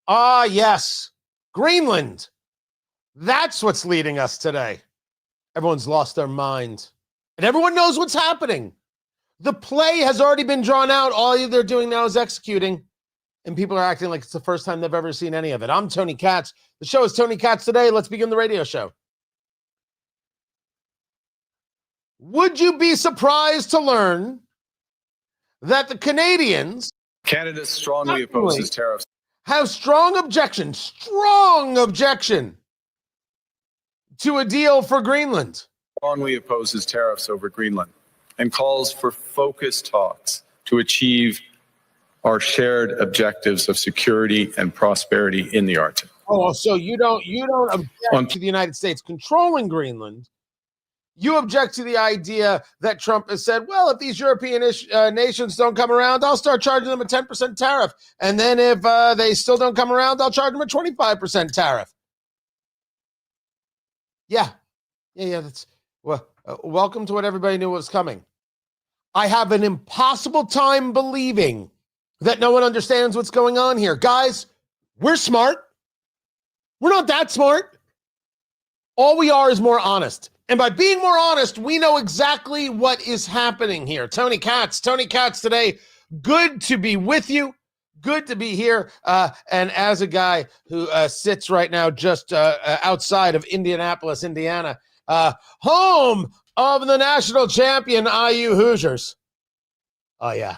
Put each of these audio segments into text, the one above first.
Ah, yes. Greenland. That's what's leading us today. Everyone's lost their mind. And everyone knows what's happening. The play has already been drawn out. All they're doing now is executing. And people are acting like it's the first time they've ever seen any of it. I'm Tony Katz. The show is Tony Katz Today. Let's begin the radio show. Would you be surprised to learn that the Canadians, Canada strongly opposes tariffs, have strong objection to a deal for Greenland? Strongly opposes tariffs over Greenland and calls for focused talks to achieve our shared objectives of security and prosperity in the Arctic. Oh, so you don't object to the United States controlling Greenland. You object to the idea that Trump has said, well, if these European nations don't come around, I'll start charging them a 10% tariff. And then if they still don't come around, I'll charge them a 25% tariff. Yeah. That's welcome to what everybody knew was coming. I have an impossible time believing that no one understands what's going on here. Guys, we're smart. We're not that smart. All we are is more honest. And by being more honest, we know exactly what is happening here. Tony Katz Today. Good to be with you. Good to be here. And as a guy who sits right now just outside of Indianapolis, Indiana, home of the national champion IU Hoosiers. Oh yeah,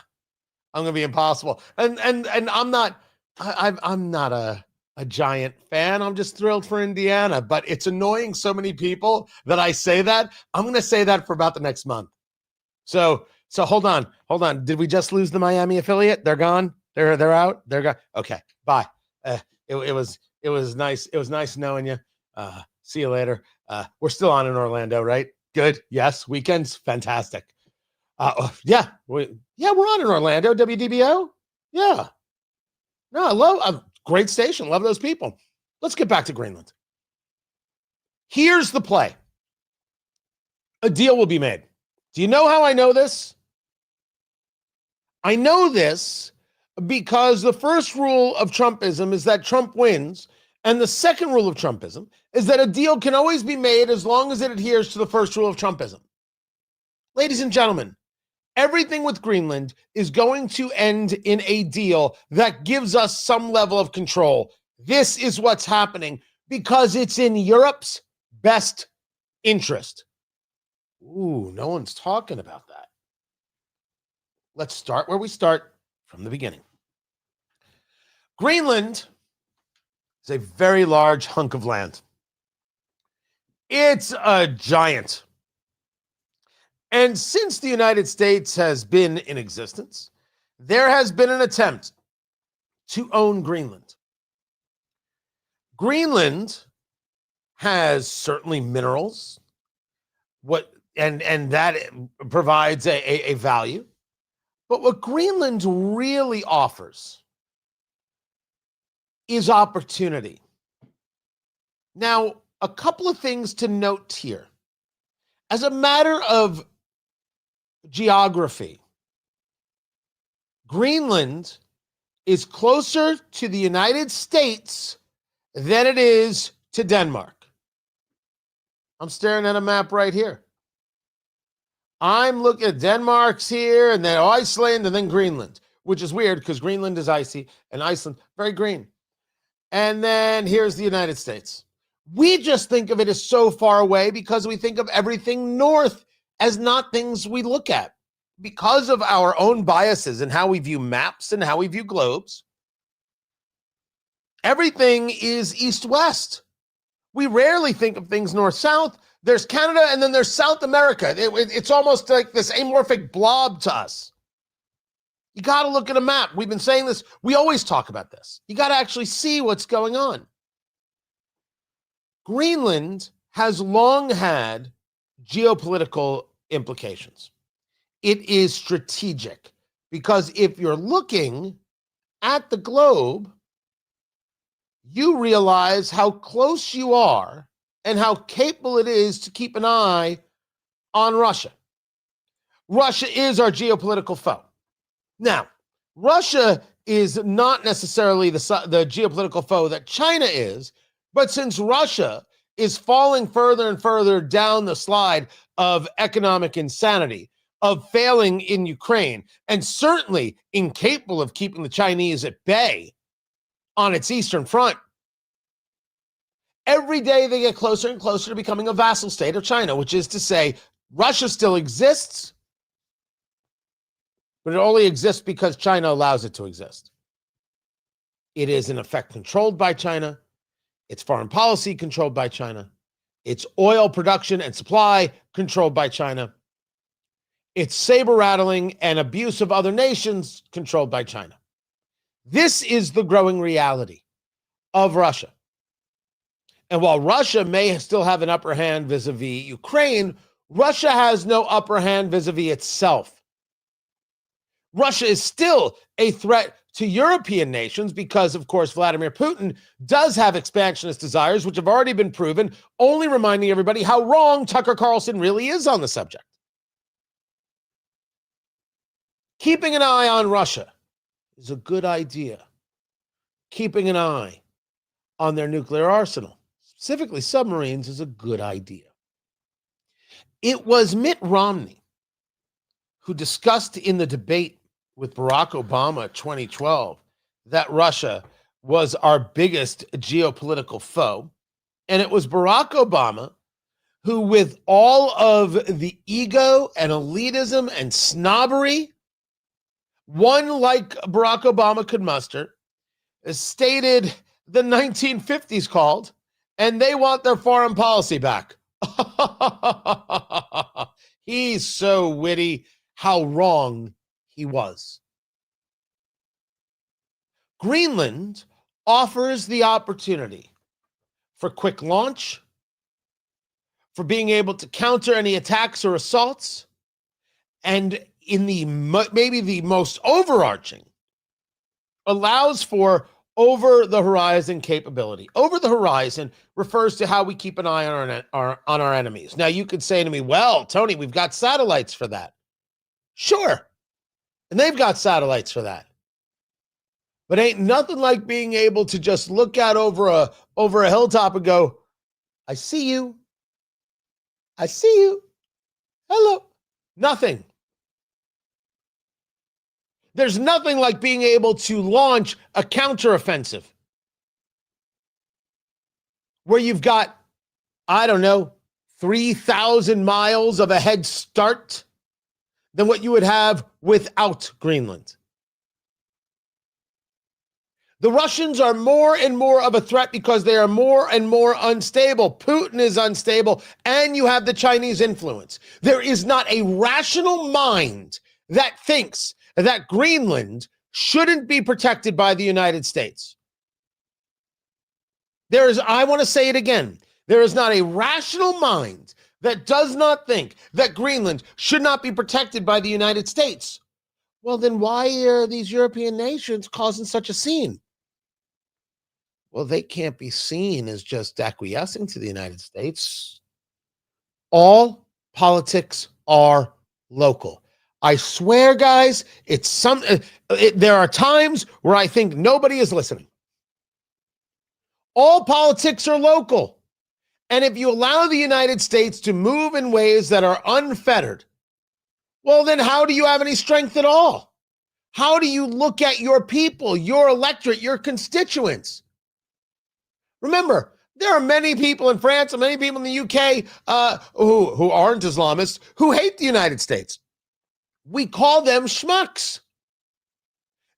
I'm gonna be impossible. And I'm not a giant fan. I'm just thrilled for Indiana, but it's annoying so many people that I say that. I'm going to say that for about the next month. So hold on. Did we just lose the Miami affiliate? They're gone. They're out. They're gone. Okay. Bye. It was nice. It was nice knowing you. See you later. We're still on in Orlando, right? Good. Yes. Weekends. Fantastic. Yeah. We're on in Orlando. WDBO. Yeah. No, I love great station. Love those people. Let's get back to Greenland. Here's the play. A deal will be made. Do you know how I know this? I know this because the first rule of Trumpism is that Trump wins. And the second rule of Trumpism is that a deal can always be made as long as it adheres to the first rule of Trumpism. Ladies and gentlemen, everything with Greenland is going to end in a deal that gives us some level of control. This is what's happening because it's in Europe's best interest. Ooh, no one's talking about that. Let's start where we start from the beginning. Greenland is a very large hunk of land. It's a giant. And since the United States has been in existence, there has been an attempt to own Greenland. Greenland has certainly minerals, and that provides a value. But what Greenland really offers is opportunity. Now, a couple of things to note here. As a matter of geography, Greenland is closer to the United States than it is to Denmark. I'm staring at a map right here. I'm looking at Denmark's here, and then Iceland, and then Greenland, which is weird because Greenland is icy and Iceland very green. And then here's the United States. We just think of it as so far away because we think of everything north as not things we look at. Because of our own biases and how we view maps and how we view globes, everything is east-west. We rarely think of things north-south. There's Canada, and then there's South America. It's almost like this amorphic blob to us. You got to look at a map. We've been saying this. We always talk about this. You got to actually see what's going on. Greenland has long had geopolitical implications. It is strategic because if you're looking at the globe, you realize how close you are and how capable it is to keep an eye on Russia. Russia is our geopolitical foe. Now, Russia is not necessarily the geopolitical foe that China is, but since Russia is falling further and further down the slide of economic insanity, of failing in Ukraine, and certainly incapable of keeping the Chinese at bay on its eastern front, every day they get closer and closer to becoming a vassal state of China, which is to say Russia still exists, but it only exists because China allows it to exist. It is in effect controlled by China. Its foreign policy controlled by China. Its oil production and supply controlled by China. Its saber rattling and abuse of other nations controlled by China. This is the growing reality of Russia. And while Russia may still have an upper hand vis-a-vis Ukraine, Russia has no upper hand vis-a-vis itself. Russia is still a threat to European nations because, of course, Vladimir Putin does have expansionist desires, which have already been proven, only reminding everybody how wrong Tucker Carlson really is on the subject. Keeping an eye on Russia is a good idea. Keeping an eye on their nuclear arsenal, specifically submarines, is a good idea. It was Mitt Romney who discussed in the debate with Barack Obama 2012 that Russia was our biggest geopolitical foe. And it was Barack Obama who, with all of the ego and elitism and snobbery one like Barack Obama could muster, stated the 1950s called, and they want their foreign policy back. He's so witty. How wrong he was. Greenland offers the opportunity for quick launch, for being able to counter any attacks or assaults, and in the maybe the most overarching, allows for over-the-horizon capability. Over-the-horizon refers to how we keep an eye on our enemies. Now, you could say to me, well, Tony, we've got satellites for that. Sure. And they've got satellites for that. But ain't nothing like being able to just look out over a hilltop and go, I see you. I see you. Hello. Nothing. There's nothing like being able to launch a counteroffensive where you've got, 3,000 miles of a head start than what you would have without Greenland. The Russians are more and more of a threat because they are more and more unstable. Putin is unstable, and you have the Chinese influence. There is not a rational mind that thinks that Greenland shouldn't be protected by the United States. I want to say it again, there is not a rational mind that does not think that Greenland should not be protected by the United States. Well, then why are these European nations causing such a scene? Well, they can't be seen as just acquiescing to the United States. All politics are local. I swear, guys, there are times where I think nobody is listening. All politics are local. And if you allow the United States to move in ways that are unfettered, well, then how do you have any strength at all? How do you look at your people, your electorate, your constituents? Remember, there are many people in France and many people in the UK who aren't Islamists who hate the United States. We call them schmucks.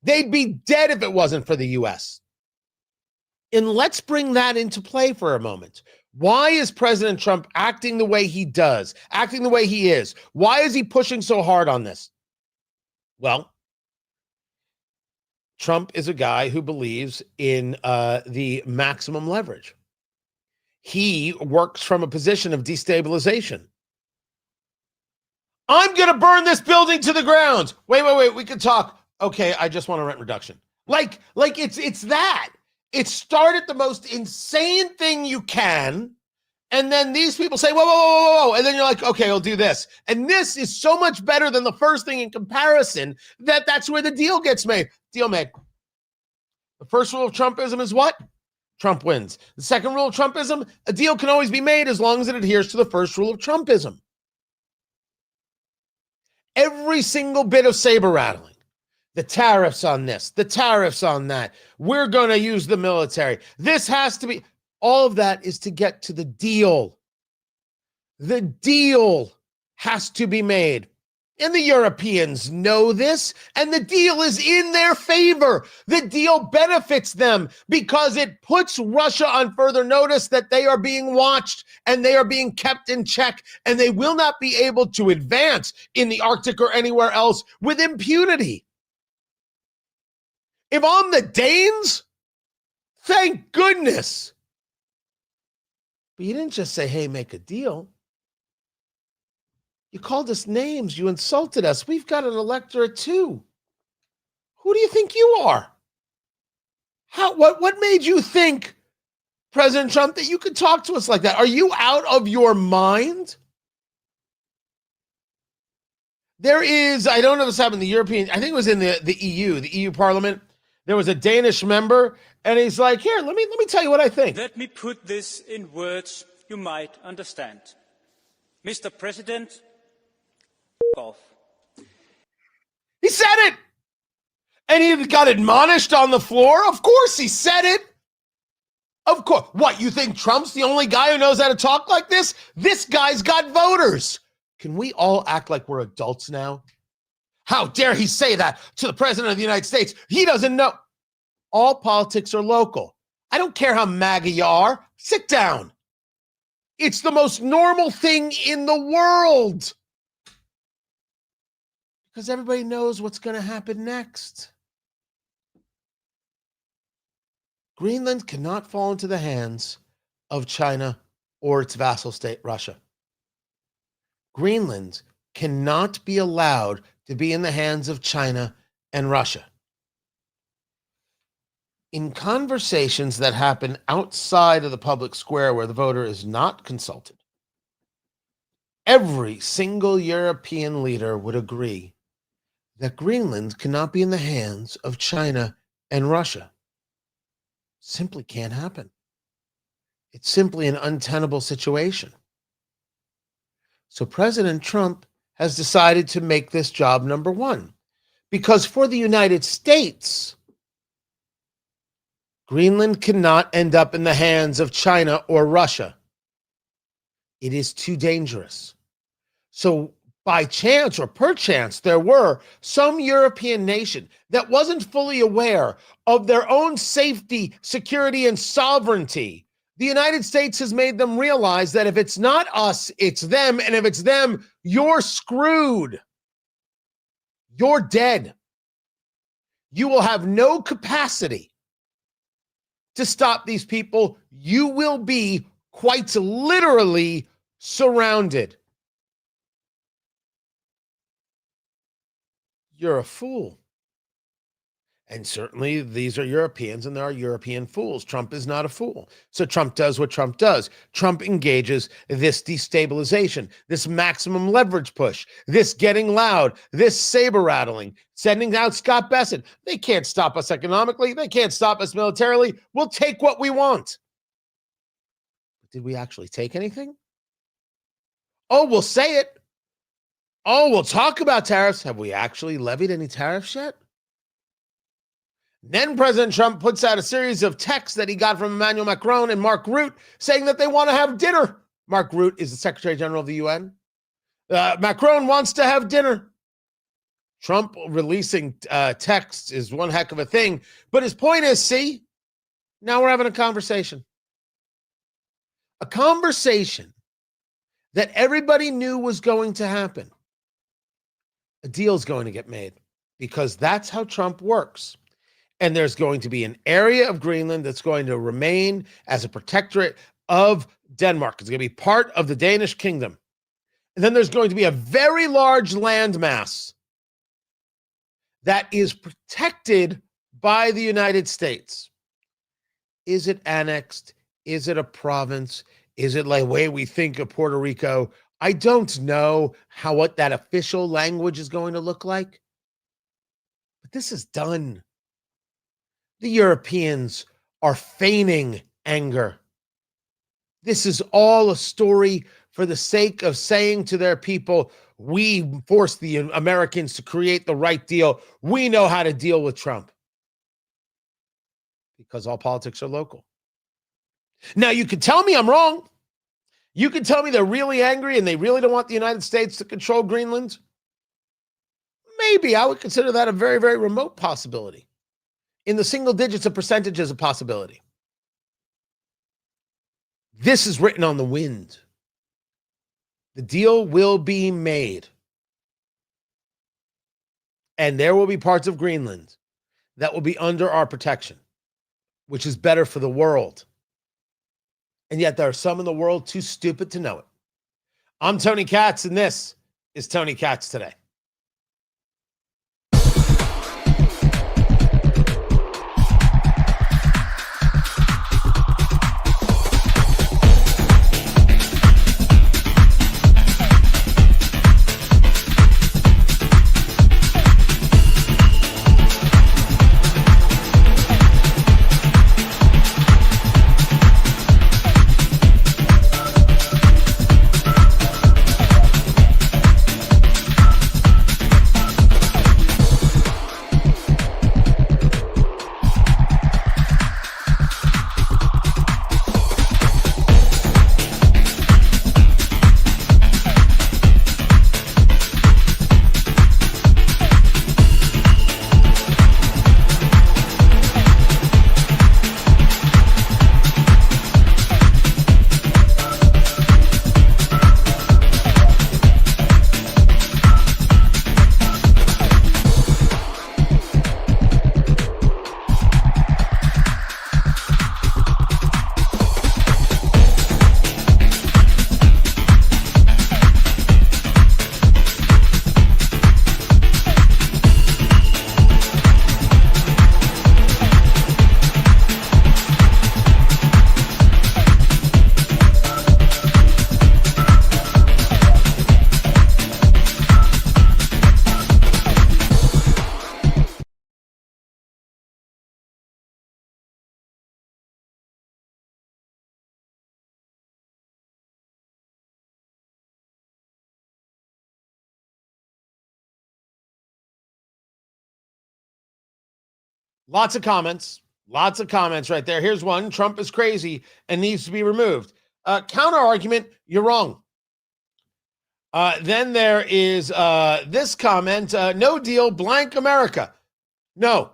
They'd be dead if it wasn't for the U.S. And let's bring that into play for a moment. Why is President Trump acting the way he does, acting the way he is? Why is he pushing so hard on this? Well, Trump is a guy who believes in the maximum leverage. He works from a position of destabilization. I'm going to burn this building to the ground. Wait. We could talk. Okay, I just want a rent reduction. Like it's that. It started the most insane thing you can. And then these people say, whoa. And then you're like, okay, I'll do this. And this is so much better than the first thing in comparison that's where the deal gets made. Deal made. The first rule of Trumpism is what? Trump wins. The second rule of Trumpism, a deal can always be made as long as it adheres to the first rule of Trumpism. Every single bit of saber rattling, the tariffs on this, the tariffs on that, we're going to use the military. This has to be, all of that is to get to the deal. The deal has to be made. And the Europeans know this, and the deal is in their favor. The deal benefits them because it puts Russia on further notice that they are being watched and they are being kept in check, and they will not be able to advance in the Arctic or anywhere else with impunity. If I'm the Danes, thank goodness. But you didn't just say, hey, make a deal. You called us names. You insulted us. We've got an electorate too. Who do you think you are? What made you think, President Trump, that you could talk to us like that? Are you out of your mind? There is, I don't know if this happened in the European, I think it was in the EU Parliament. There was a Danish member, and he's like, here, let me tell you what I think. Let me put this in words you might understand. Mr. President, off. He said it. And he got admonished on the floor. Of course he said it. Of course. What, you think Trump's the only guy who knows how to talk like this? This guy's got voters. Can we all act like we're adults now? How dare he say that to the president of the United States? He doesn't know. All politics are local. I don't care how MAGA you are. Sit down. It's the most normal thing in the world. Because everybody knows what's going to happen next. Greenland cannot fall into the hands of China or its vassal state, Russia. Greenland cannot be allowed to be in the hands of China and Russia. In conversations that happen outside of the public square where the voter is not consulted, every single European leader would agree that Greenland cannot be in the hands of China and Russia. Simply can't happen. It's simply an untenable situation. So President Trump has decided to make this job number one, because for the United States, Greenland cannot end up in the hands of China or Russia. It is too dangerous. So by chance or perchance, there were some European nation that wasn't fully aware of their own safety, security, and sovereignty. The United States has made them realize that if it's not us, it's them. And if it's them, you're screwed. You're dead. You will have no capacity to stop these people. You will be quite literally surrounded. You're a fool. And certainly these are Europeans, and there are European fools. Trump is not a fool. So Trump does what Trump does. Trump engages this destabilization, this maximum leverage push, this getting loud, this saber rattling, sending out Scott Bessent. They can't stop us economically. They can't stop us militarily. We'll take what we want. But did we actually take anything? Oh, we'll say it. Oh, we'll talk about tariffs. Have we actually levied any tariffs yet? Then President Trump puts out a series of texts that he got from Emmanuel Macron and Mark Rutte saying that they want to have dinner. Mark Rutte is the Secretary General of the UN. Macron wants to have dinner. Trump releasing texts is one heck of a thing. But his point is, see, now we're having a conversation. A conversation that everybody knew was going to happen. A deal's going to get made because that's how Trump works. And there's going to be an area of Greenland that's going to remain as a protectorate of Denmark. It's going to be part of the Danish kingdom. And then there's going to be a very large landmass that is protected by the United States. Is it annexed? Is it a province? Is it like the way we think of Puerto Rico? I don't know what that official language is going to look like. But this is done. The Europeans are feigning anger. This is all a story for the sake of saying to their people, we forced the Americans to create the right deal. We know how to deal with Trump. Because all politics are local. Now, you can tell me I'm wrong. You can tell me they're really angry and they really don't want the United States to control Greenland. Maybe I would consider that a very, very remote possibility. In the single digits of percentages of possibility. This is written on the wind. The deal will be made. And there will be parts of Greenland that will be under our protection, which is better for the world. And yet there are some in the world too stupid to know it. I'm Tony Katz, and this is Tony Katz Today. Lots of comments right there. Here's one. Trump is crazy and needs to be removed. Counter argument, you're wrong. Then there is this comment, no deal, blank America. No.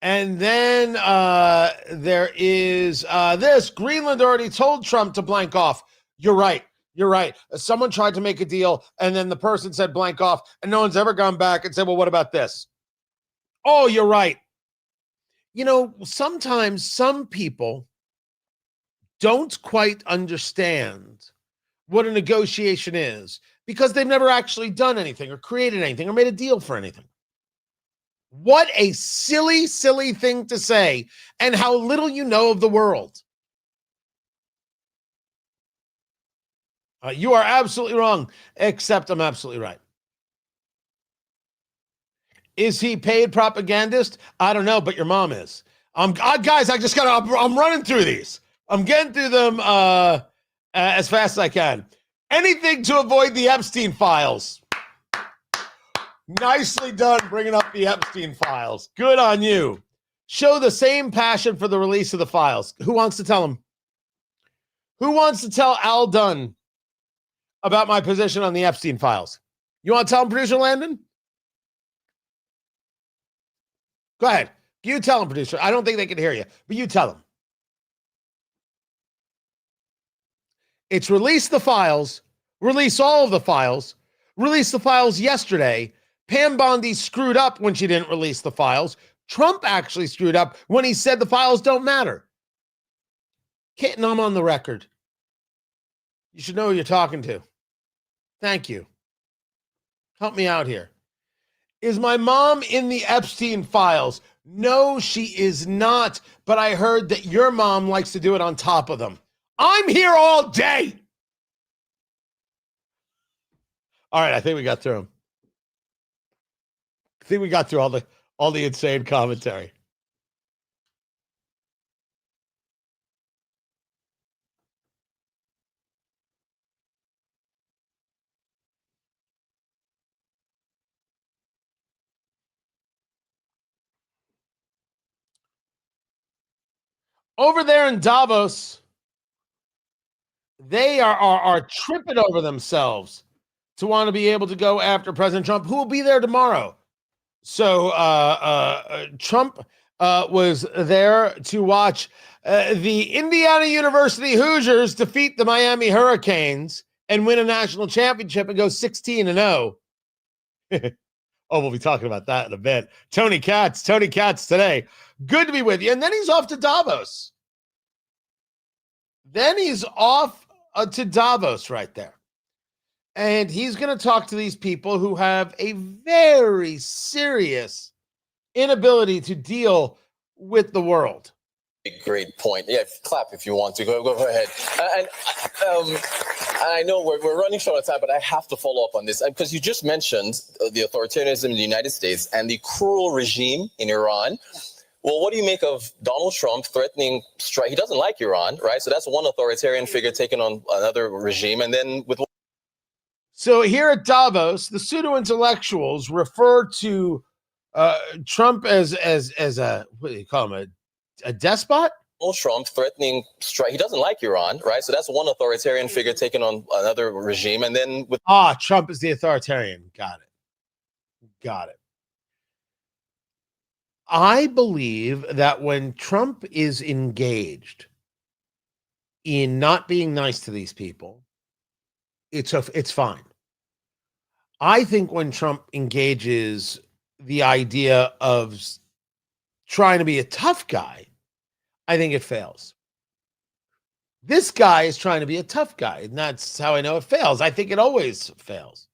And then there is this, Greenland already told Trump to blank off. You're right. Someone tried to make a deal, and then the person said blank off, and no one's ever gone back and said, well, what about this? Oh, you're right. You know, sometimes some people don't quite understand what a negotiation is because they've never actually done anything or created anything or made a deal for anything. What a silly, silly thing to say, and how little you know of the world. You are absolutely wrong, except I'm absolutely right. Is he paid propagandist? I don't know, but your mom is. Guys, I'm running through these. I'm getting through them as fast as I can. Anything to avoid the Epstein files. Nicely done bringing up the Epstein files. Good on you. Show the same passion for the release of the files. Who wants to tell him? Who wants to tell Al Dunn about my position on the Epstein files? You want to tell him, Producer Landon? Go ahead. You tell him, producer. I don't think they can hear you, but you tell him. It's release the files, release all of the files, release the files yesterday. Pam Bondi screwed up when she didn't release the files. Trump actually screwed up when he said the files don't matter. Kitten, I'm on the record. You should know who you're talking to. Thank you. Help me out here. Is my mom in the Epstein files? No, she is not. But I heard that your mom likes to do it on top of them. I'm here all day. All right, I think we got through them. I think we got through all the insane commentary. over there in Davos, they are tripping over themselves to want to be able to go after President Trump, who will be there tomorrow. So Trump was there to watch the Indiana University Hoosiers defeat the Miami Hurricanes and win a national championship and go 16-0. Oh, we'll be talking about that in a bit. Tony Katz today. Good to be with you. And then he's off to Davos. To Davos right there. And he's going to talk to these people who have a very serious inability to deal with the world. Great point. Yeah, clap if you want to. Go ahead. And I know we're running short of time, but I have to follow up on this because you just mentioned the authoritarianism in the United States and the cruel regime in Iran. Well, what do you make of Donald Trump threatening strike? He doesn't like Iran, right? So that's one authoritarian figure taking on another regime. And then So here at Davos, the pseudo-intellectuals refer to Trump as a, what do you call him, a despot? Donald Trump threatening strike. He doesn't like Iran, right? So that's one authoritarian figure taking on another regime. And then Trump is the authoritarian. Got it. I believe that when Trump is engaged in not being nice to these people, it's fine. I think when Trump engages the idea of trying to be a tough guy, I think it fails. This guy is trying to be a tough guy, and that's how I know it fails. I think it always fails.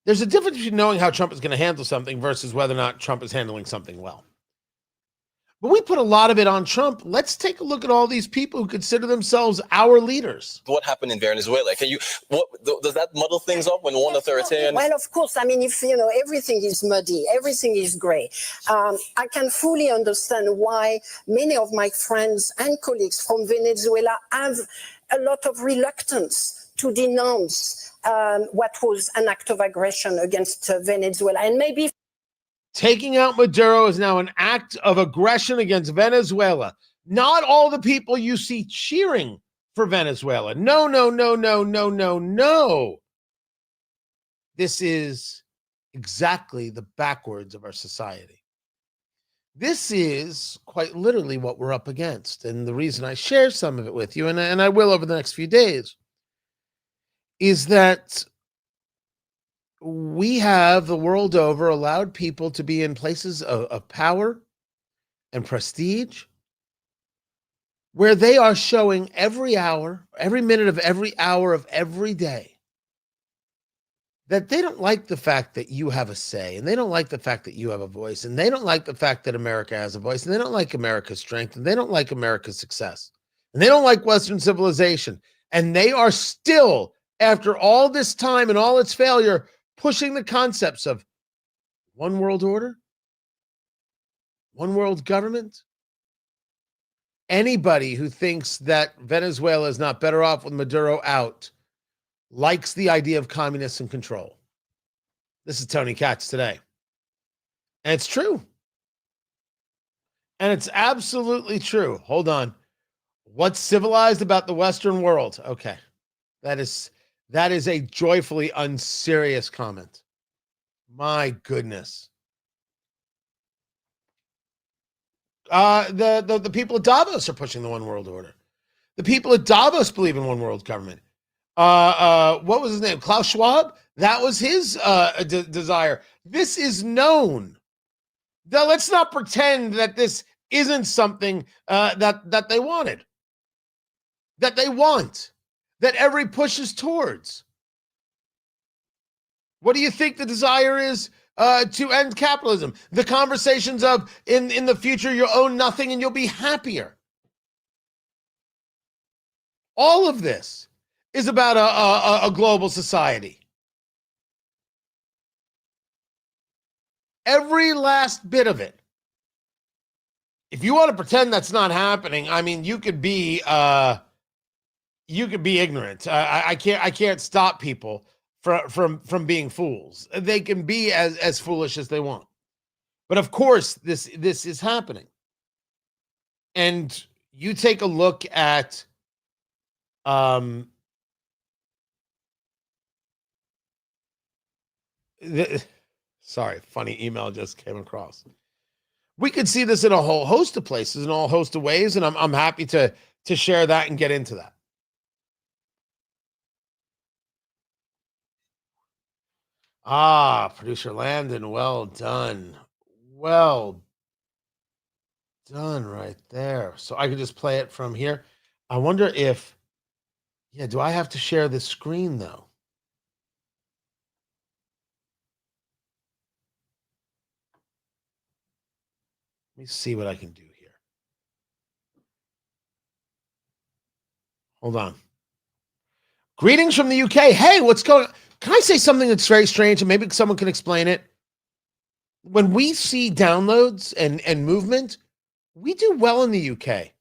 There's a difference between knowing how Trump is going to handle something versus whether or not Trump is handling something well. But we put a lot of it on Trump. Let's take a look at all these people who consider themselves our leaders. What happened in Venezuela? Does that muddle things up when one authoritarian? Well, of course. I mean, if everything is muddy, everything is gray. I can fully understand why many of my friends and colleagues from Venezuela have a lot of reluctance to denounce what was an act of aggression against Venezuela, and maybe. Taking out Maduro is now an act of aggression against Venezuela. Not all the people you see cheering for Venezuela. No. This is exactly the backwards of our society. This is quite literally what we're up against. And the reason I share some of it with you, and I will over the next few days, is that we have the world over allowed people to be in places of power and prestige where they are showing every hour, every minute of every hour of every day that they don't like the fact that you have a say, and they don't like the fact that you have a voice, and they don't like the fact that America has a voice, and they don't like America's strength, and they don't like America's success, and they don't like Western civilization. And they are still, after all this time and all its failure, pushing the concepts of one world order, one world government. Anybody who thinks that Venezuela is not better off with Maduro out likes the idea of communists in control. This is Tony Katz today. And it's true. And it's absolutely true. Hold on. What's civilized about the Western world? Okay. That is a joyfully unserious comment. My goodness. The people at Davos are pushing the one world order. The people at Davos believe in one world government. What was his name? Klaus Schwab? That was his desire. This is known. Now, let's not pretend that this isn't something that they wanted, that they want, that every push is towards. What do you think the desire is to end capitalism? The conversations of in the future you'll own nothing and you'll be happier. All of this is about a global society. Every last bit of it. If you want to pretend that's not happening, I mean, you could be ignorant. I can't stop people from being fools. They can be as foolish as they want. But of course, this is happening. and you take a look at sorry, funny email just came across. We could see this in a whole host of places, in a whole host of ways, and I'm happy to share that and get into that. Producer Landon, well done. Well done right there. So I could just play it from here. I wonder if, do I have to share the screen though? Let me see what I can do here. Hold on. Greetings from the UK. Hey, what's going on? Can I say something that's very strange and maybe someone can explain it? When we see downloads and movement, we do well in the UK.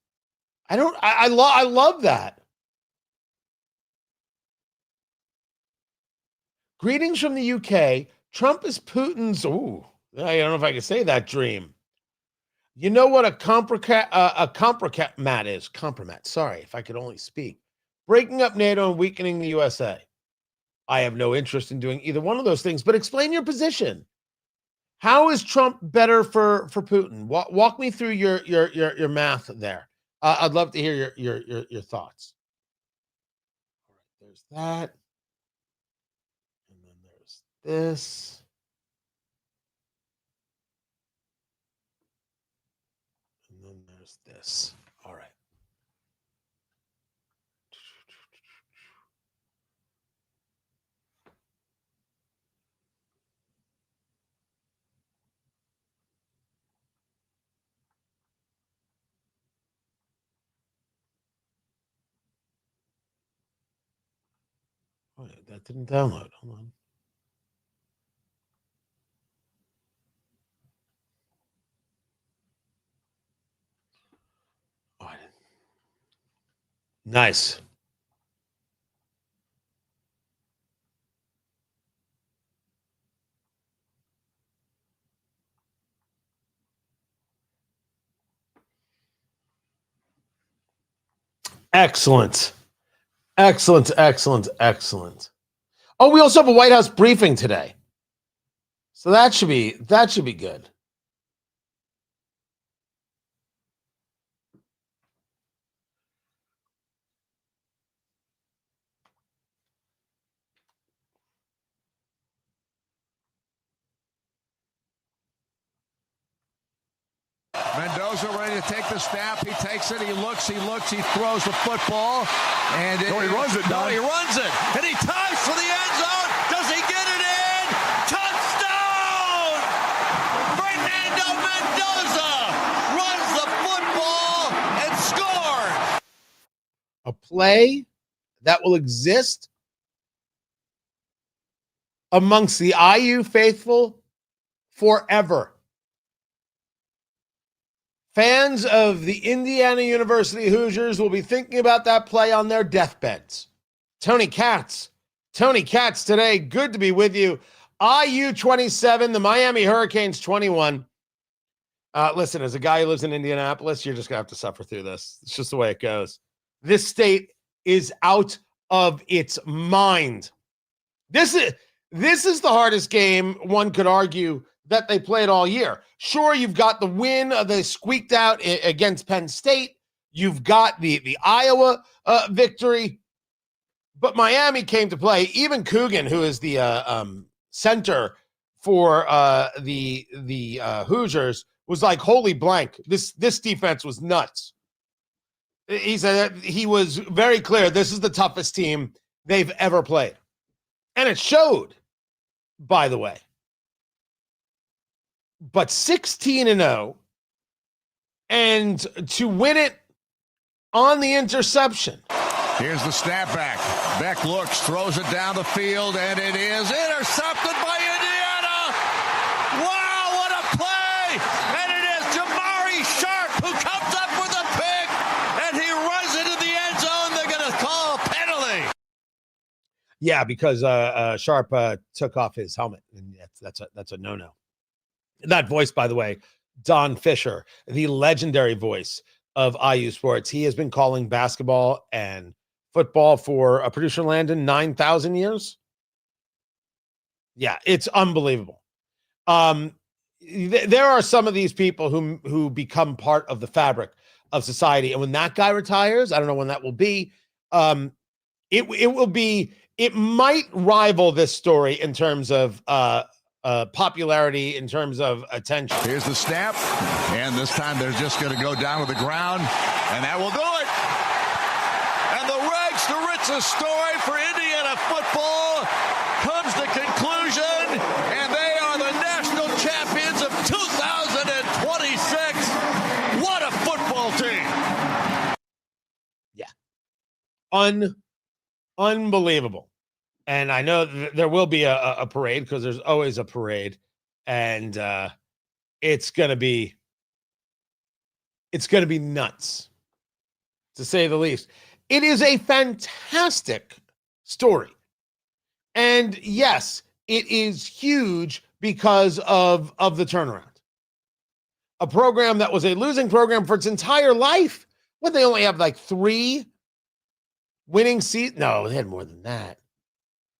I love that. Greetings from the UK. Trump is Putin's, I don't know if I can say that, dream. You know what a compromat is? Compromat. Sorry, if I could only speak. Breaking up NATO and weakening the USA. I have no interest in doing either one of those things, but explain your position. How is Trump better for Putin? Walk me through your math there. I'd love to hear your thoughts. All right, there's that. And then there's this. And then there's this. All right. Oh, that didn't download. Hold on. Oh, I didn't. Nice. Excellent. Excellent. Oh, we also have a White House briefing today. So that should be good. Mendoza ready to take the snap. He takes it. He looks. He throws the football. And he runs it. No, he runs it. And he ties for the end zone. Does he get it in? Touchdown! Fernando Mendoza runs the football and scores. A play that will exist amongst the IU faithful forever. Fans of the Indiana University Hoosiers will be thinking about that play on their deathbeds. Tony Katz today. Good to be with you. IU 27, the Miami Hurricanes 21. Listen, as a guy who lives in Indianapolis, you're just going to have to suffer through this. It's just the way it goes. This state is out of its mind. This is the hardest game, one could argue, that they played all year. Sure, you've got the win. They squeaked out against Penn State. You've got the Iowa victory. But Miami came to play. Even Coogan, who is the center for the Hoosiers, was like, holy blank. This defense was nuts. He said that he was very clear. This is the toughest team they've ever played. And it showed, by the way. But 16-0, and to win it on the interception. Here's the snap back. Beck looks, throws it down the field, and it is intercepted by Indiana. Wow, what a play! And it is Jamari Sharp who comes up with a pick, and he runs into the end zone. They're going to call a penalty. Yeah, because Sharp took off his helmet, and that's a no-no. That voice, by the way, Don Fisher, the legendary voice of IU sports. He has been calling basketball and football for producer Landon 9,000 years. Yeah, it's unbelievable. There are some of these people who become part of the fabric of society, and when that guy retires, I don't know when that will be. It might rival this story in terms of popularity, in terms of attention. Here's the snap, and this time they're just going to go down to the ground, and that will do it. And the rags to riches story for Indiana football comes to conclusion, and they are the national champions of 2026. What a football team! Yeah, unbelievable. And I know there will be a parade, because there's always a parade, and it's gonna be nuts, to say the least. It is a fantastic story, and yes, it is huge because of the turnaround. A program that was a losing program for its entire life. What, they only have like 3 winning seasons? No, they had more than that,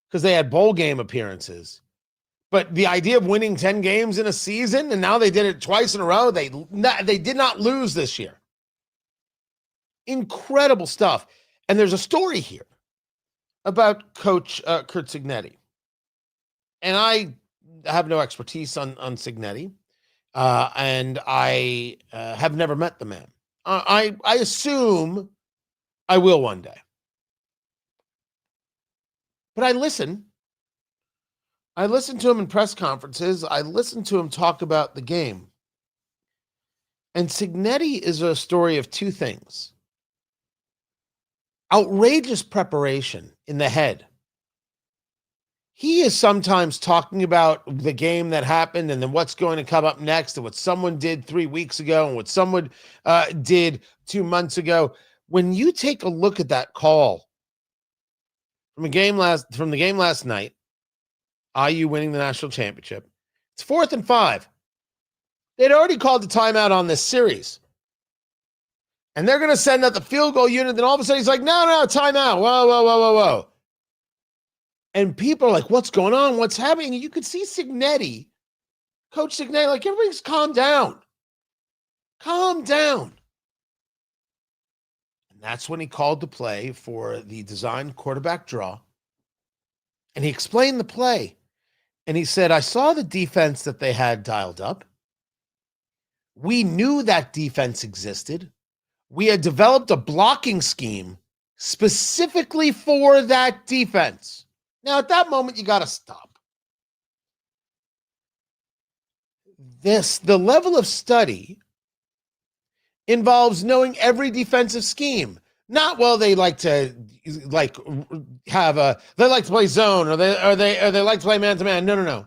because they had bowl game appearances. But the idea of winning 10 games in a season, and now they did it twice in a row. They did not lose this year. Incredible stuff. And there's a story here about Coach Curt Cignetti. And I have no expertise on Cignetti, and I have never met the man. I assume I will one day. But I listen to him in press conferences. I listen to him talk about the game. And Cignetti is a story of 2 things. Outrageous preparation in the head. He is sometimes talking about the game that happened, and then what's going to come up next, and what someone did 3 weeks ago, and what someone did 2 months ago. When you take a look at that call from the game last night, IU winning the national championship, it's 4th and 5. They'd already called the timeout on this series, and they're going to send out the field goal unit. Then all of a sudden he's like, no, timeout. Whoa. And people are like, what's going on? What's happening? And you could see Coach Cignetti, like, everything's calm down. Calm down. And that's when he called the play for the design quarterback draw. And he explained the play. And he said, I saw the defense that they had dialed up. We knew that defense existed. We had developed a blocking scheme specifically for that defense. Now, at that moment, you got to stop. The level of study involves knowing every defensive scheme. Not, well, they like to play zone, or they like to play man to man. No.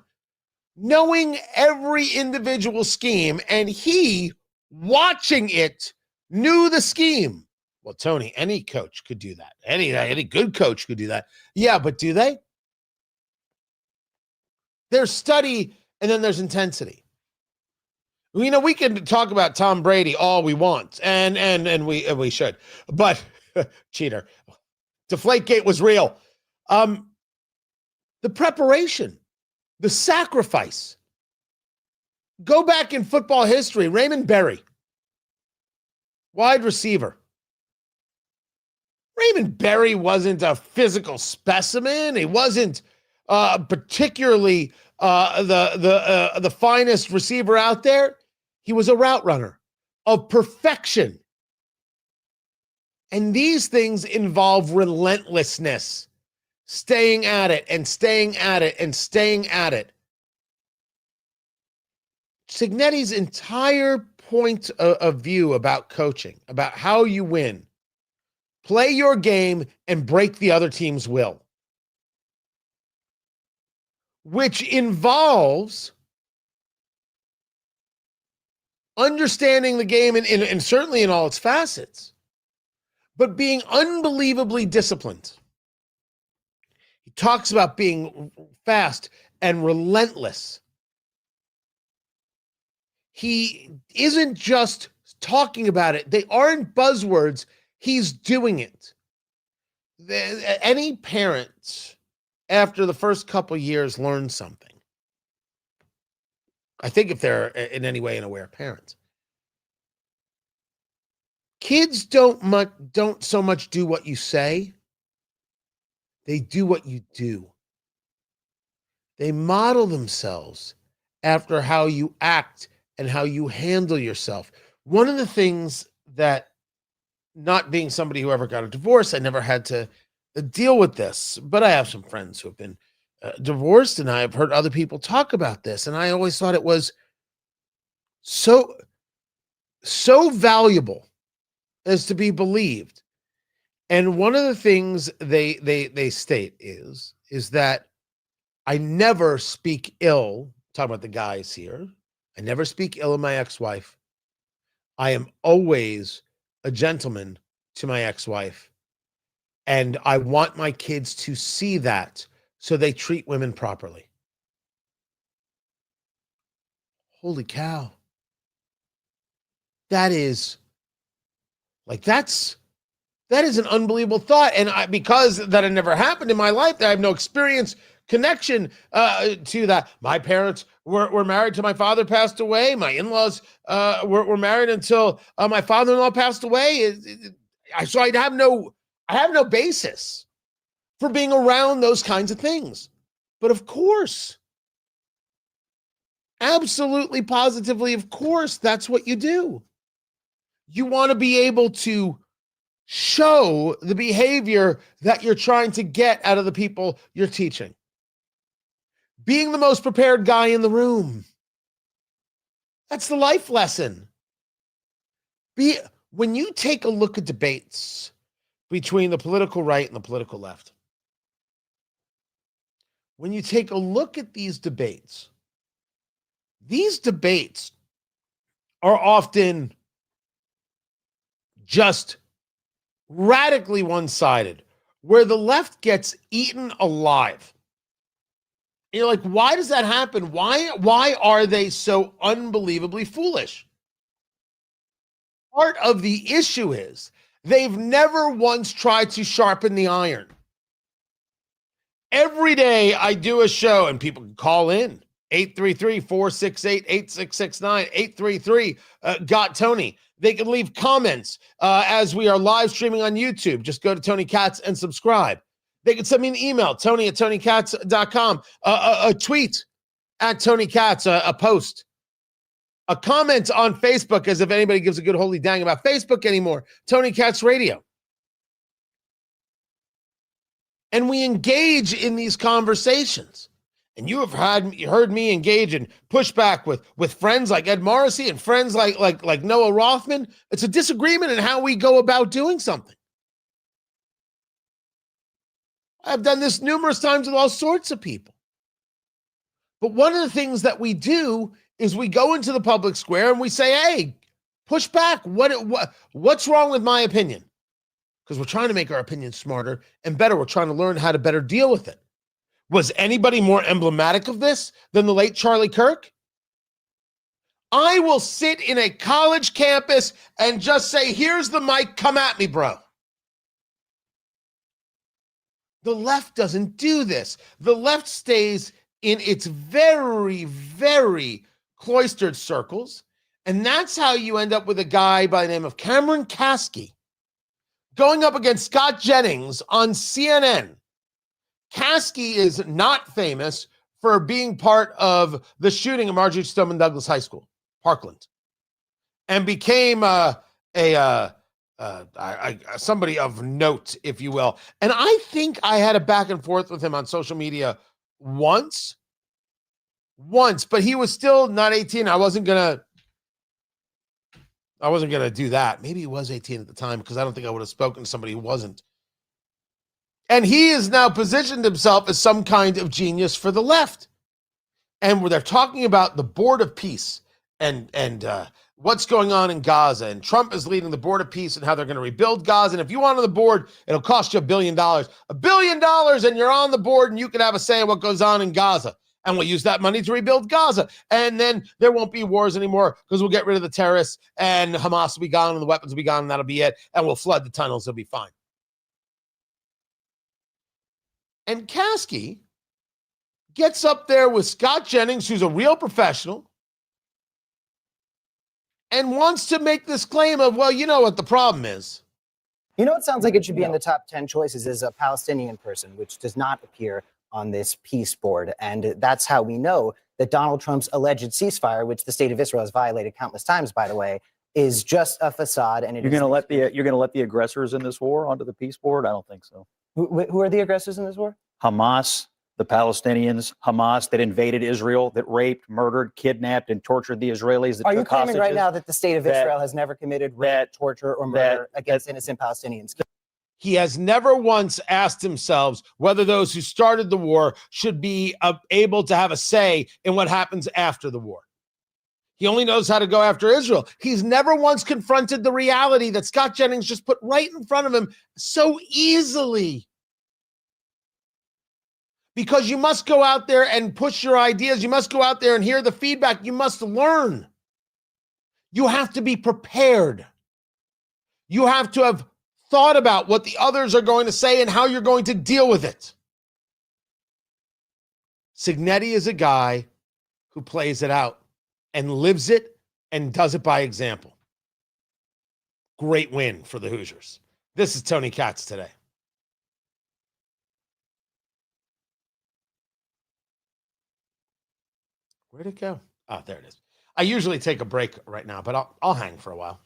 Knowing every individual scheme, and he, watching it, knew the scheme. Well, Tony, any coach could do that. Any good coach could do that. Yeah, but do they? There's study, and then there's intensity. You know, we can talk about Tom Brady all we want, and we should, but cheater. Deflategate was real. The preparation, the sacrifice. Go back in football history. Raymond Berry, wide receiver. Raymond Berry wasn't a physical specimen. He wasn't particularly the finest receiver out there. He was a route runner of perfection. And these things involve relentlessness, staying at it and staying at it and staying at it. Cignetti's entire point of view about coaching, about how you win, play your game and break the other team's will, which involves understanding the game and certainly in all its facets, but being unbelievably disciplined. He talks about being fast and relentless. He isn't just talking about it. They aren't buzzwords. He's doing it. Any parent after the first couple years learns something. I think if they're in any way an aware parent. Kids don't so much do what you say. They do what you do. They model themselves after how you act and how you handle yourself. One of the things that, not being somebody who ever got a divorce, I never had to deal with this, but I have some friends who have been divorced, and I've heard other people talk about this, and I always thought it was so valuable as to be believed. And one of the things they state is that I never speak ill, talking about the guys here, I never speak ill of my ex-wife. I am always a gentleman to my ex-wife. And I want my kids to see that so they treat women properly. Holy cow. That is an unbelievable thought. And because that had never happened in my life, I have no experience, connection to that. My parents were married till my father passed away. My in-laws were married until my father-in-law passed away. So I have no basis for being around those kinds of things. But of course, absolutely, positively, of course, that's what you do. You want to be able to show the behavior that you're trying to get out of the people you're teaching. Being the most prepared guy in the room. That's the life lesson. When you take a look at debates between the political right and the political left, when you take a look at these debates are often just radically one-sided, where the left gets eaten alive. You're like, why does that happen? Why are they so unbelievably foolish? Part of the issue is they've never once tried to sharpen the iron. Every day I do a show and people can call in. 833-468-8669, 833 got Tony. They can leave comments as we are live streaming on YouTube. Just go to Tony Katz and subscribe. They can send me an email, tony@tonykatz.com, a tweet at Tony Katz, a post, a comment on Facebook, as if anybody gives a good holy dang about Facebook anymore, Tony Katz Radio. And we engage in these conversations. And you have heard me engage in pushback with friends like Ed Morrissey and friends like Noah Rothman. It's a disagreement in how we go about doing something. I've done this numerous times with all sorts of people. But one of the things that we do is we go into the public square and we say, hey, push back. What's wrong with my opinion? Because we're trying to make our opinion smarter and better. We're trying to learn how to better deal with it. Was anybody more emblematic of this than the late Charlie Kirk? I will sit in a college campus and just say, here's the mic, come at me, bro. The left doesn't do this. The left stays in its very, very cloistered circles. And that's how you end up with a guy by the name of Cameron Kasky going up against Scott Jennings on CNN. Kasky is not famous for being part of the shooting of Marjorie Stoneman Douglas High School, Parkland, and became somebody of note, if you will. And I think I had a back and forth with him on social media once, but he was still not 18. I wasn't gonna do that. Maybe he was 18 at the time, because I don't think I would have spoken to somebody who wasn't. And he has now positioned himself as some kind of genius for the left. And where they're talking about the Board of Peace and what's going on in Gaza. And Trump is leading the Board of Peace and how they're going to rebuild Gaza. And if you want on the board, it'll cost you $1 billion. $1 billion, and you're on the board, and you can have a say in what goes on in Gaza. And we'll use that money to rebuild Gaza. And then there won't be wars anymore because we'll get rid of the terrorists and Hamas will be gone and the weapons will be gone and that'll be it. And we'll flood the tunnels. It'll be fine. And Kasky gets up there with Scott Jennings, who's a real professional, and wants to make this claim of, well, you know what the problem is. You know, it sounds like it should be in the top 10 choices is a Palestinian person, which does not appear on this peace board. And that's how we know that Donald Trump's alleged ceasefire, which the state of Israel has violated countless times, by the way, is just a facade. And you're going to let the aggressors in this war onto the peace board? I don't think so. Who are the aggressors in this war? Hamas, the Palestinians, Hamas that invaded Israel, that raped, murdered, kidnapped, and tortured the Israelis. That are you took claiming right hostages, now that the state of Israel has never committed rape, torture, or murder against innocent Palestinians? He has never once asked himself whether those who started the war should be able to have a say in what happens after the war. He only knows how to go after Israel. He's never once confronted the reality that Scott Jennings just put right in front of him so easily. Because you must go out there and push your ideas. You must go out there and hear the feedback. You must learn. You have to be prepared. You have to have thought about what the others are going to say and how you're going to deal with it. Cignetti is a guy who plays it out and lives it and does it by example. Great win for the Hoosiers. This is Tony Katz today. Where'd it go? Oh, there it is. I usually take a break right now, but I'll hang for a while.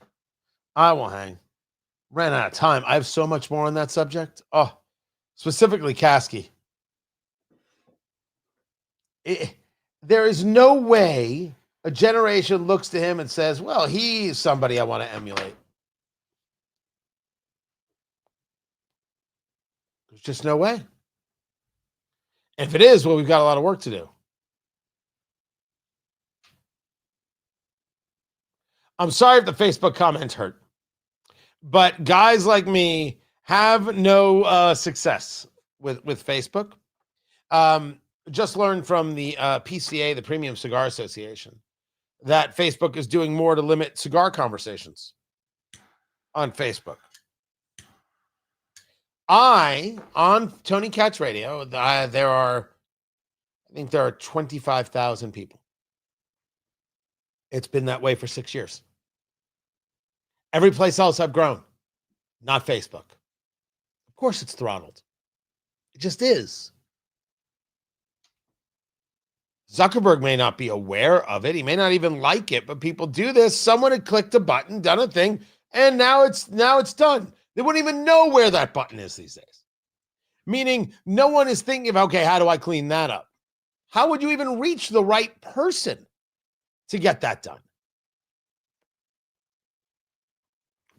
I will hang. Ran out of time. I have so much more on that subject. Oh, specifically Kasky. There is no way a generation looks to him and says, well, he's somebody I want to emulate. There's just no way. If it is, well, we've got a lot of work to do. I'm sorry if the Facebook comments hurt, but guys like me have no success with Facebook. Just learned from the PCA, the Premium Cigar Association, that Facebook is doing more to limit cigar conversations on Facebook. On Tony Katz Radio, I think there are 25,000 people. It's been that way for 6 years. Every place else I've grown, not Facebook. Of course it's throttled. It just is. Zuckerberg may not be aware of it. He may not even like it, but people do this. Someone had clicked a button, done a thing, and now it's done. They wouldn't even know where that button is these days. Meaning no one is thinking of, okay, how do I clean that up? How would you even reach the right person to get that done?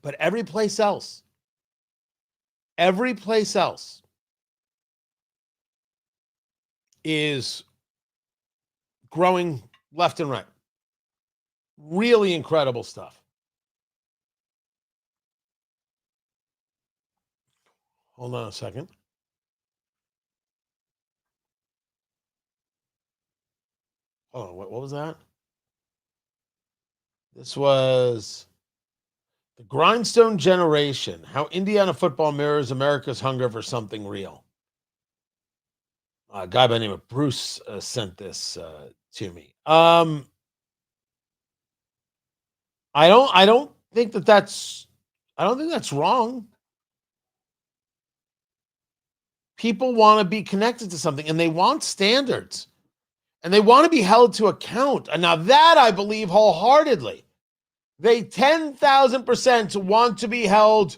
But every place else is growing left and right. Really incredible stuff. Hold on a second. Oh, what was that? This was the Grindstone Generation, how Indiana football mirrors America's hunger for something real. A guy by the name of Bruce sent this to me. I don't think that's wrong. People want to be connected to something and they want standards and they want to be held to account. And now that I believe wholeheartedly. They 10,000% want to be held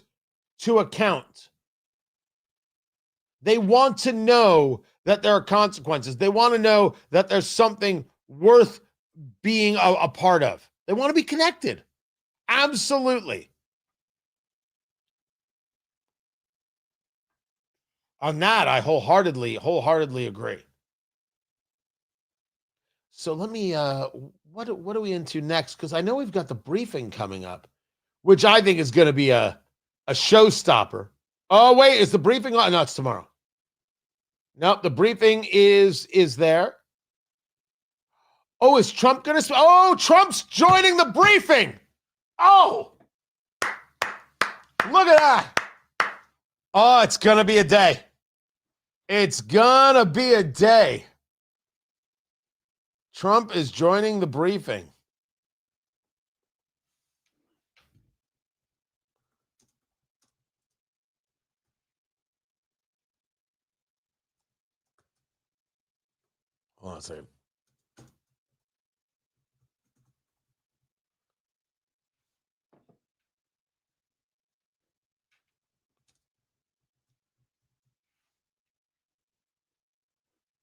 to account. They want to know that there are consequences. They want to know that there's something worth being a part of. They want to be connected. Absolutely. On that, I wholeheartedly agree. So let me, what are we into next? Because I know we've got the briefing coming up, which I think is going to be a showstopper. Oh, wait, is the briefing on? No, it's tomorrow. Nope, the briefing is there. Oh, is Trump going to? Oh, Trump's joining the briefing. Oh, look at that. Oh, it's going to be a day. It's going to be a day. Trump is joining the briefing. Hold on a second.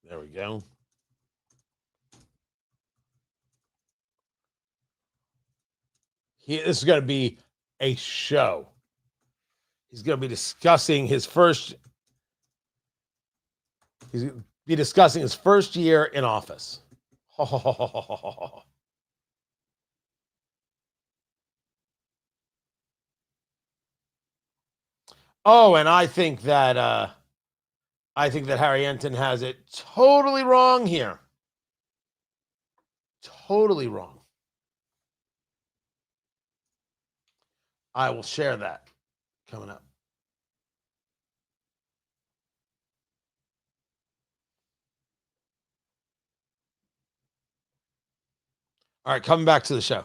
There we go. This is going to be a show. He's going to be discussing his first. He's going to be discussing his first year in office. Oh, and I think that Harry Enton has it totally wrong here. Totally wrong. I will share that coming up. All right, coming back to the show.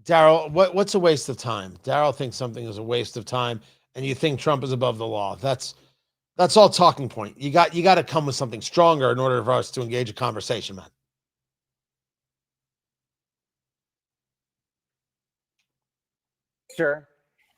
Daryl, what's a waste of time? Daryl thinks something is a waste of time, and you think Trump is above the law. That's all talking point. You got to come with something stronger in order for us to engage a conversation, man.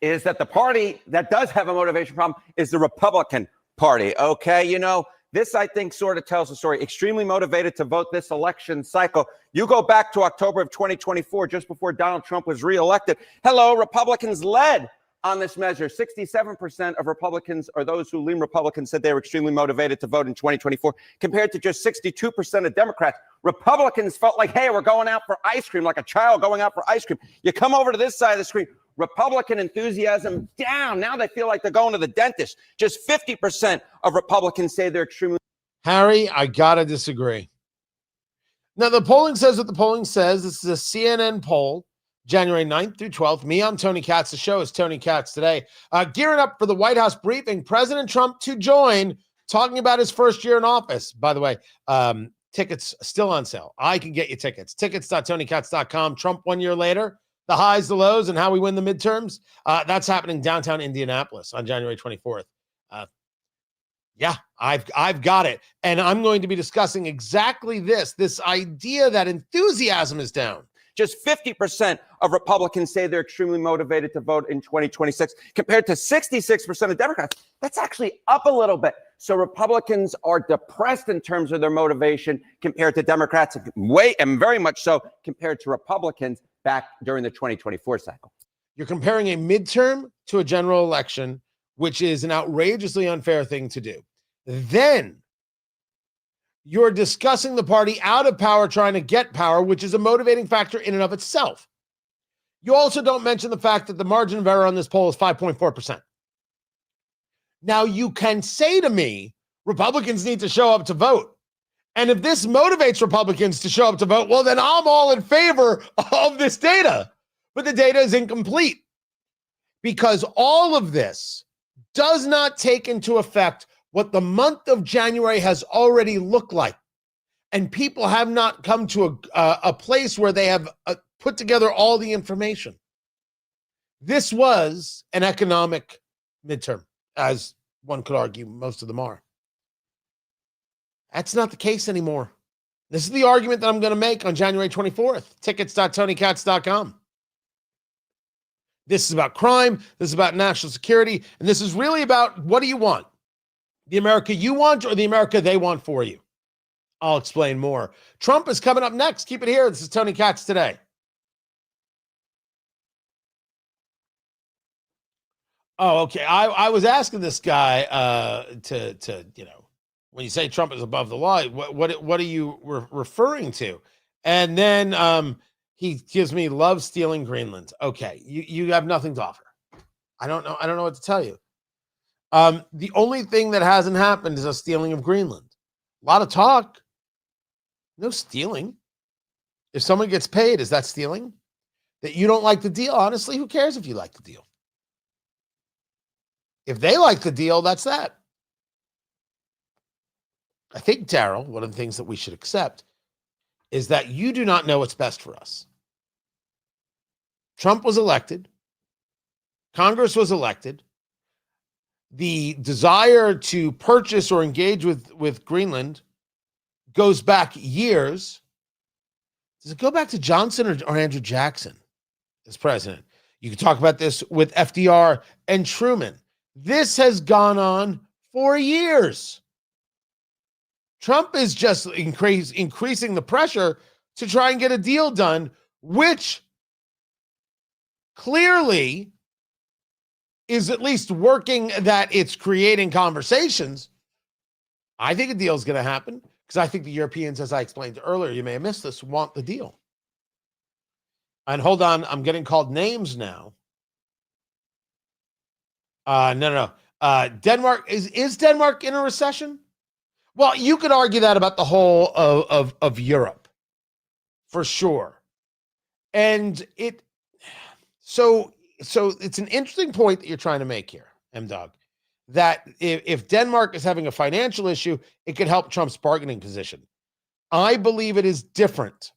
Is that the party that does have a motivation problem is the Republican Party. Okay, you know, this, I think, sort of tells the story. Extremely motivated to vote this election cycle. You go back to October of 2024, just before Donald Trump was reelected. Hello, Republicans led on this measure. 67% of Republicans, or those who lean Republican, said they were extremely motivated to vote in 2024, compared to just 62% of Democrats. Republicans felt like, hey, we're going out for ice cream, like a child going out for ice cream. You come over to this side of the screen. Republican enthusiasm down. Now they feel like they're going to the dentist. Just 50% of Republicans say they're extremely. Harry, I got to disagree. Now, the polling says what the polling says. This is a CNN poll, January 9th through 12th. Me, I'm Tony Katz. The show is Tony Katz Today. Gearing up for the White House briefing, President Trump to join, talking about his first year in office. By the way, tickets still on sale. I can get you tickets. Tickets.tonykatz.com. Trump 1 year later. The highs, the lows, and how we win the midterms. That's happening downtown Indianapolis on January 24th. Yeah, I've got it. And I'm going to be discussing exactly this idea that enthusiasm is down. Just 50% of Republicans say they're extremely motivated to vote in 2026, compared to 66% of Democrats. That's actually up a little bit. So Republicans are depressed in terms of their motivation compared to Democrats, and very much so compared to Republicans back during the 2024 cycle. You're comparing a midterm to a general election, which is an outrageously unfair thing to do. Then you're discussing the party out of power, trying to get power, which is a motivating factor in and of itself. You also don't mention the fact that the margin of error on this poll is 5.4%. Now, you can say to me, Republicans need to show up to vote. And if this motivates Republicans to show up to vote, well, then I'm all in favor of this data. But the data is incomplete because all of this does not take into effect what the month of January has already looked like. And people have not come to a place where they have put together all the information. This was an economic midterm, as one could argue most of them are. That's not the case anymore. This is the argument that I'm going to make on January 24th. Tickets.tonykatz.com. This is about crime. This is about national security. And this is really about, what do you want? The America you want or the America they want for you? I'll explain more. Trump is coming up next. Keep it here. This is Tony Katz Today. Oh, okay. I was asking this guy to when you say Trump is above the law, what are you referring to? And then he gives me love stealing Greenland. Okay, you have nothing to offer. I don't know what to tell you. The only thing that hasn't happened is a stealing of Greenland. A lot of talk, no stealing. If someone gets paid, is that stealing? That you don't like the deal? Honestly, who cares if you like the deal? If they like the deal, that's that. I think, Daryl, one of the things that we should accept is that you do not know what's best for us. Trump was elected. Congress was elected. The desire to purchase or engage with Greenland goes back years. Does it go back to Johnson or Andrew Jackson as president? You can talk about this with FDR and Truman. This has gone on for years. Trump is just increasing the pressure to try and get a deal done, which clearly is at least working, that it's creating conversations. I think a deal is going to happen because I think the Europeans, as I explained earlier, you may have missed this, want the deal. And hold on, I'm getting called names now. No. Denmark, is Denmark in a recession? Well, you could argue that about the whole of Europe, for sure. And so it's an interesting point that you're trying to make here, M-Dog, that if Denmark is having a financial issue, it could help Trump's bargaining position. I believe it is different.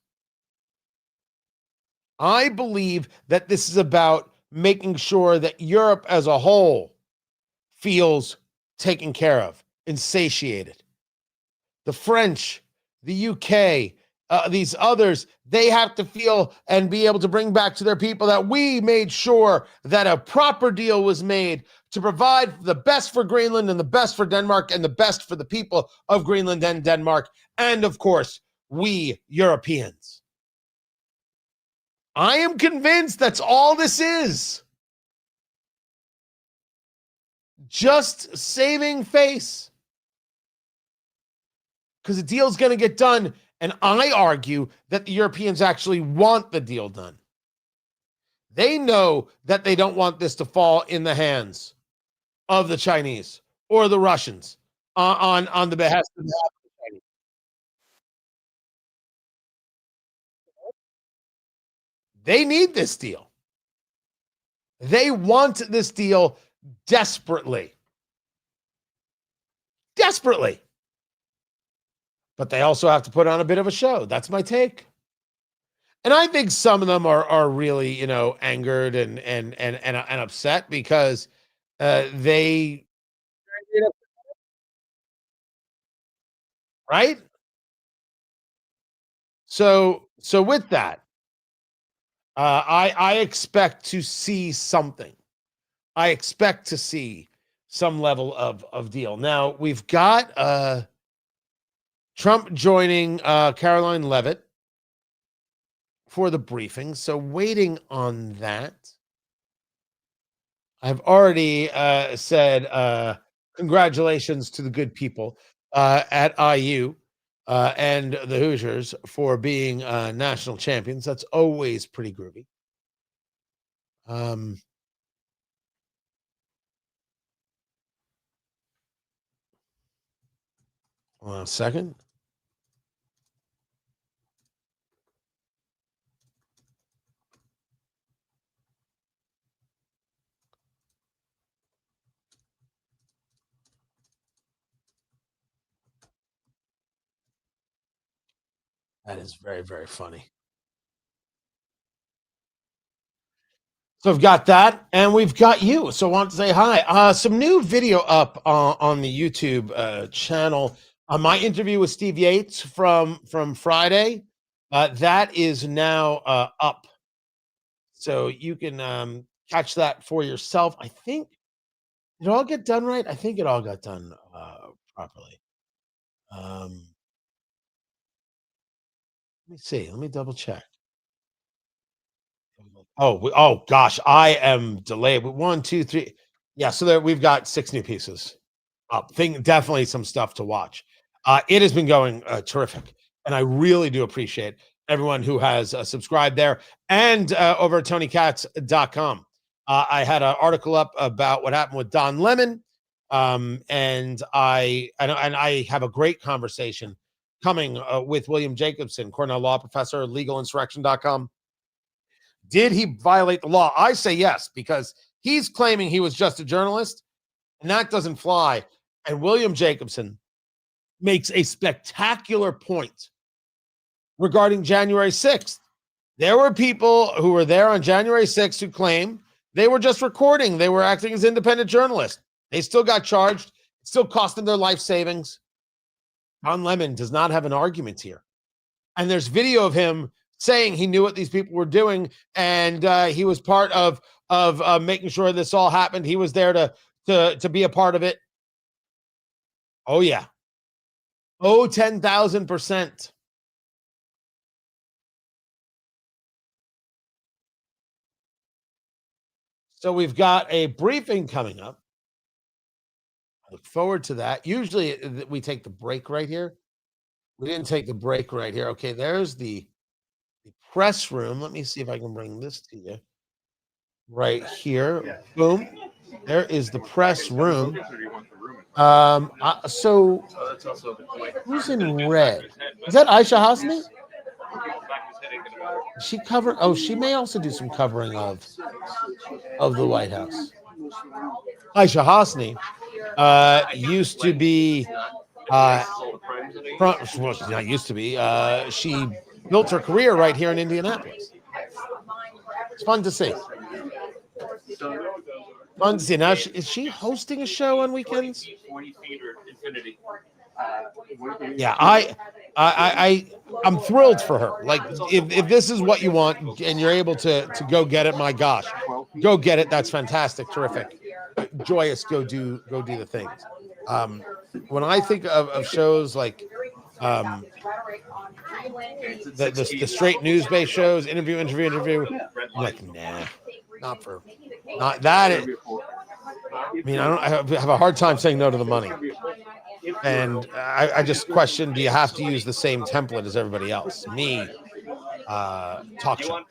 I believe that this is about making sure that Europe as a whole feels taken care of and satiated. The French, the UK, these others, they have to feel and be able to bring back to their people that we made sure that a proper deal was made to provide the best for Greenland and the best for Denmark and the best for the people of Greenland and Denmark. And of course, we Europeans. I am convinced that's all this is. Just saving face. Because the deal's going to get done. And I argue that the Europeans actually want the deal done. They know that they don't want this to fall in the hands of the Chinese or the Russians on the behest of the Chinese. They need this deal. They want this deal desperately. Desperately. But they also have to put on a bit of a show. That's my take. And I think some of them are really, angered and upset because they, right? So with that, I expect to see something. I expect to see some level of deal. Now we've got Trump joining Karoline Leavitt for the briefing. So waiting on that. I've already said congratulations to the good people at IU and the Hoosiers for being national champions. That's always pretty groovy. Hold on a second. That is very, very funny. So I've got that, and we've got you. So I want to say hi. Some new video up on the YouTube channel. My interview with Steve Yates from Friday, that is now up. So you can catch that for yourself. I think, did it all get done right? I think it all got done properly. Let me see. Let me double check. Oh gosh, I am delayed. 1, 2, 3. Yeah, so there we've got 6 new pieces up. Definitely some stuff to watch. It has been going terrific, and I really do appreciate everyone who has subscribed there and over at TonyKatz.com. I had an article up about what happened with Don Lemon And I have a great conversation coming with William Jacobson, Cornell law professor, legalinsurrection.com. Did he violate the law? I say yes, because he's claiming he was just a journalist, and that doesn't fly. And William Jacobson makes a spectacular point regarding January 6th. There were people who were there on January 6th who claim they were just recording. They were acting as independent journalists. They still got charged. It still cost them their life savings. Don Lemon does not have an argument here. And there's video of him saying he knew what these people were doing, and he was part of making sure this all happened. He was there to be a part of it. Oh, yeah. Oh, 10,000%. So we've got a briefing coming up. I look forward to that. Usually we take the break right here. We didn't take the break right here. Okay, there's the press room. Let me see if I can bring this to you. Right here. Boom. There is the press room. So who's in red? Is that Aisha Hasmi? She covered. Oh, she may also do some covering of the White House. Aisha Hasmi used to be. Well, she's not used to be. She built her career right here in Indianapolis. It's fun to see. Fun to see. Now, is she hosting a show on weekends? Yeah, I'm thrilled for her. Like, if this is what you want and you're able to go get it, my gosh, go get it. That's fantastic, terrific, joyous. Go do the things. When I think of shows like the straight news-based shows, interview, I'm like, nah, not that. I have a hard time saying no to the money. And I just question, do you have to use the same template as everybody else? Me, talk show.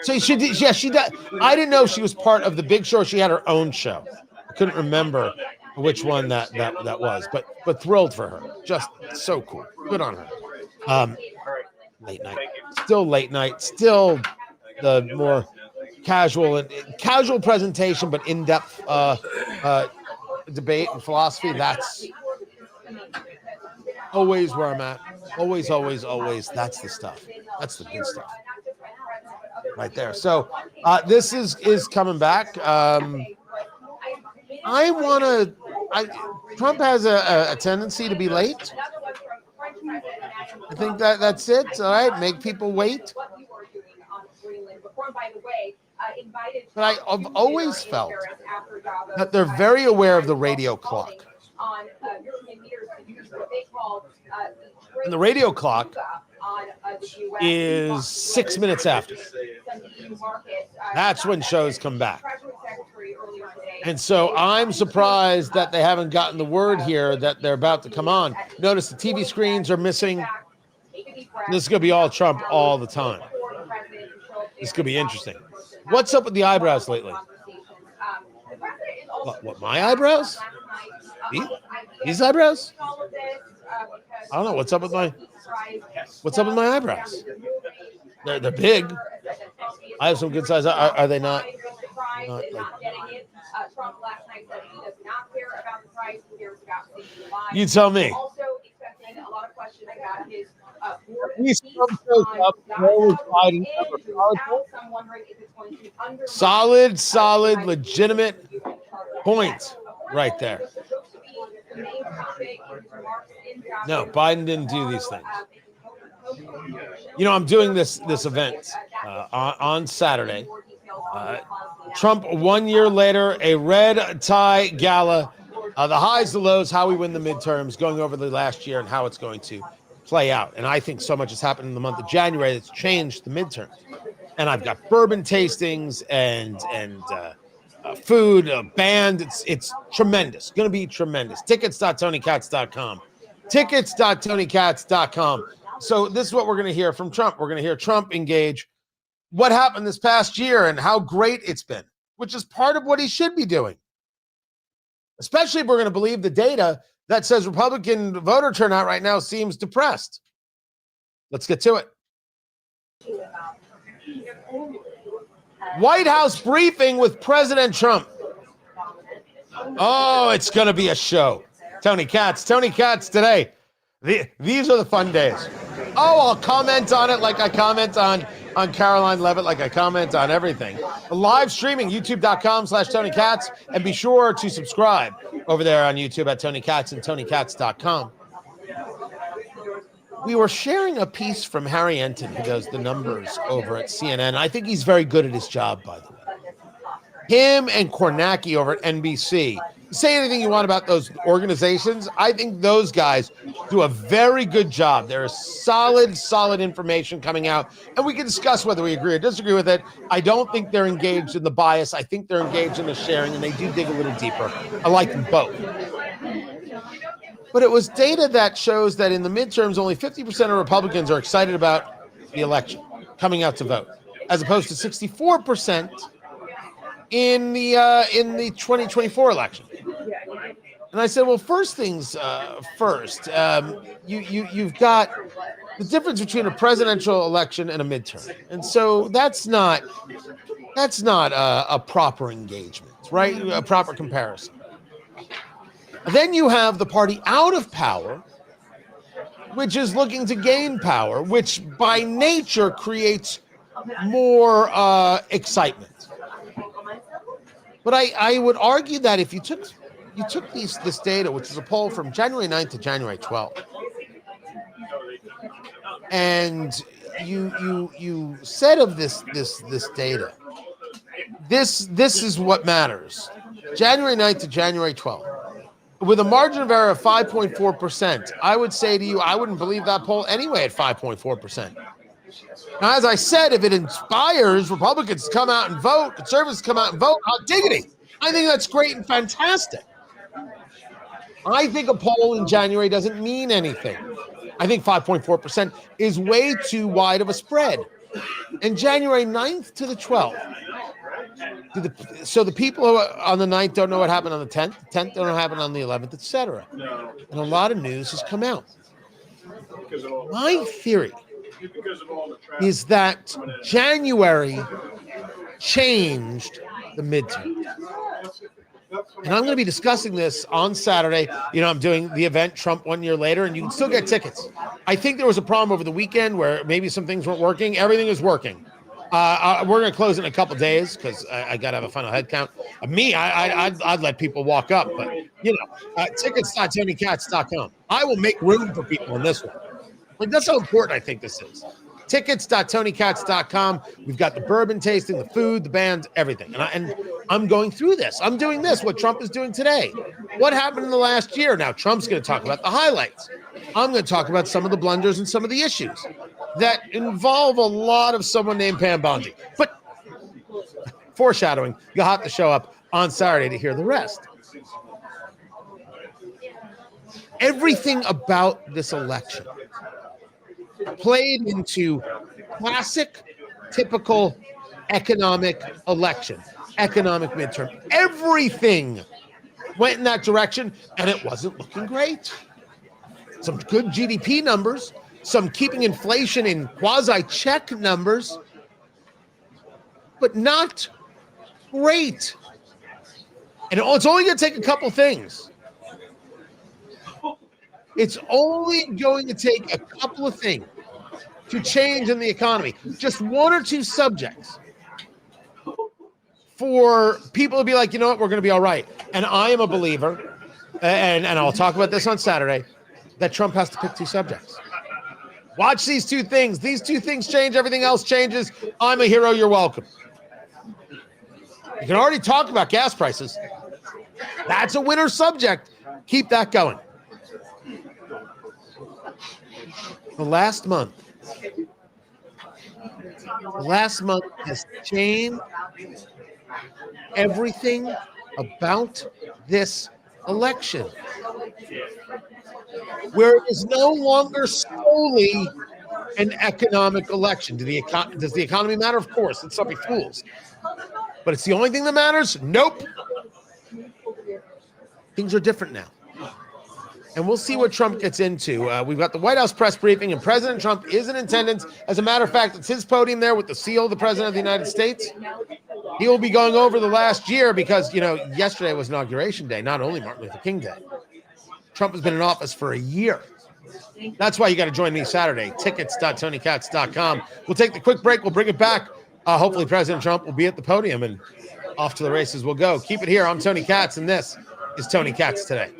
So she did. Yeah, she does. I didn't know she was part of the Big Show. She had her own show. I couldn't remember which one that was, but thrilled for her. Just so cool. Good on her. Late night, still the more casual presentation, but in-depth debate and philosophy. That's always where I'm at. Always. That's the stuff. That's the good stuff. Right there. So this is coming back. Trump has a tendency to be late. I think that's it. All right. Make people wait. But I've always felt that they're very aware of the radio clock. And the radio clock is 6 minutes after. That's when shows come back. And so I'm surprised that they haven't gotten the word here that they're about to come on. Notice the TV screens are missing. This is going to be all Trump all the time. This could be interesting. What's up with the eyebrows lately? What my eyebrows? These eyebrows? I don't know. What's up with my eyebrows? They're big. I have some good size. Are they not? You tell me. Solid, legitimate point right there. No, Biden didn't do these things. I'm doing this event on Saturday. Trump 1 year later, a red tie gala, the highs, the lows, how we win the midterms, going over the last year and how it's going to play out. And I think so much has happened in the month of January that's changed the midterms. And I've got bourbon tastings and food, band. It's tremendous. Going to be tremendous. Tickets.TonyKatz.com. Tickets.TonyKatz.com. So this is what we're going to hear from Trump. We're going to hear Trump engage what happened this past year and how great it's been, which is part of what he should be doing. especially if we're going to believe the data that says Republican voter turnout right now seems depressed. Let's get to it. White House briefing with President Trump. Oh, it's going to be a show. Tony Katz today. These are the fun days. Oh, I'll comment on it like I comment on Karoline, Leavitt, like I comment on everything. Live streaming, youtube.com/Tony Katz. And be sure to subscribe over there on YouTube at Tony Katz and TonyKatz.com. We were sharing a piece from Harry Enton, who does the numbers over at CNN. I think he's very good at his job, by the way. Him and Kornacki over at NBC. Say anything you want about those organizations. I think those guys do a very good job. There is solid information coming out, and we can discuss whether we agree or disagree with it. I don't think they're engaged in the bias. I think they're engaged in the sharing, and they do dig a little deeper. I like them both. But it was data that shows that in the midterms, only 50% of Republicans are excited about the election, coming out to vote, as opposed to 64% in the 2024 election. And I said, well, first things first. You've got the difference between a presidential election and a midterm, and so that's not a proper engagement, right? A proper comparison. Then you have the party out of power, which is looking to gain power, which by nature creates more excitement. But I would argue that if you took this data, which is a poll from January 9th to January 12th, and you said of this data, this is what matters. January 9th to January 12th. With a margin of error of 5.4%, I would say to you, I wouldn't believe that poll anyway at 5.4%. Now, as I said, if it inspires Republicans to come out and vote, conservatives to come out and vote, hot diggity. I think that's great and fantastic. I think a poll in January doesn't mean anything. I think 5.4% is way too wide of a spread. And January 9th to the 12th. So the people who are on the 9th don't know what happened on the 10th. The 10th don't know what happened on the 11th, etc. And a lot of news has come out. My theory is that January changed the midterm. And I'm going to be discussing this on Saturday. You know, I'm doing the event Trump 1 year later, and you can still get tickets. I think there was a problem over the weekend where maybe some things weren't working. Everything is working. We're going to close in a couple days because I got to have a final head count. I'd let people walk up, but you know, tickets.TonyKatz.com. I will make room for people in this one. Like, that's how important I think this is. Tickets.TonyKatz.com. We've got the bourbon tasting, the food, the band, everything. And I'm going through this. I'm doing this, what Trump is doing today. What happened in the last year? Now, Trump's going to talk about the highlights. I'm going to talk about some of the blunders and some of the issues that involve a lot of someone named Pam Bondi. But foreshadowing, you'll have to show up on Saturday to hear the rest. Everything about this election played into classic, typical economic election, economic midterm. Everything went in that direction, and it wasn't looking great. Some good GDP numbers, some keeping inflation in quasi-check numbers, but not great. And it's only going to take a couple things. It's only going to take a couple of things to change in the economy. Just one or two subjects for people to be like, you know what, we're going to be all right. And I am a believer, and I'll talk about this on Saturday, that Trump has to pick two subjects. Watch these two things. These two things change. Everything else changes. I'm a hero. You're welcome. You can already talk about gas prices. That's a winner subject. Keep that going. The last month has changed everything about this election, where it is no longer solely an economic election. Does the economy matter? Of course. Let's not be fools. But it's the only thing that matters? Nope. Things are different now. And we'll see what Trump gets into. We've got the White House press briefing, and President Trump is in attendance. As a matter of fact, it's his podium there with the seal of the President of the United States. He will be going over the last year because, yesterday was Inauguration Day, not only Martin Luther King Day. Trump has been in office for a year. That's why you got to join me Saturday. Tickets.TonyKatz.com. We'll take the quick break. We'll bring it back. Hopefully President Trump will be at the podium, and off to the races we'll go. Keep it here. I'm Tony Katz, and this is Tony Katz Today.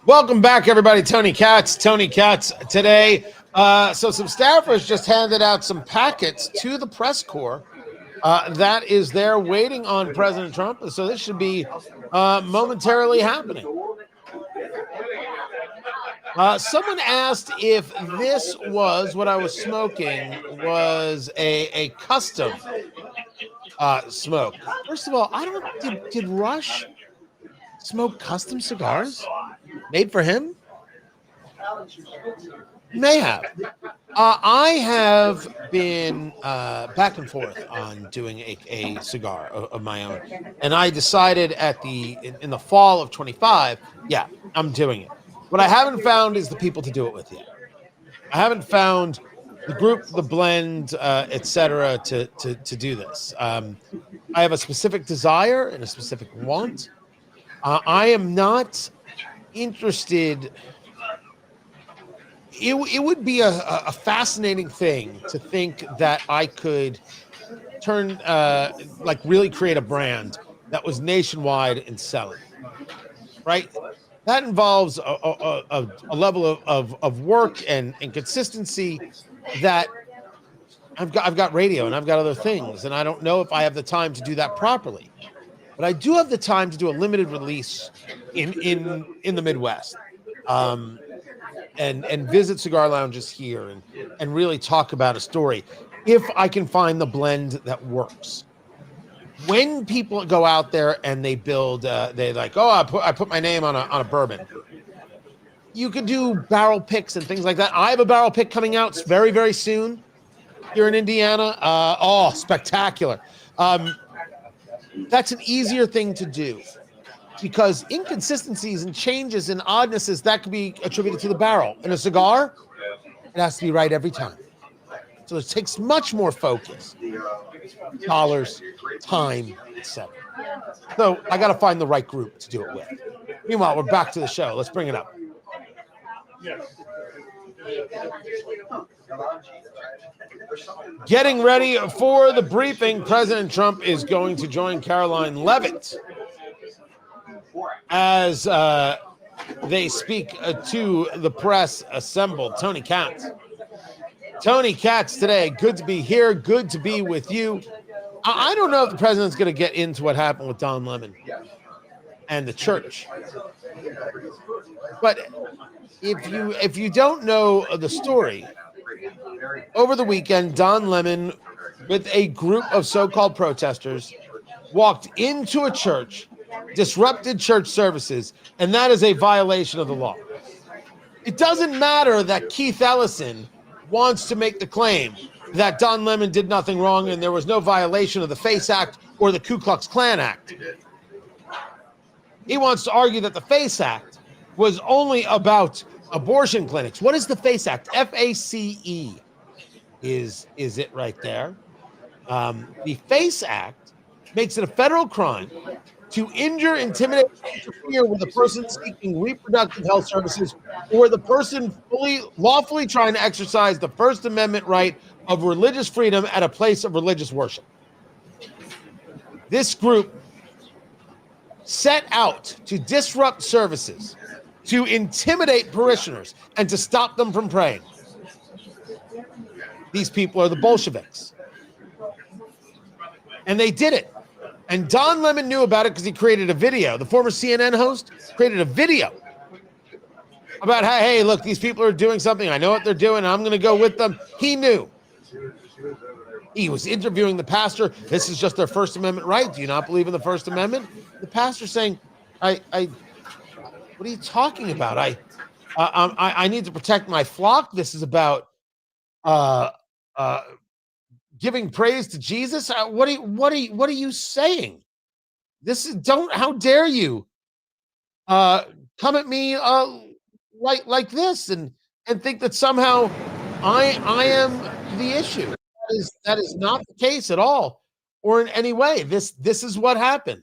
Welcome back, everybody. Tony Katz Today. So some staffers just handed out some packets to the press corps that is there waiting on President Trump. So this should be momentarily happening. Someone asked if this was what I was smoking was a custom smoke. First of all, I don't did Rush smoke custom cigars made for him? May have. I have been back and forth on doing a cigar of my own, and I decided in the fall of 25, yeah, I'm doing it. What I haven't found is the people to do it with yet. I haven't found the group, the blend, etc. to do this. I have a specific desire and a specific want. I am not interested. It would be a fascinating thing to think that I could turn, really create a brand that was nationwide and sell it, right? That involves a level of work and consistency that I've got radio and I've got other things, and I don't know if I have the time to do that properly. But I do have the time to do a limited release in the Midwest, and visit cigar lounges here and really talk about a story if I can find the blend that works. When people go out there and they build, they like, I put my name on a bourbon. You could do barrel picks and things like that. I have a barrel pick coming out very, very soon here in Indiana. Spectacular. That's an easier thing to do because inconsistencies and changes and oddnesses that could be attributed to the barrel. In a cigar, it has to be right every time. So it takes much more focus, dollars, time, etc. So I got to find the right group to do it with. Meanwhile, we're back to the show. Let's bring it up. Getting ready for the briefing, President Trump is going to join Karoline Leavitt as they speak to the press assembled. Tony Katz. Tony Katz today. Good to be here. Good to be with you. I don't know if the president's going to get into what happened with Don Lemon and the church. But if you don't know the story, over the weekend, Don Lemon, with a group of so-called protesters, walked into a church, disrupted church services, and that is a violation of the law. It doesn't matter that Keith Ellison wants to make the claim that Don Lemon did nothing wrong and there was no violation of the FACE Act or the Ku Klux Klan Act. He wants to argue that the FACE Act was only about abortion clinics. What is the FACE Act? F-A-C-E is it right there. The FACE Act makes it a federal crime to injure, intimidate, interfere with a person seeking reproductive health services or the person lawfully trying to exercise the First Amendment right of religious freedom at a place of religious worship. This group set out to disrupt services, to intimidate parishioners, and to stop them from praying. These people are the Bolsheviks. And they did it. And Don Lemon knew about it because he created a video. The former CNN host created a video about how, hey, look, these people are doing something. I know what they're doing. I'm going to go with them. He knew. He was interviewing the pastor. This is just their First Amendment right. Do you not believe in the First Amendment? The pastor saying, what are you talking about? I need to protect my flock. This is about giving praise to Jesus. What are you saying? How dare you come at me like this and think that somehow I am the issue. That is not the case at all, or in any way. This is what happened.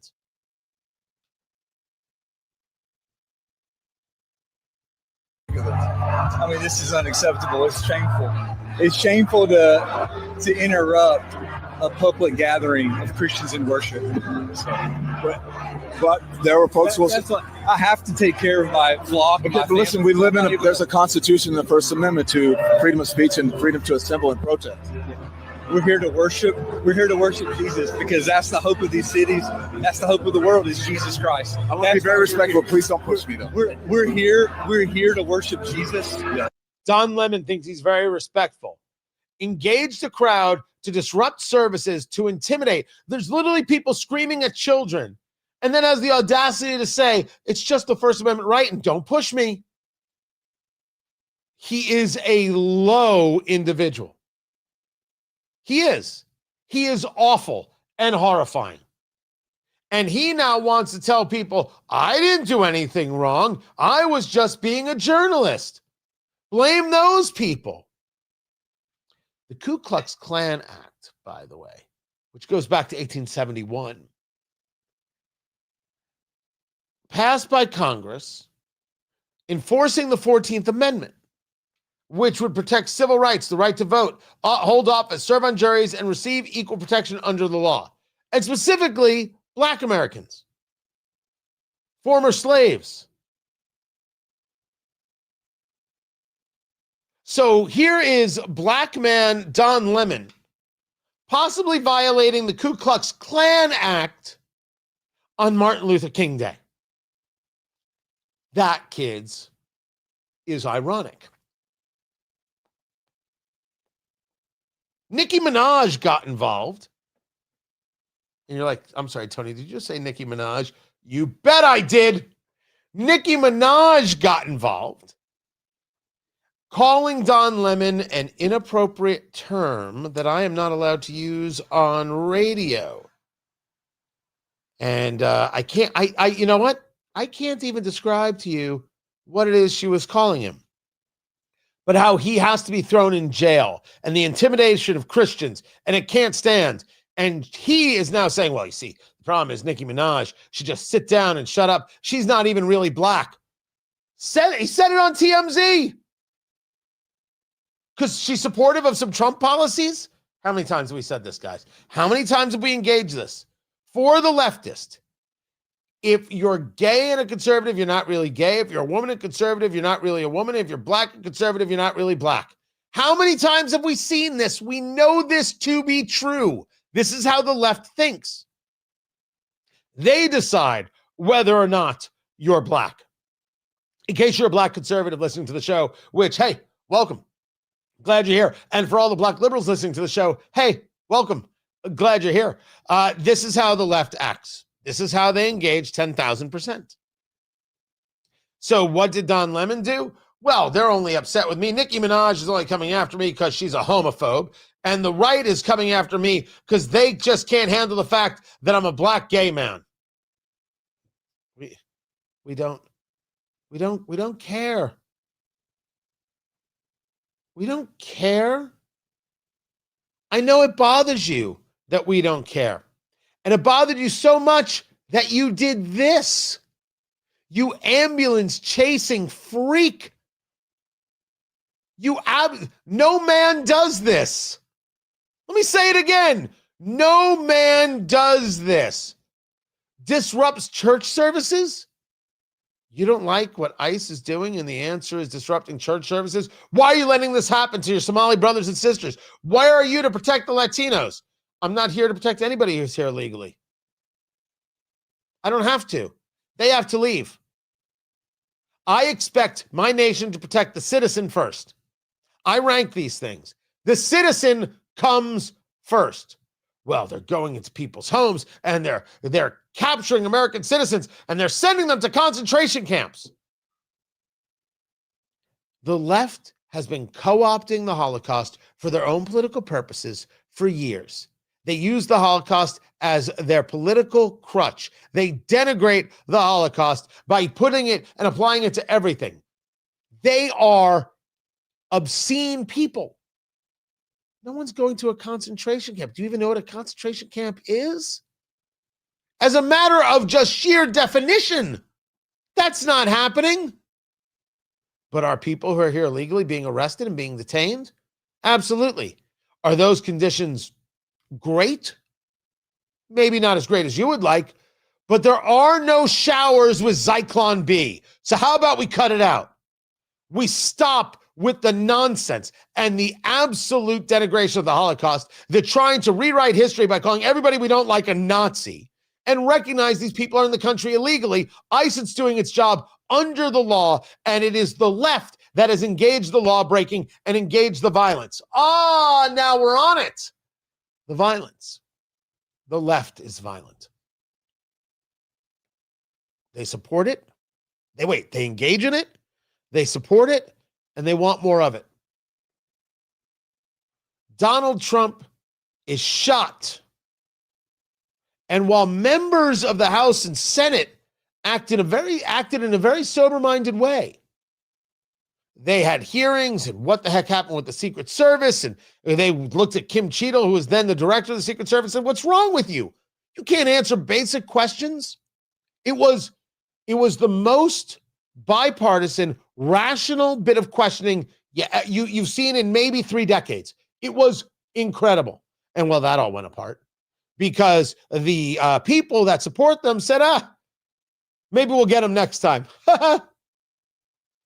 I mean, this is unacceptable. It's shameful. It's shameful to interrupt a public gathering of Christians in worship. So, but there were folks who I have to take care of my flock. But listen, we live in there's a constitution in the First Amendment to freedom of speech and freedom to assemble and protest. We're here to worship. We're here to worship Jesus because that's the hope of these cities. That's the hope of the world is Jesus Christ. I want to be very respectful. Please don't push me though. We're here to worship Jesus. Yeah. Don Lemon thinks he's very respectful. Engage the crowd to disrupt services, to intimidate. There's literally people screaming at children, and then has the audacity to say, it's just the First Amendment right, and don't push me. He is a low individual. He is. He is awful and horrifying. And he now wants to tell people, I didn't do anything wrong. I was just being a journalist. Blame those people. The Ku Klux Klan Act, by the way, which goes back to 1871, passed by Congress, enforcing the 14th Amendment, which would protect civil rights, the right to vote, hold office, serve on juries, and receive equal protection under the law. And specifically, Black Americans, former slaves. So here is Black man Don Lemon possibly violating the Ku Klux Klan Act on Martin Luther King Day. That, kids, is ironic. Nicki Minaj got involved. And you're like, I'm sorry, Tony, did you just say Nicki Minaj? You bet I did. Nicki Minaj got involved, calling Don Lemon an inappropriate term that I am not allowed to use on radio. And you know what? I can't even describe to you what it is she was calling him. But how he has to be thrown in jail and the intimidation of Christians, and it can't stand. And he is now saying, well, you see, the problem is Nicki Minaj should just sit down and shut up. She's not even really black. He said it on TMZ. Because she's supportive of some Trump policies? How many times have we said this, guys? How many times have we engaged this? For the leftist, if you're gay and a conservative, you're not really gay. If you're a woman and conservative, you're not really a woman. If you're black and conservative, you're not really black. How many times have we seen this? We know this to be true. This is how the left thinks. They decide whether or not you're black. In case you're a black conservative listening to the show, which, hey, welcome. Glad you're here. And for all the black liberals listening to the show, hey, welcome. Glad you're here. This is how the left acts. This is how they engage 10,000%. So what did Don Lemon do? Well, they're only upset with me. Nicki Minaj is only coming after me because she's a homophobe. And the right is coming after me because they just can't handle the fact that I'm a black gay man. We don't care. We don't care. I know it bothers you that we don't care. And it bothered you so much that you did this. You ambulance chasing freak. No man does this. Let me say it again. No man does this. Disrupts church services? You don't like what ICE is doing, and the answer is disrupting church services? Why are you letting this happen to your Somali brothers and sisters? Why are you to protect the Latinos? I'm not here to protect anybody who's here illegally. I don't have to. They have to leave. I expect my nation to protect the citizen first. I rank these things. The citizen comes first. Well, they're going into people's homes and they're capturing American citizens and they're sending them to concentration camps. The left has been co-opting the Holocaust for their own political purposes for years. They use the Holocaust as their political crutch. They denigrate the Holocaust by putting it and applying it to everything. They are obscene people. No one's going to a concentration camp. Do you even know what a concentration camp is? As a matter of just sheer definition, that's not happening. But are people who are here illegally being arrested and being detained? Absolutely. Are those conditions great? Maybe not as great as you would like, but there are no showers with Zyklon B. So how about we cut it out? We stop with the nonsense and the absolute denigration of the Holocaust. They're trying to rewrite history by calling everybody we don't like a Nazi and recognize these people are in the country illegally. ICE is doing its job under the law, and it is the left that has engaged the law breaking and engaged the violence. Now we're on it. The violence. The left is violent. They support it. They engage in it. They support it. And they want more of it. Donald Trump is shot. And while members of the House and Senate acted in a very sober-minded way, they had hearings and what the heck happened with the Secret Service, and they looked at Kim Cheadle, who was then the director of the Secret Service, and said, "What's wrong with you? You can't answer basic questions." It was the most bipartisan, rational bit of questioning you've seen in maybe 3 decades. It was incredible. And well, that all went apart because the people that support them said, maybe we'll get him next time.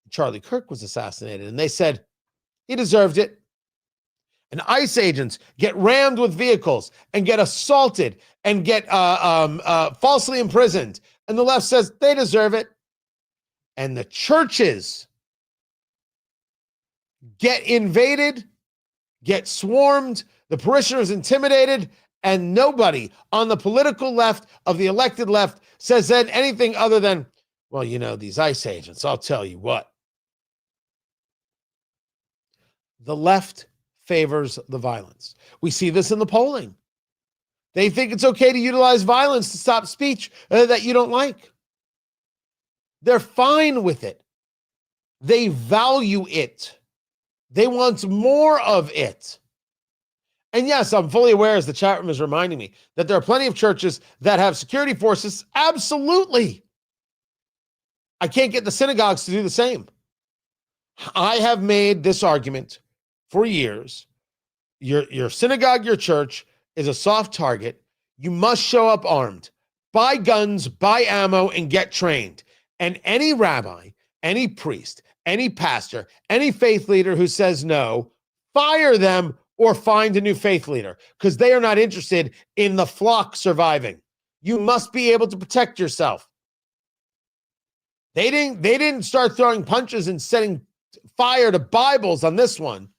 Charlie Kirk was assassinated, and they said he deserved it. And ICE agents get rammed with vehicles and get assaulted and get falsely imprisoned. And the left says they deserve it. And the churches get invaded, get swarmed, the parishioners intimidated, and nobody on the political left of the elected left says then anything other than, well, these ICE agents, I'll tell you what. The left favors the violence. We see this in the polling. They think it's okay to utilize violence to stop speech that you don't like. They're fine with it. They value it. They want more of it. And yes, I'm fully aware, as the chat room is reminding me, that there are plenty of churches that have security forces. Absolutely. I can't get the synagogues to do the same. I have made this argument for years. Your synagogue, your church is a soft target. You must show up armed, buy guns, buy ammo, and get trained. And any rabbi, any priest, any pastor, any faith leader who says no, fire them or find a new faith leader, because they are not interested in the flock surviving. You must be able to protect yourself. They didn't start throwing punches and setting fire to Bibles on this one.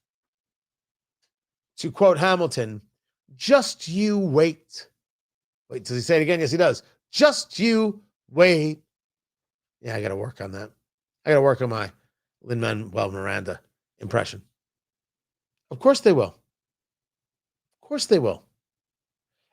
To quote Hamilton, just you wait. Wait, does he say it again? Yes, he does. Just you wait. Yeah, I got to work on that. I got to work on my Lin-Manuel Miranda impression. Of course they will. Of course they will.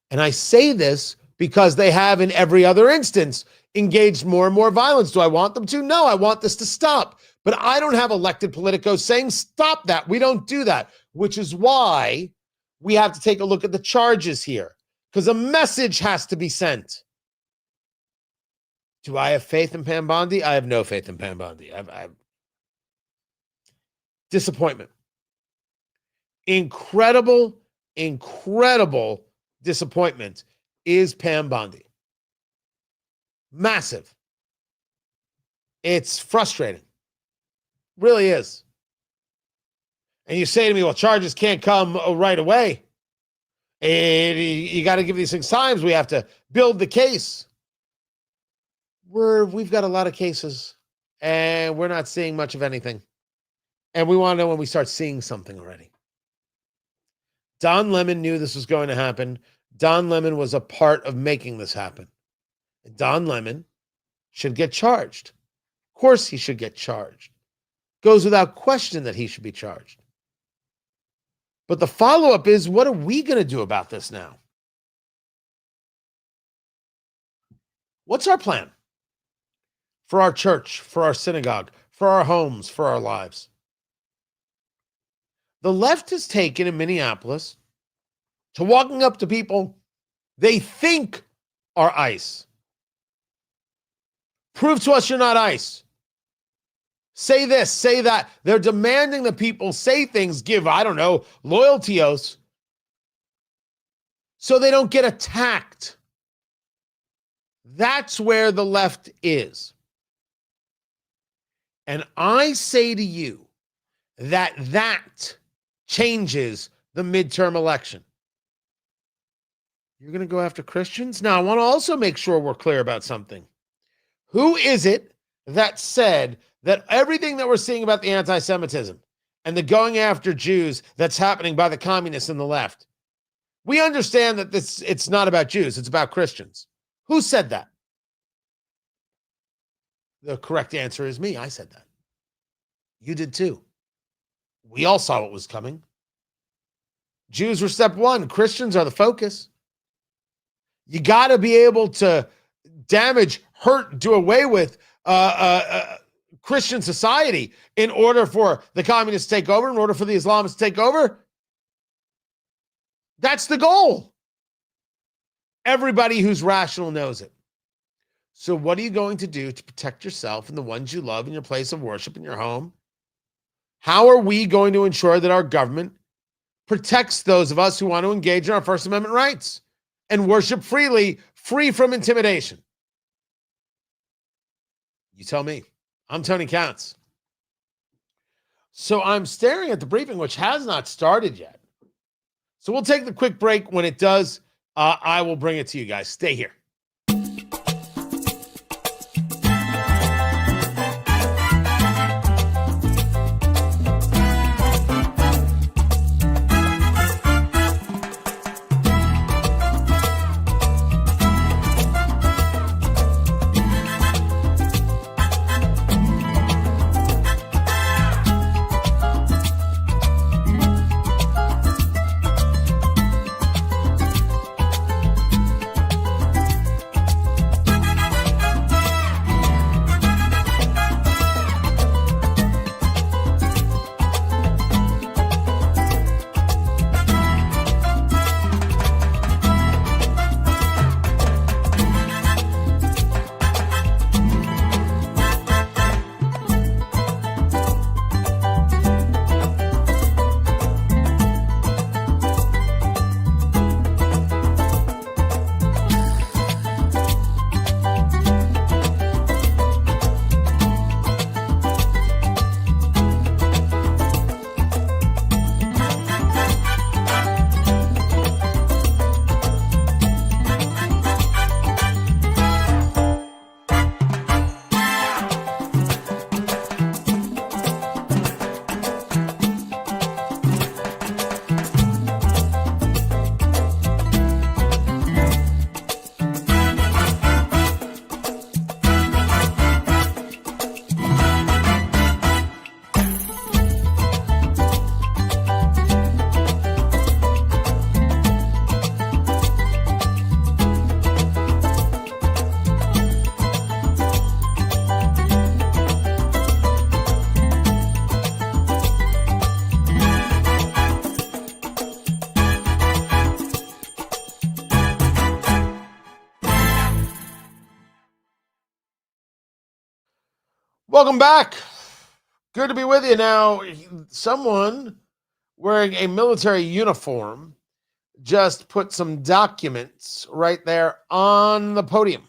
And I say this because they have in every other instance engaged more and more violence. Do I want them to? No, I want this to stop. But I don't have elected politicos saying, stop that. We don't do that, which is why we have to take a look at the charges here, because a message has to be sent. Do I have faith in Pam Bondi? I have no faith in Pam Bondi. I've disappointment. Incredible disappointment is Pam Bondi. Massive. It's frustrating. Really is. And you say to me, well, charges can't come right away. And you got to give these things times. We have to build the case. We've got a lot of cases, and we're not seeing much of anything. And we want to know when we start seeing something already. Don Lemon knew this was going to happen. Don Lemon was a part of making this happen. Don Lemon should get charged. Of course he should get charged. Goes without question that he should be charged. But the follow-up is, what are we going to do about this now? What's our plan for our church, for our synagogue, for our homes, for our lives? The left has taken in Minneapolis to walking up to people they think are ICE. Prove to us you're not ICE. Say this, say that. They're demanding that people say things, give, I don't know, loyalty oaths, so they don't get attacked. That's where the left is. And I say to you that changes the midterm election. You're going to go after Christians? Now, I want to also make sure we're clear about something. Who is it that said that everything that we're seeing about the anti-Semitism and the going after Jews that's happening by the communists and the left, we understand that it's not about Jews, it's about Christians. Who said that? The correct answer is me. I said that. You did too. We all saw what was coming. Jews were step one. Christians are the focus. You got to be able to damage, hurt, do away with Christian society in order for the communists to take over, in order for the Islamists to take over. That's the goal. Everybody who's rational knows it. So what are you going to do to protect yourself and the ones you love in your place of worship in your home? How are we going to ensure that our government protects those of us who want to engage in our First Amendment rights and worship freely, free from intimidation? You tell me. I'm Tony Katz. So I'm staring at the briefing, which has not started yet. So we'll take the quick break. When it does, I will bring it to you guys. Stay here. Welcome back. Good to be with you. Now, someone wearing a military uniform just put some documents right there on the podium.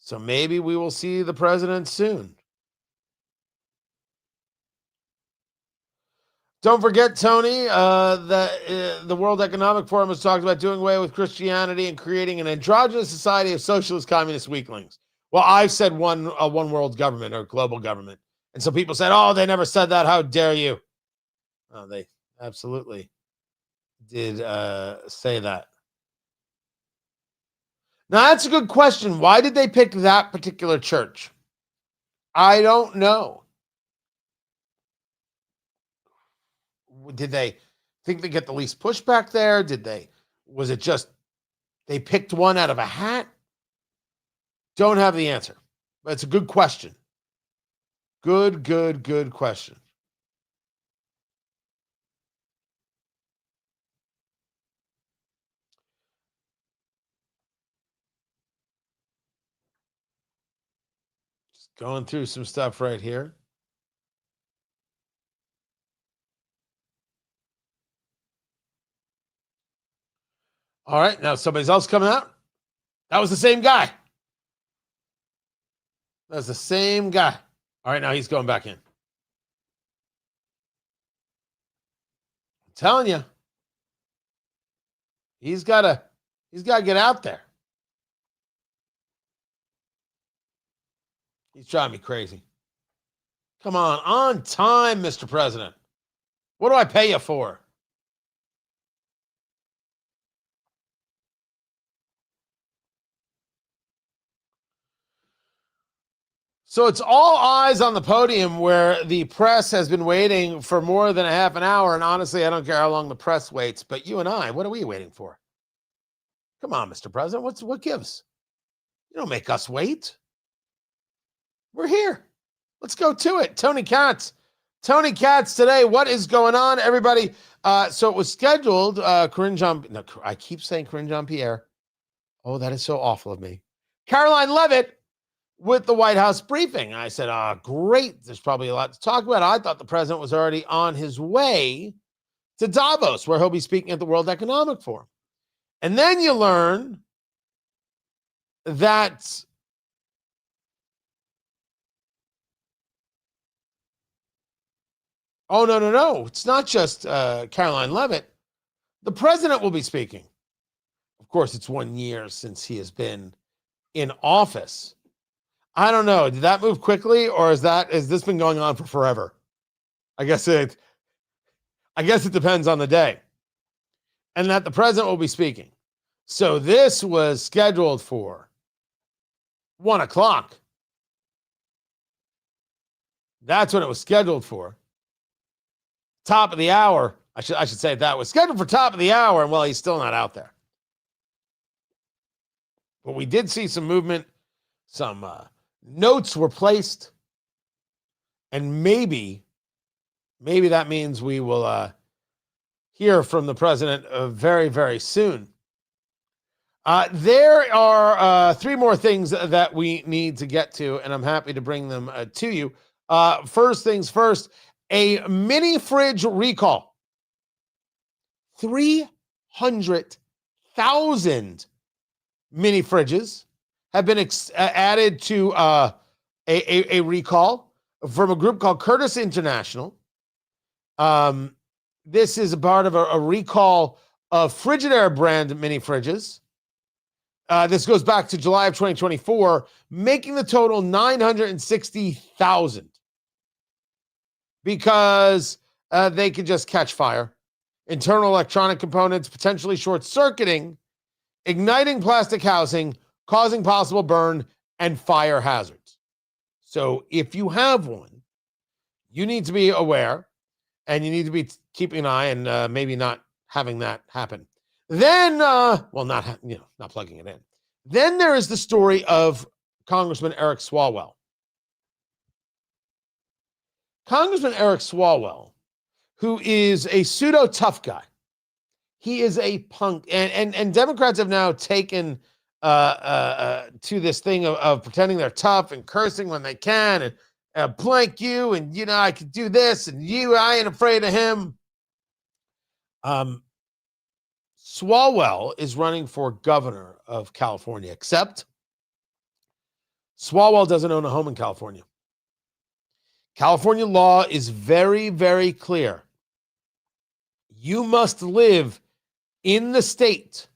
So maybe we will see the president soon. Don't forget, Tony, that the World Economic Forum has talked about doing away with Christianity and creating an androgynous society of socialist communist weaklings. Well, I've said one world government or global government. And so people said, oh, they never said that. How dare you? Oh, they absolutely did say that. Now, that's a good question. Why did they pick that particular church? I don't know. Did they think they get the least pushback there? Was it just they picked one out of a hat? Don't have the answer, but it's a good question. Good question. Just going through some stuff right here. All right, now somebody's else coming out. That was the same guy. That's the same guy. All right, now he's going back in. I'm telling you, he's got to get out there. He's driving me crazy. Come on time, Mr. President. What do I pay you for? So it's all eyes on the podium where the press has been waiting for more than a half an hour. And honestly, I don't care how long the press waits, but you and I, what are we waiting for? Come on, Mr. President, what gives? You don't make us wait. We're here. Let's go to it. Tony Katz today. What is going on, everybody? So it was scheduled. I keep saying Corinne Jean-Pierre. Oh, that is so awful of me. Karoline Leavitt with the White House briefing. I said, great. There's probably a lot to talk about. I thought the president was already on his way to Davos, where he'll be speaking at the World Economic Forum. And then you learn that no. It's not just Karoline Leavitt. The president will be speaking. Of course, it's 1 year since he has been in office. I don't know. Did that move quickly, or has this been going on for forever? I guess it depends on the day. And that the president will be speaking. So this was scheduled for 1:00. That's what it was scheduled for. Top of the hour. I should say that was scheduled for top of the hour, and well, he's still not out there. But we did see some movement. Some notes were placed, and maybe that means we will hear from the president very, very soon. There are three more things that we need to get to, and I'm happy to bring them to you. First things first, a mini fridge recall. 300,000 mini fridges have been added to a recall from a group called Curtis International. This is a part of a recall of Frigidaire brand mini fridges. This goes back to July of 2024, making the total 960,000 because they could just catch fire. Internal electronic components potentially short-circuiting, igniting plastic housing, causing possible burn and fire hazards. So if you have one, you need to be aware, and you need to be keeping an eye and maybe not having that happen. Then, not plugging it in. Then there is the story of Congressman Eric Swalwell. Congressman Eric Swalwell, who is a pseudo tough guy. He is a punk, and Democrats have now taken to this thing of pretending they're tough and cursing when they can and blank you and, you know, I could do this and I ain't afraid of him. Swalwell is running for governor of California, except Swalwell doesn't own a home in California. California law is very, very clear. You must live in the state.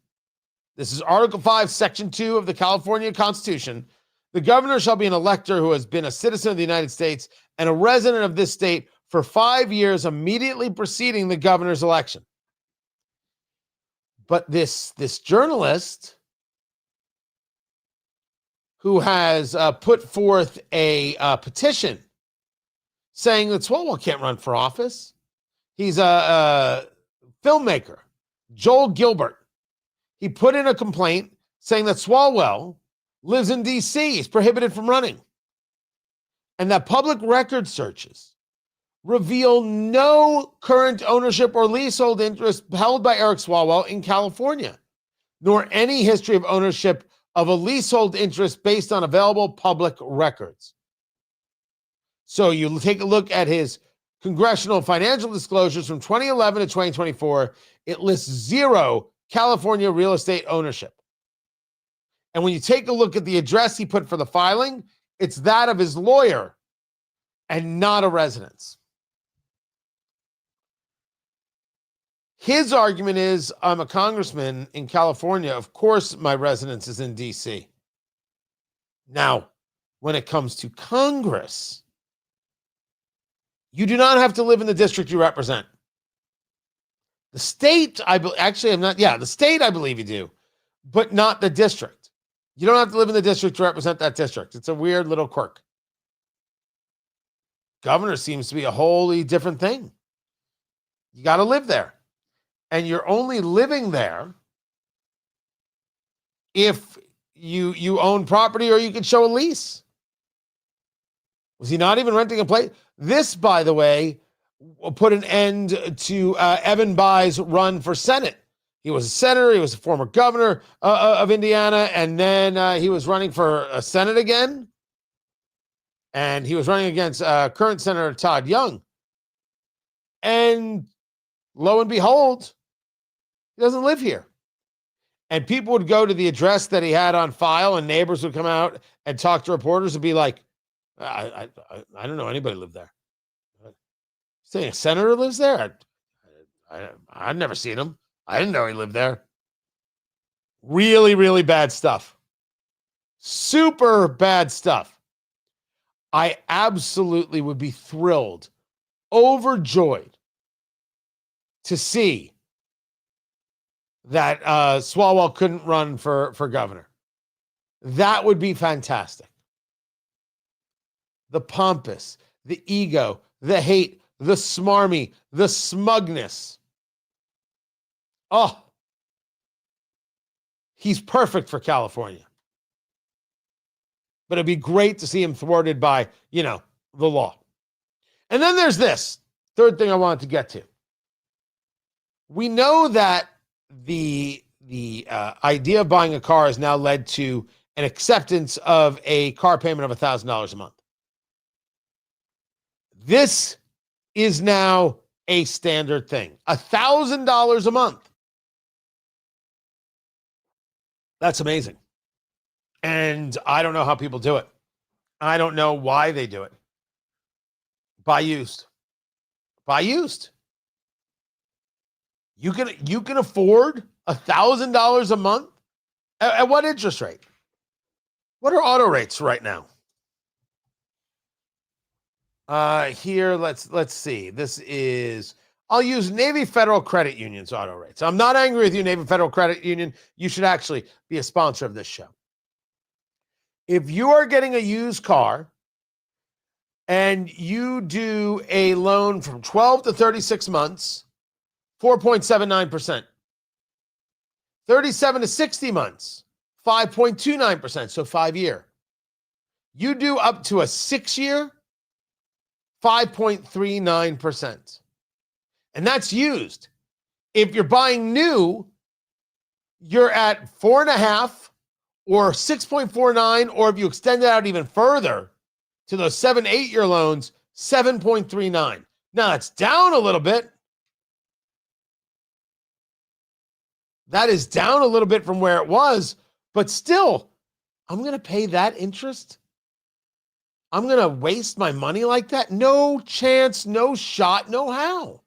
This is Article 5, Section 2 of the California Constitution. The governor shall be an elector who has been a citizen of the United States and a resident of this state for 5 years immediately preceding the governor's election. But this journalist who has put forth a petition saying that Swalwell can't run for office. He's a filmmaker, Joel Gilbert. He put in a complaint saying that Swalwell lives in D.C. He's prohibited from running. And that public record searches reveal no current ownership or leasehold interest held by Eric Swalwell in California, nor any history of ownership of a leasehold interest based on available public records. So you take a look at his congressional financial disclosures from 2011 to 2024, it lists 0 California real estate ownership. And when you take a look at the address he put for the filing, it's that of his lawyer and not a residence. His argument is, I'm a congressman in California. Of course, my residence is in D.C. Now, when it comes to Congress, you do not have to live in the district you represent. The state, the state, I believe you do, but not the district. You don't have to live in the district to represent that district. It's a weird little quirk. Governor seems to be a wholly different thing. You got to live there. And you're only living there if you own property or you can show a lease. Was he not even renting a place? This, by the way, will put an end to Evan Bayh's run for Senate. He was a senator. He was a former governor of Indiana. And then he was running for Senate again. And he was running against current Senator Todd Young. And lo and behold, he doesn't live here. And people would go to the address that he had on file, and neighbors would come out and talk to reporters and be like, I don't know anybody lived there. Saying a senator lives there? I've never seen him. I didn't know he lived there. Really, really bad stuff. Super bad stuff. I absolutely would be thrilled, overjoyed to see that Swalwell couldn't run for governor. That would be fantastic. The pompous, the ego, the hate, the smarmy, the smugness. Oh, he's perfect for California. But it'd be great to see him thwarted by, the law. And then there's this third thing I wanted to get to. We know that the idea of buying a car has now led to an acceptance of a car payment of $1,000 a month. This is now a standard thing. $1,000 a month. That's amazing. And I don't know how people do it. I don't know why they do it. Buy used. Buy used. You can afford $1,000 a month? At what interest rate? What are auto rates right now? Here, let's see. This is, I'll use Navy Federal Credit Union's auto rates. I'm not angry with you, Navy Federal Credit Union. You should actually be a sponsor of this show. If you are getting a used car and you do a loan from 12 to 36 months, 4.79%. 37 to 60 months, 5.29%, so 5-year. You do up to a 6-year, 5.39%. And that's used. If you're buying new, you're at 4.5 or 6.49, or if you extend it out even further to those 7-8-year loans, 7.39. Now that's down a little bit. That is down a little bit from where it was, but still, I'm going to pay that interest? I'm going to waste my money like that? No chance, no shot, no how.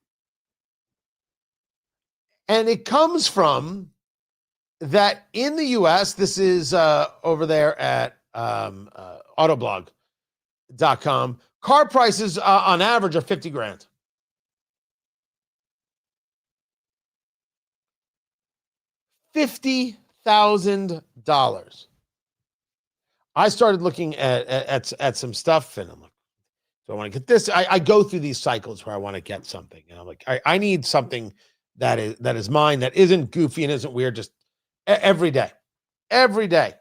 And it comes from that in the U.S., this is over there at autoblog.com, car prices on average are $50,000. $50,000. I started looking at some stuff, and I'm like, do I want to get this? I go through these cycles where I want to get something, and I'm like, I need something that is mine, that isn't goofy and isn't weird, just every day. Every day.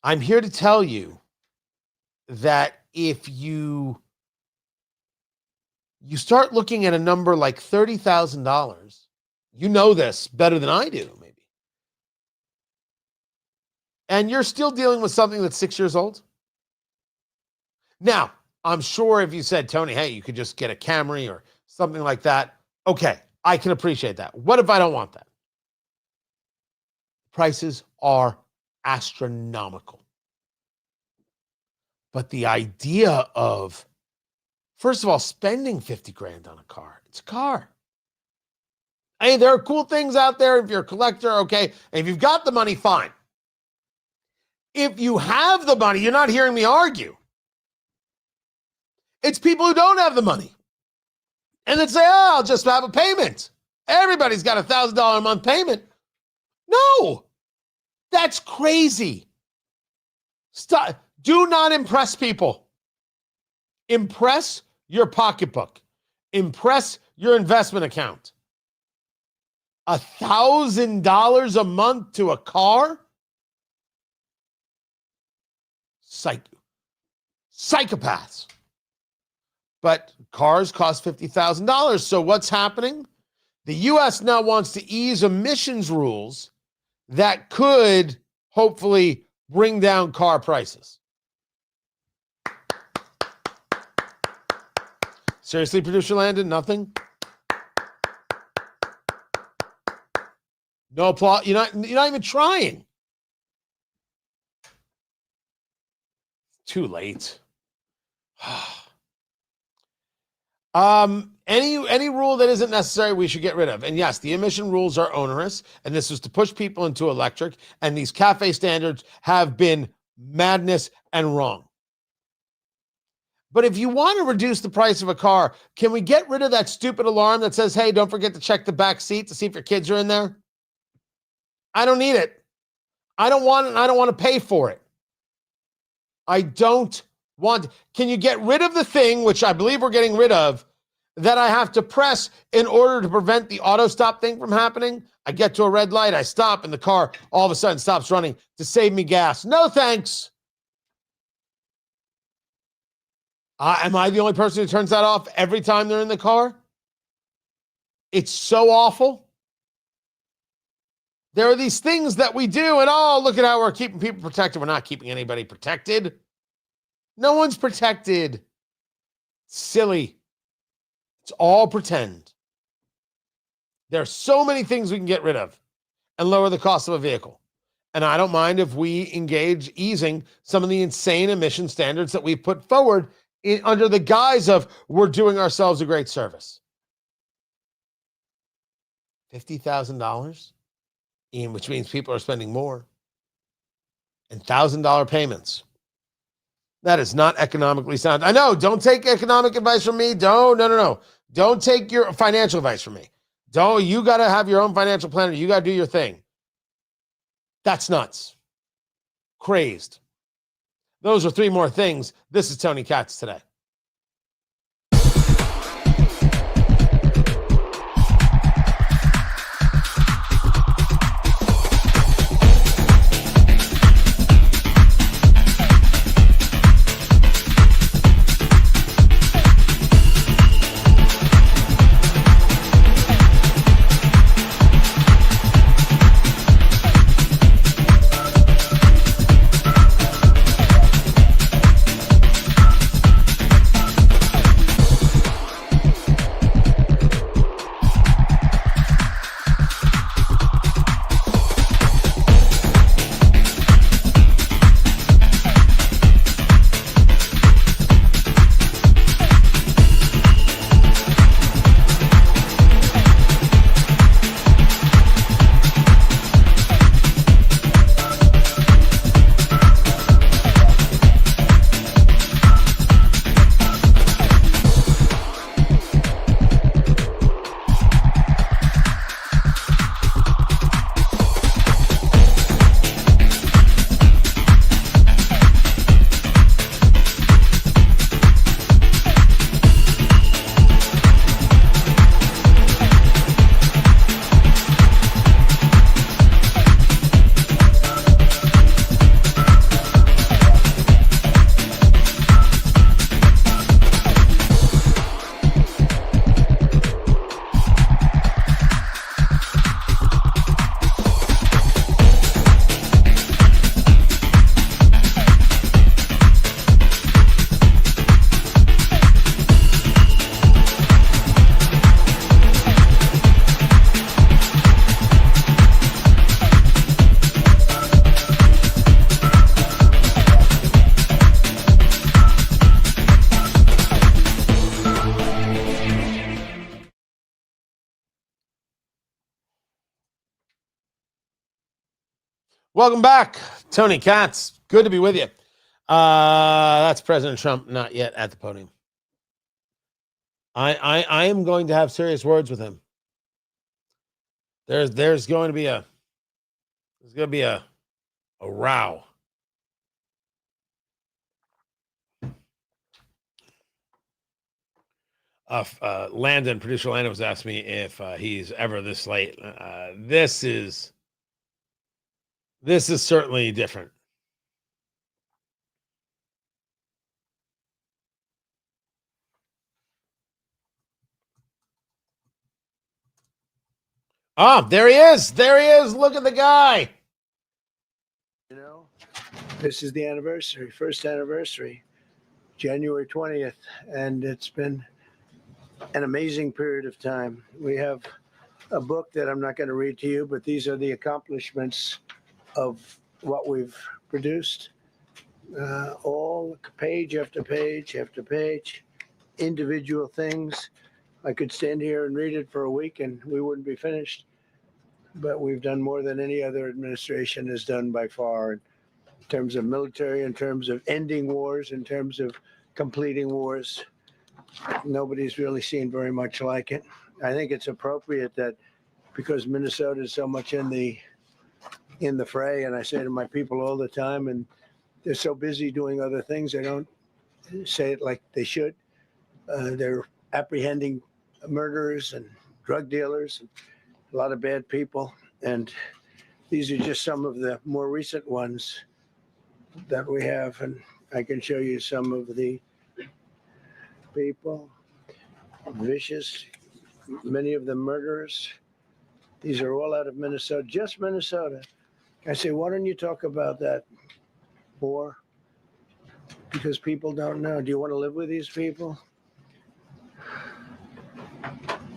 I'm here to tell you that if you start looking at a number like $30,000, you know this better than I do, maybe. And you're still dealing with something that's 6 years old. Now, I'm sure if you said, Tony, hey, you could just get a Camry or something like that. Okay, I can appreciate that. What if I don't want that? Prices are astronomical. But the idea of, first of all, spending $50,000 on a car, it's a car. Hey, there are cool things out there if you're a collector, okay? And if you've got the money, fine. If you have the money, you're not hearing me argue. It's people who don't have the money. And then say, oh, I'll just have a payment. Everybody's got $1,000 a month payment. No, that's crazy. Stop. Do not impress people. Impress your pocketbook. Impress your investment account. $1,000 a month to a car? Psychopaths. But cars cost $50,000. So what's happening? The U.S. now wants to ease emissions rules that could hopefully bring down car prices. Seriously, Producer Landon, nothing? No applause. You're not even trying. Too late. Any rule that isn't necessary, we should get rid of. And yes, the emission rules are onerous, and this is to push people into electric. And these CAFE standards have been madness and wrong. But if you want to reduce the price of a car, can we get rid of that stupid alarm that says, hey, don't forget to check the back seat to see if your kids are in there? I don't need it. I don't want it, and I don't want to pay for it. I don't want. Can you get rid of the thing, which I believe we're getting rid of, that I have to press in order to prevent the auto stop thing from happening? I get to a red light, I stop, and the car all of a sudden stops running to save me gas. No thanks. Am I the only person who turns that off every time they're in the car? It's so awful. There are these things that we do, and oh, look at how we're keeping people protected. We're not keeping anybody protected. No one's protected. Silly. It's all pretend. There are so many things we can get rid of and lower the cost of a vehicle. And I don't mind if we engage easing some of the insane emission standards that we put forward under the guise of we're doing ourselves a great service. $50,000, which means people are spending more, and $1,000 payments. That is not economically sound. I know, don't take economic advice from me. No. Don't take your financial advice from me. You got to have your own financial planner. You got to do your thing. That's nuts. Crazed. Those are three more things. This is Tony Katz today. Welcome back, Tony Katz. Good to be with you. That's President Trump, not yet at the podium. I am going to have serious words with him. There's going to be a row. Landon, producer Landon, was asking me if he's ever this late. This is certainly different. Oh, there he is. There he is. Look at the guy. You know, this is the anniversary, first anniversary, January 20th, and it's been an amazing period of time. We have a book that I'm not going to read to you, but these are the accomplishments of what we've produced. All page after page after page, individual things. I could stand here and read it for a week and we wouldn't be finished. But we've done more than any other administration has done by far in terms of military, in terms of ending wars, in terms of completing wars. Nobody's really seen very much like it. I think it's appropriate that because Minnesota is so much in the fray, and I say to my people all the time, and they're so busy doing other things, they don't say it like they should. They're apprehending murderers and drug dealers, and a lot of bad people. And these are just some of the more recent ones that we have. And I can show you some of the people, vicious, many of them murderers. These are all out of Minnesota, just Minnesota. I say, why don't you talk about that more? Because people don't know. Do you want to live with these people?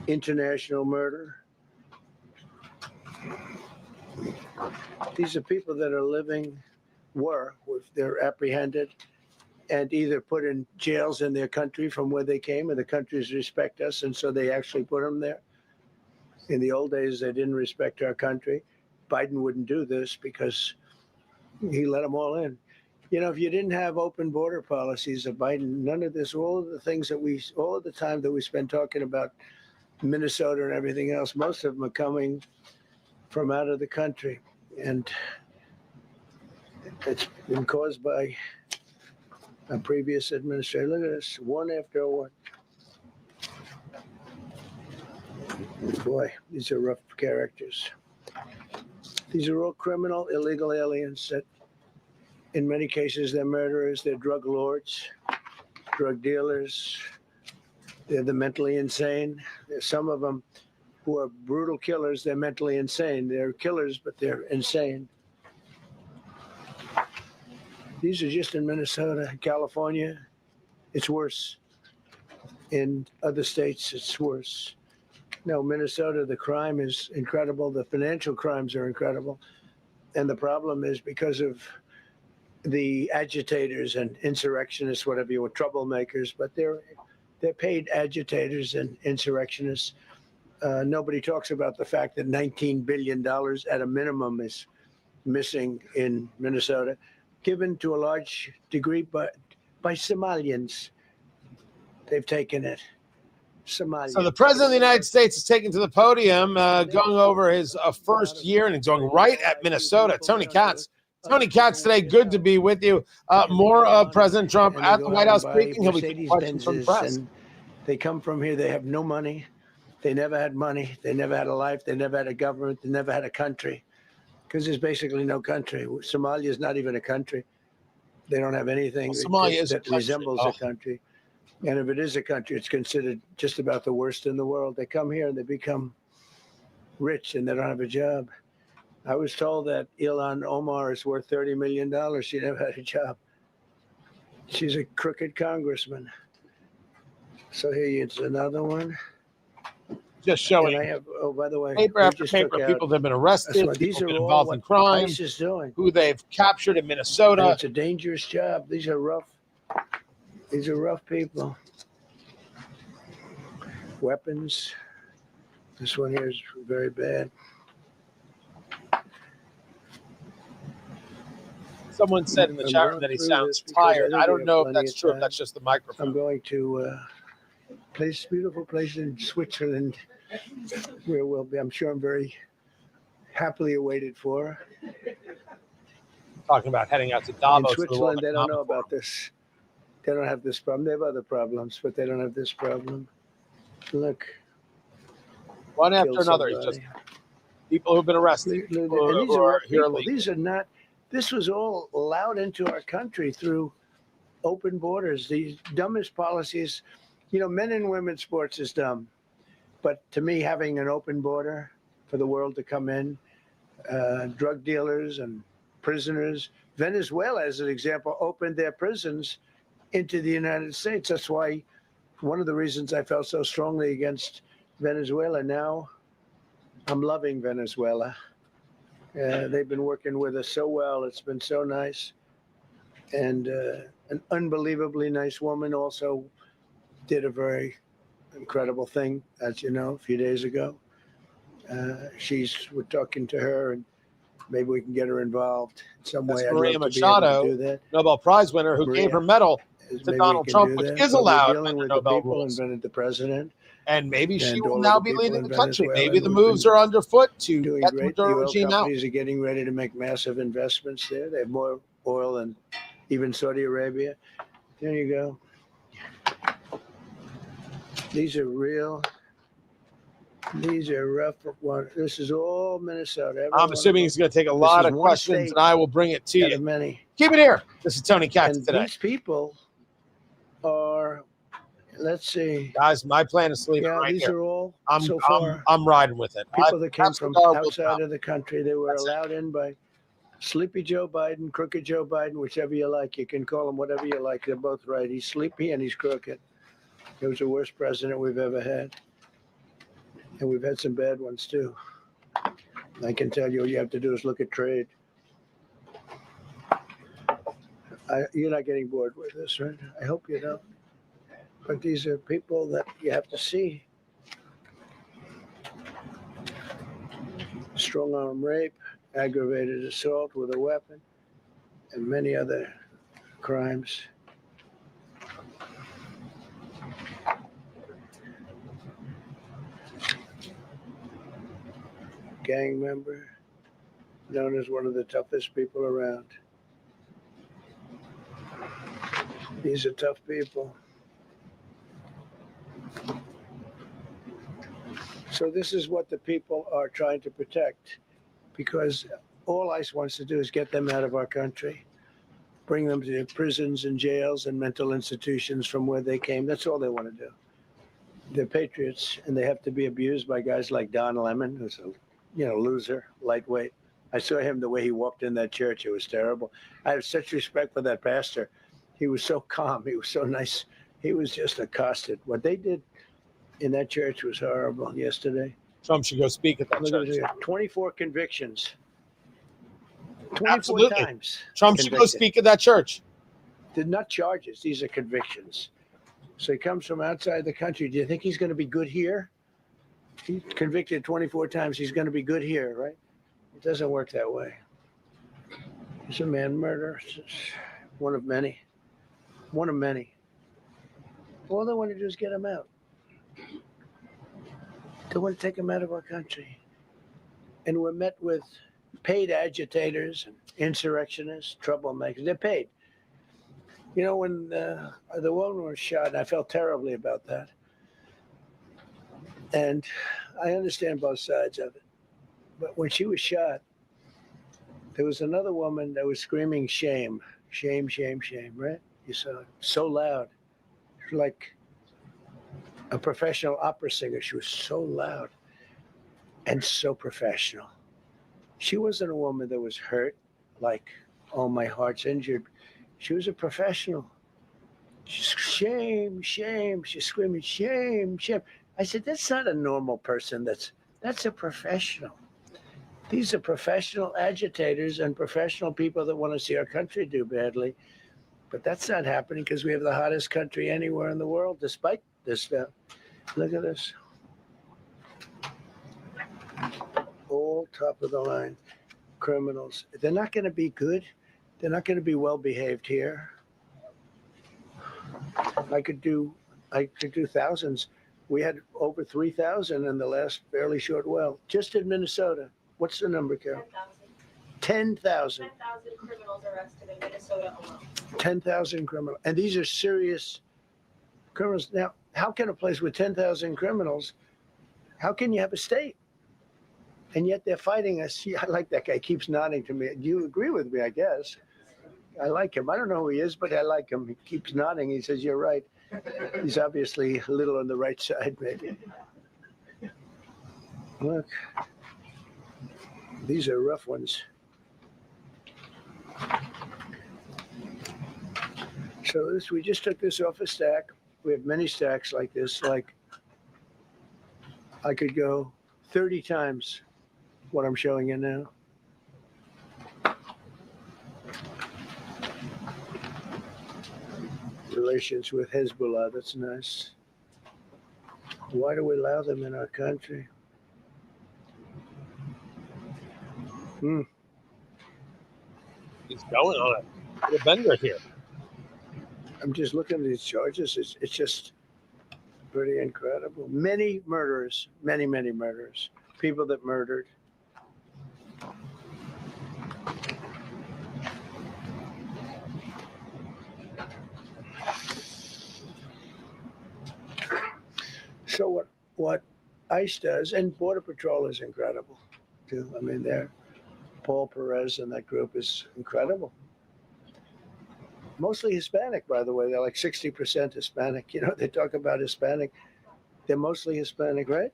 International murder. These are people that are living, they're apprehended and either put in jails in their country from where they came, and the countries respect us, and so they actually put them there. In the old days, they didn't respect our country. Biden wouldn't do this because he let them all in. You know, if you didn't have open border policies of Biden, none of this, all of the time that we spend talking about Minnesota and everything else, most of them are coming from out of the country. And it's been caused by a previous administration. Look at this, one after one. Boy, these are rough characters. These are all criminal, illegal aliens that, in many cases, they're murderers, they're drug lords, drug dealers. They're the mentally insane. There's some of them who are brutal killers. They're mentally insane. They're killers, but they're insane. These are just in Minnesota, California. It's worse. In other states, it's worse. No, Minnesota, the crime is incredible. The financial crimes are incredible. And the problem is because of the agitators and insurrectionists, whatever you want, troublemakers, but they're paid agitators and insurrectionists. Nobody talks about the fact that $19 billion at a minimum is missing in Minnesota, given to a large degree by Somalians. They've taken it. Somalians. So the president of the United States is taken to the podium, going over his first year, and he's going right at Minnesota. Tony Katz. Tony Katz today, good to be with you. More of President Trump at the White House speaking. He'll be taking questions from the press. They come from here. They have no money. They never had money. They never had a life. They never had a government. They never had a country, because there's basically no country. Somalia is not even a country. They don't have anything that resembles a country. And if it is a country, it's considered just about the worst in the world. They come here and they become rich and they don't have a job. I was told that Ilhan Omar is worth $30 million. She never had a job. She's a crooked congressman. So here is another one. Just showing. And I have, oh, by the way, paper after paper, people that have been arrested, these are all involved in crime, ICE is doing. Who they've captured in Minnesota. And it's a dangerous job. These are rough. These are rough people. Weapons. This one here is very bad. Someone said in the I'm chat room going that he through sounds this because I tired. think I we don't have know if plenty that's of true. If time. that's just the I'm microphone. going to beautiful place in Switzerland where we'll be. I'm sure I'm very happily awaited for. Talking about heading out to In Davos for the World Switzerland, they don't Economic know Forum. about this. They don't have this problem. They have other problems, but they don't have this problem. Look, One after killed another. He's just somebody. people who've been arrested. And People these who are are rough here people. illegally. These are not. This was all allowed into our country through open borders. These dumbest policies. You know, men and women's sports is dumb, but to me, having an open border for the world to come in, drug dealers and prisoners. Venezuela, as an example, opened their prisons into the United States. That's why one of the reasons I felt so strongly against Venezuela. Now I'm loving Venezuela. They've been working with us so well. It's been so nice. And an unbelievably nice woman also did a very incredible thing, as you know, a few days ago. We're talking to her, and maybe we can get her involved in some That's way. I'd Maria love to be able to Machado, do that. Nobel Prize winner, who gave her medal to Maybe Donald we can Trump, do which that. is But we're allowed dealing under with the Nobel people, rules. invented the president. And maybe she And will all now of the be people leading the in country. Venezuela, Maybe the and moves we've are underfoot to doing get the great. The Maduro oil regime out. companies are getting ready to make massive investments there. They have more oil than even Saudi Arabia. There you go. These are real. These are rough ones. This is all Minnesota. Every I'm one assuming of he's going to take a them. lot This of is one questions, state and I will bring it to out you. of many. Keep it here. This is Tony Katz And today. these people are, let's see. Guys, my plan is sleeping Yeah, right these here. are all I'm so far I'm riding with it. people that came That's from the guard will outside come. of the country. They were That's it. allowed in by Sleepy Joe Biden, Crooked Joe Biden, whichever you like. You can call him whatever you like. They're both right. He's sleepy and he's crooked. He was the worst president we've ever had. And we've had some bad ones too. I can tell you, all you have to do is look at trade. You're not getting bored with this, right? I hope you don't. But these are people that you have to see. Strong arm rape, aggravated assault with a weapon, and many other crimes. Gang member, known as one of the toughest people around. These are tough people. So this is what the people are trying to protect, because all ICE wants to do is get them out of our country, bring them to prisons and jails and mental institutions from where they came. That's all they want to do. They're patriots, and they have to be abused by guys like Don Lemon, who's a loser, lightweight. I saw him the way he walked in that church. It was terrible. I have such respect for that pastor. He was so calm. He was so nice. He was just accosted. What they did in that church was horrible yesterday. Trump should go speak at that Look church. at it, 24 convictions. 24 Absolutely. times. Trump should go convicted. speak at that church. They're not charges. These are convictions. So he comes from outside the country. Do you think he's going to be good here? He's convicted 24 times. He's going to be good here, right? It doesn't work that way. He's a man murderer. One of many. One of many. All they want to do is get him out. They want to take him out of our country. And we're met with paid agitators and insurrectionists, troublemakers. They're paid. You know, when the woman was shot, I felt terribly about that. And I understand both sides of it. But when she was shot, there was another woman that was screaming shame, shame, shame, shame, right? You saw it. So loud. She was like a professional opera singer. She was so loud and so professional. She wasn't a woman that was hurt, like, oh, my heart's injured. She was a professional. She's shame, shame. She's screaming, shame, shame. I said, that's not a normal person. That's a professional. These are professional agitators and professional people that want to see our country do badly. But that's not happening because we have the hottest country anywhere in the world, despite this stuff. Look at this. All top of the line criminals. They're not going to be good. They're not going to be well behaved here. I could do thousands. We had over 3,000 in the last fairly short while. Just in Minnesota. What's the number, Carol? 10,000. 10,000 criminals arrested in Minnesota alone. 10,000 criminals. And these are serious criminals. Now, how can a place with 10,000 criminals, how can you have a state? And yet they're fighting us. Yeah, I like that guy. Keeps nodding to me. Do you agree with me, I guess? I like him. I don't know who he is, but I like him. He keeps nodding. He says, you're right. He's obviously a little on the right side, maybe. Look. These are rough ones. So this, we just took this off a stack. We have many stacks like this. Like I could go 30 times what I'm showing you now. Relations with Hezbollah, that's nice. Why do we allow them in our country? He's going on a bender here. I'm just looking at these charges. It's just pretty incredible. Many murderers, many murderers, people that murdered. So what ICE does, and Border Patrol is incredible too. I mean, Paul Perez and that group is incredible. Mostly Hispanic, by the way. They're like 60% Hispanic. You know, they talk about Hispanic. They're mostly Hispanic, right?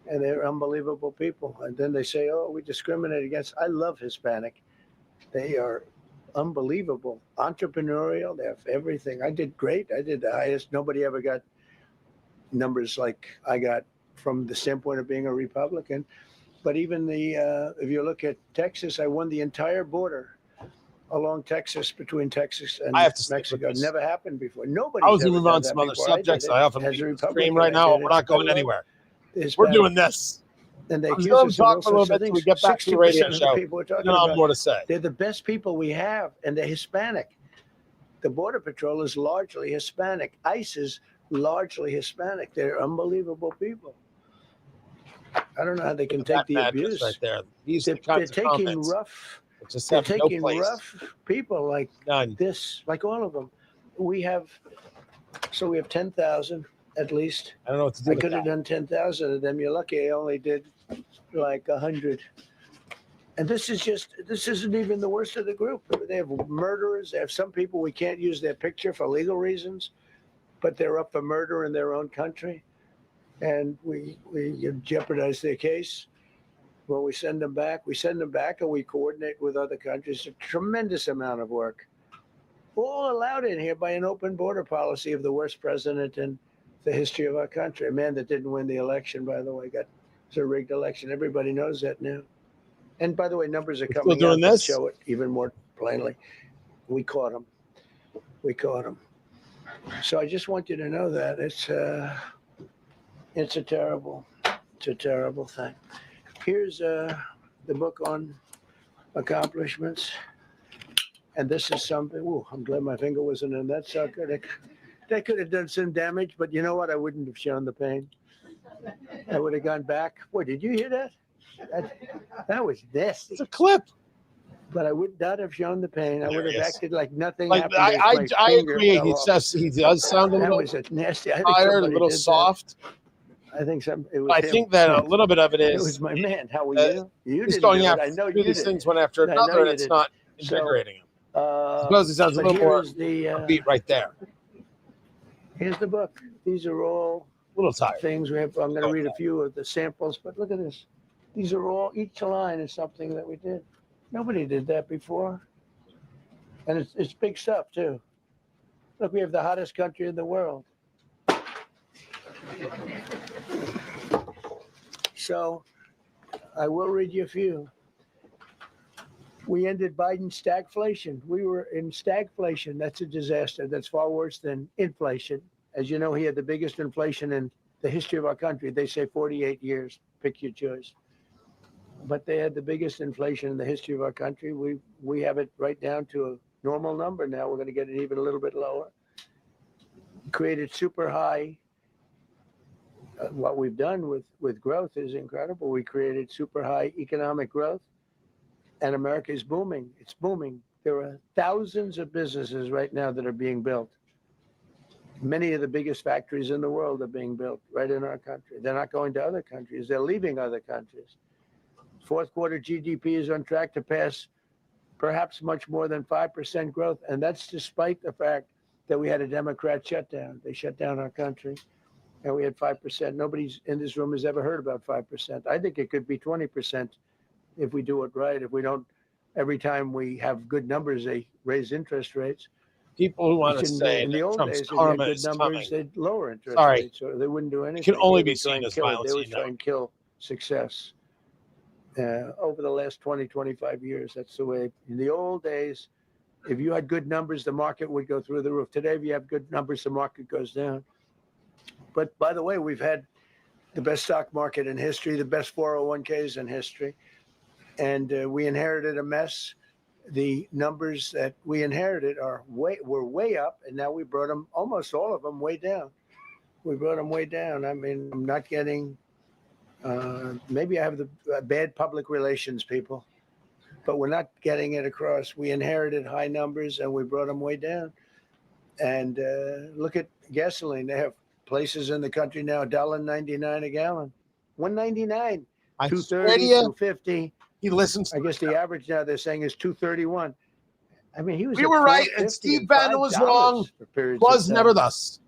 And they're unbelievable people. And then they say, oh, we discriminate against. I love Hispanic. They are unbelievable. Entrepreneurial. They have everything. I did great. I did the highest. Nobody ever got numbers like I got from the standpoint of being a Republican. But even if you look at Texas, I won the entire border along Texas, between Texas and Mexico. Never happened before. Nobody. I was going to move on to some other subjects. I often stream right now. We're not going anywhere. We're doing this. And they I'm going to talk a little bit until we get back to the radio show. I'll have more to say. They're the best people we have, and they're Hispanic. The Border Patrol is largely Hispanic. ICE is largely Hispanic. They're unbelievable people. I don't know how they can take the abuse. Right there. They're taking rough. They're taking rough people like this, like all of them. We have 10,000 at least. I don't know what to do. I could have done 10,000 of them. You're lucky I only did like 100. And this isn't even the worst of the group. They have murderers. They have some people we can't use their picture for legal reasons, but they're up for murder in their own country. And we jeopardize their case. When we send them back and we coordinate with other countries. A tremendous amount of work. All allowed in here by an open border policy of the worst president in the history of our country. A man that didn't win the election, by the way, it's a rigged election. Everybody knows that now. And by the way, numbers are coming out to show it even more plainly. We caught him. So I just want you to know that it's a terrible thing. Here's the book on accomplishments. And this is something, I'm glad my finger wasn't in that sucker. That could have done some damage, but you know what? I wouldn't have shown the pain. I would have gone back. Boy, did you hear that? That was nasty. It's a clip. But I would not have shown the pain. I would have acted like nothing happened. I agree. He does sound a little nasty. tired, a little soft. I think I think that a little bit of it is. It was my man. How were you? You he's didn't going do it. after I know you these did. things one after another, and it's not invigorating him. I suppose he sounds a little more upbeat right there. Here's the book. These are all little tired things we have. I'm going to read a few of the samples, but look at this. These are all, each line is something that we did. Nobody did that before. And it's big stuff too. Look, we have the hottest country in the world. So I will read you a few. We ended Biden's stagflation. We were in stagflation. That's a disaster. That's far worse than inflation. As you know, he had the biggest inflation in the history of our country. They say 48 years. Pick your choice. but they had the biggest inflation in the history of our country. We have it right down to a normal number now. We're going to get it even a little bit lower. Created super high. What we've done with growth is incredible. We created super high economic growth, and America is booming. It's booming. There are thousands of businesses right now that are being built. Many of the biggest factories in the world are being built right in our country. They're not going to other countries. They're leaving other countries. Fourth quarter GDP is on track to pass perhaps much more than 5% growth, and that's despite the fact that we had a Democrat shutdown. They shut down our country, and we had 5%. Nobody's in this room has ever heard about 5%. I think it could be 20% if we do it right. If we don't, every time we have good numbers, they raise interest rates. People who want to say in the old Trump's days, if you karma had good is numbers, coming. they'd lower interest Sorry. rates, or they wouldn't do anything. It can only Here be they try seen and as kill it. violence. They always try and kill success. Over the last 20, 25 years, that's the way. In the old days, if you had good numbers, the market would go through the roof. Today, if you have good numbers, the market goes down. But by the way, we've had the best stock market in history, the best 401ks in history, and we inherited a mess. The numbers that we inherited were way up, and now we brought them, almost all of them, way down. We brought them way down. I mean, I'm not getting, maybe I have the bad public relations people, but we're not getting it across. We inherited high numbers, and we brought them way down. And look at gasoline. They have places in the country now, $1.99 a gallon, $1.99, $2.30, $2.50. He listens. I guess the average now they're saying is $2.31. I mean, he was. We were right, and Steve Bannon was wrong. Was never thus.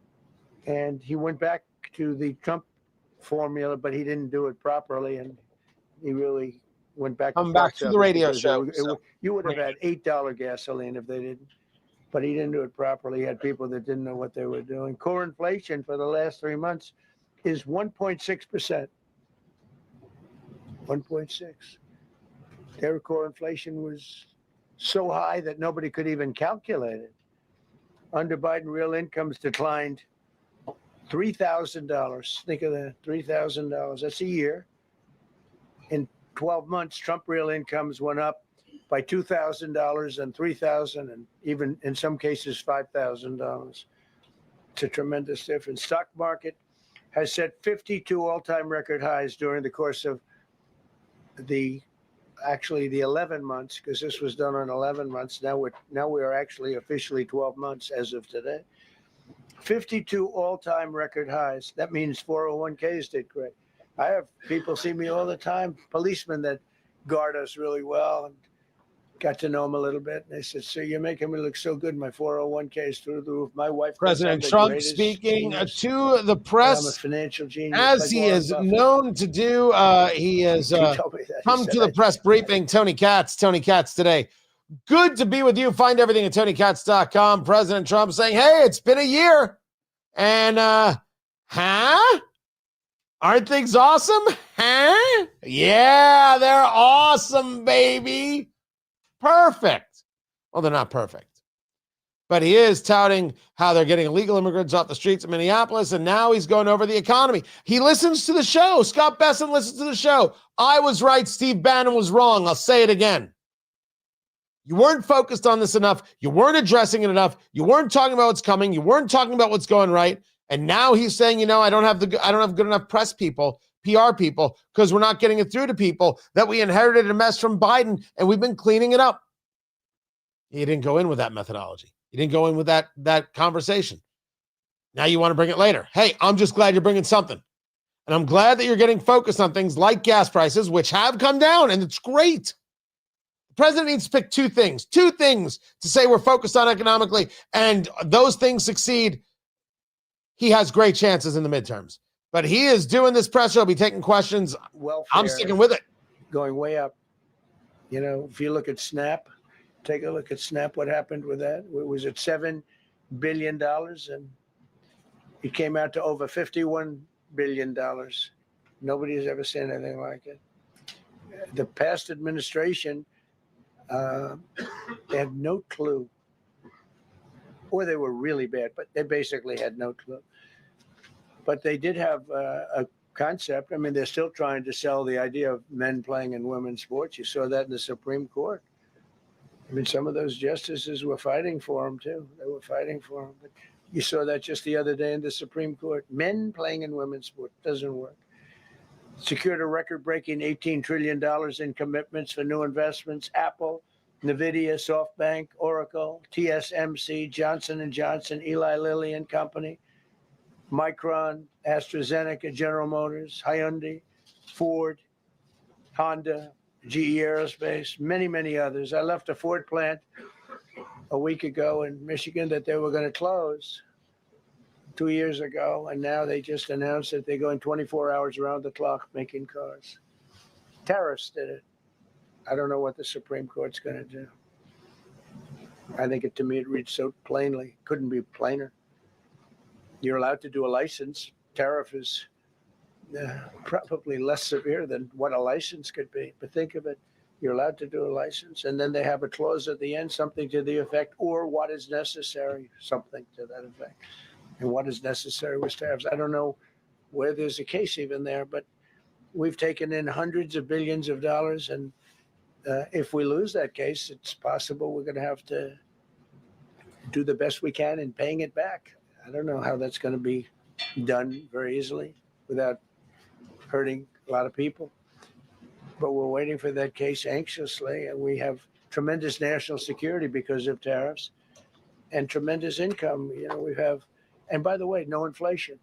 And he went back to the Trump formula, but he didn't do it properly, and he really went back. Come back to the radio show. You would have had $8 gasoline if they didn't, but he didn't do it properly. He had people that didn't know what they were doing. Core inflation for the last 3 months is 1.6%. 1.6. Their core inflation was so high that nobody could even calculate it. Under Biden, real incomes declined $3,000. Think of that, $3,000. That's a year. In 12 months, Trump real incomes went up by $2,000 and $3,000, and even in some cases $5,000. It's a tremendous difference. Stock market has set 52 all-time record highs during the course of the 11 months, because this was done on 11 months. Now we are actually officially 12 months as of today. 52 all-time record highs. That means 401ks did great. I have people see me all the time, policemen that guard us really well, and got to know them a little bit. And they said, "Sir, you're making me look so good. My 401k is through the roof." My wife, President Trump speaking to the press, I'm a financial genius, as he is known to do. He has come to the press briefing. Tony Katz today. Good to be with you. Find everything at TonyKatz.com. President Trump saying, "Hey, it's been a year, and aren't things awesome? Huh? Yeah, they're awesome, baby. Perfect." Well, they're not perfect, but he is touting how they're getting illegal immigrants off the streets of Minneapolis, and now he's going over the economy. He listens to the show. Scott Besson listens to the show. I was right. Steve Bannon was wrong. I'll say it again. You weren't focused on this enough. You weren't addressing it enough. You weren't talking about what's coming. You weren't talking about what's going right. And now he's saying, I don't have good enough press people, PR people, because we're not getting it through to people that we inherited a mess from Biden, and we've been cleaning it up. He didn't go in with that methodology. He didn't go in with that conversation. Now you want to bring it later. Hey, I'm just glad you're bringing something. And I'm glad that you're getting focused on things like gas prices, which have come down, and it's great. The president needs to pick two things to say we're focused on economically, and those things succeed. He has great chances in the midterms. But he is doing this press show, be taking questions. Welfare, I'm sticking with it. Going way up. If you look at SNAP, take a look at SNAP, what happened with that? It was at $7 billion, and it came out to over $51 billion. Nobody has ever seen anything like it. The past administration, they had no clue. Or they were really bad, but they basically had no clue. But they did have a concept. I mean, they're still trying to sell the idea of men playing in women's sports. You saw that in the Supreme Court. I mean, some of those justices were fighting for them, too. They were fighting for them. But you saw that just the other day in the Supreme Court. Men playing in women's sport doesn't work. Secured a record-breaking $18 trillion in commitments for new investments. Apple, NVIDIA, SoftBank, Oracle, TSMC, Johnson & Johnson, Eli Lilly and Company, Micron, AstraZeneca, General Motors, Hyundai, Ford, Honda, GE Aerospace, many, many others. I left a Ford plant a week ago in Michigan that they were going to close 2 years ago, and now they just announced that they're going 24 hours around the clock making cars. Tariffs did it. I don't know what the Supreme Court's going to do. I think to me it reads so plainly. Couldn't be plainer. You're allowed to do a license. Tariff is probably less severe than what a license could be. But think of it. You're allowed to do a license, and then they have a clause at the end, something to the effect, or what is necessary, something to that effect. And what is necessary was tariffs. I don't know where there's a case even there, but we've taken in hundreds of billions of dollars, and if we lose that case, it's possible we're going to have to do the best we can in paying it back. I don't know how that's going to be done very easily without hurting a lot of people. But we're waiting for that case anxiously, and we have tremendous national security because of tariffs and tremendous income. You know, we have, and by the way, no inflation.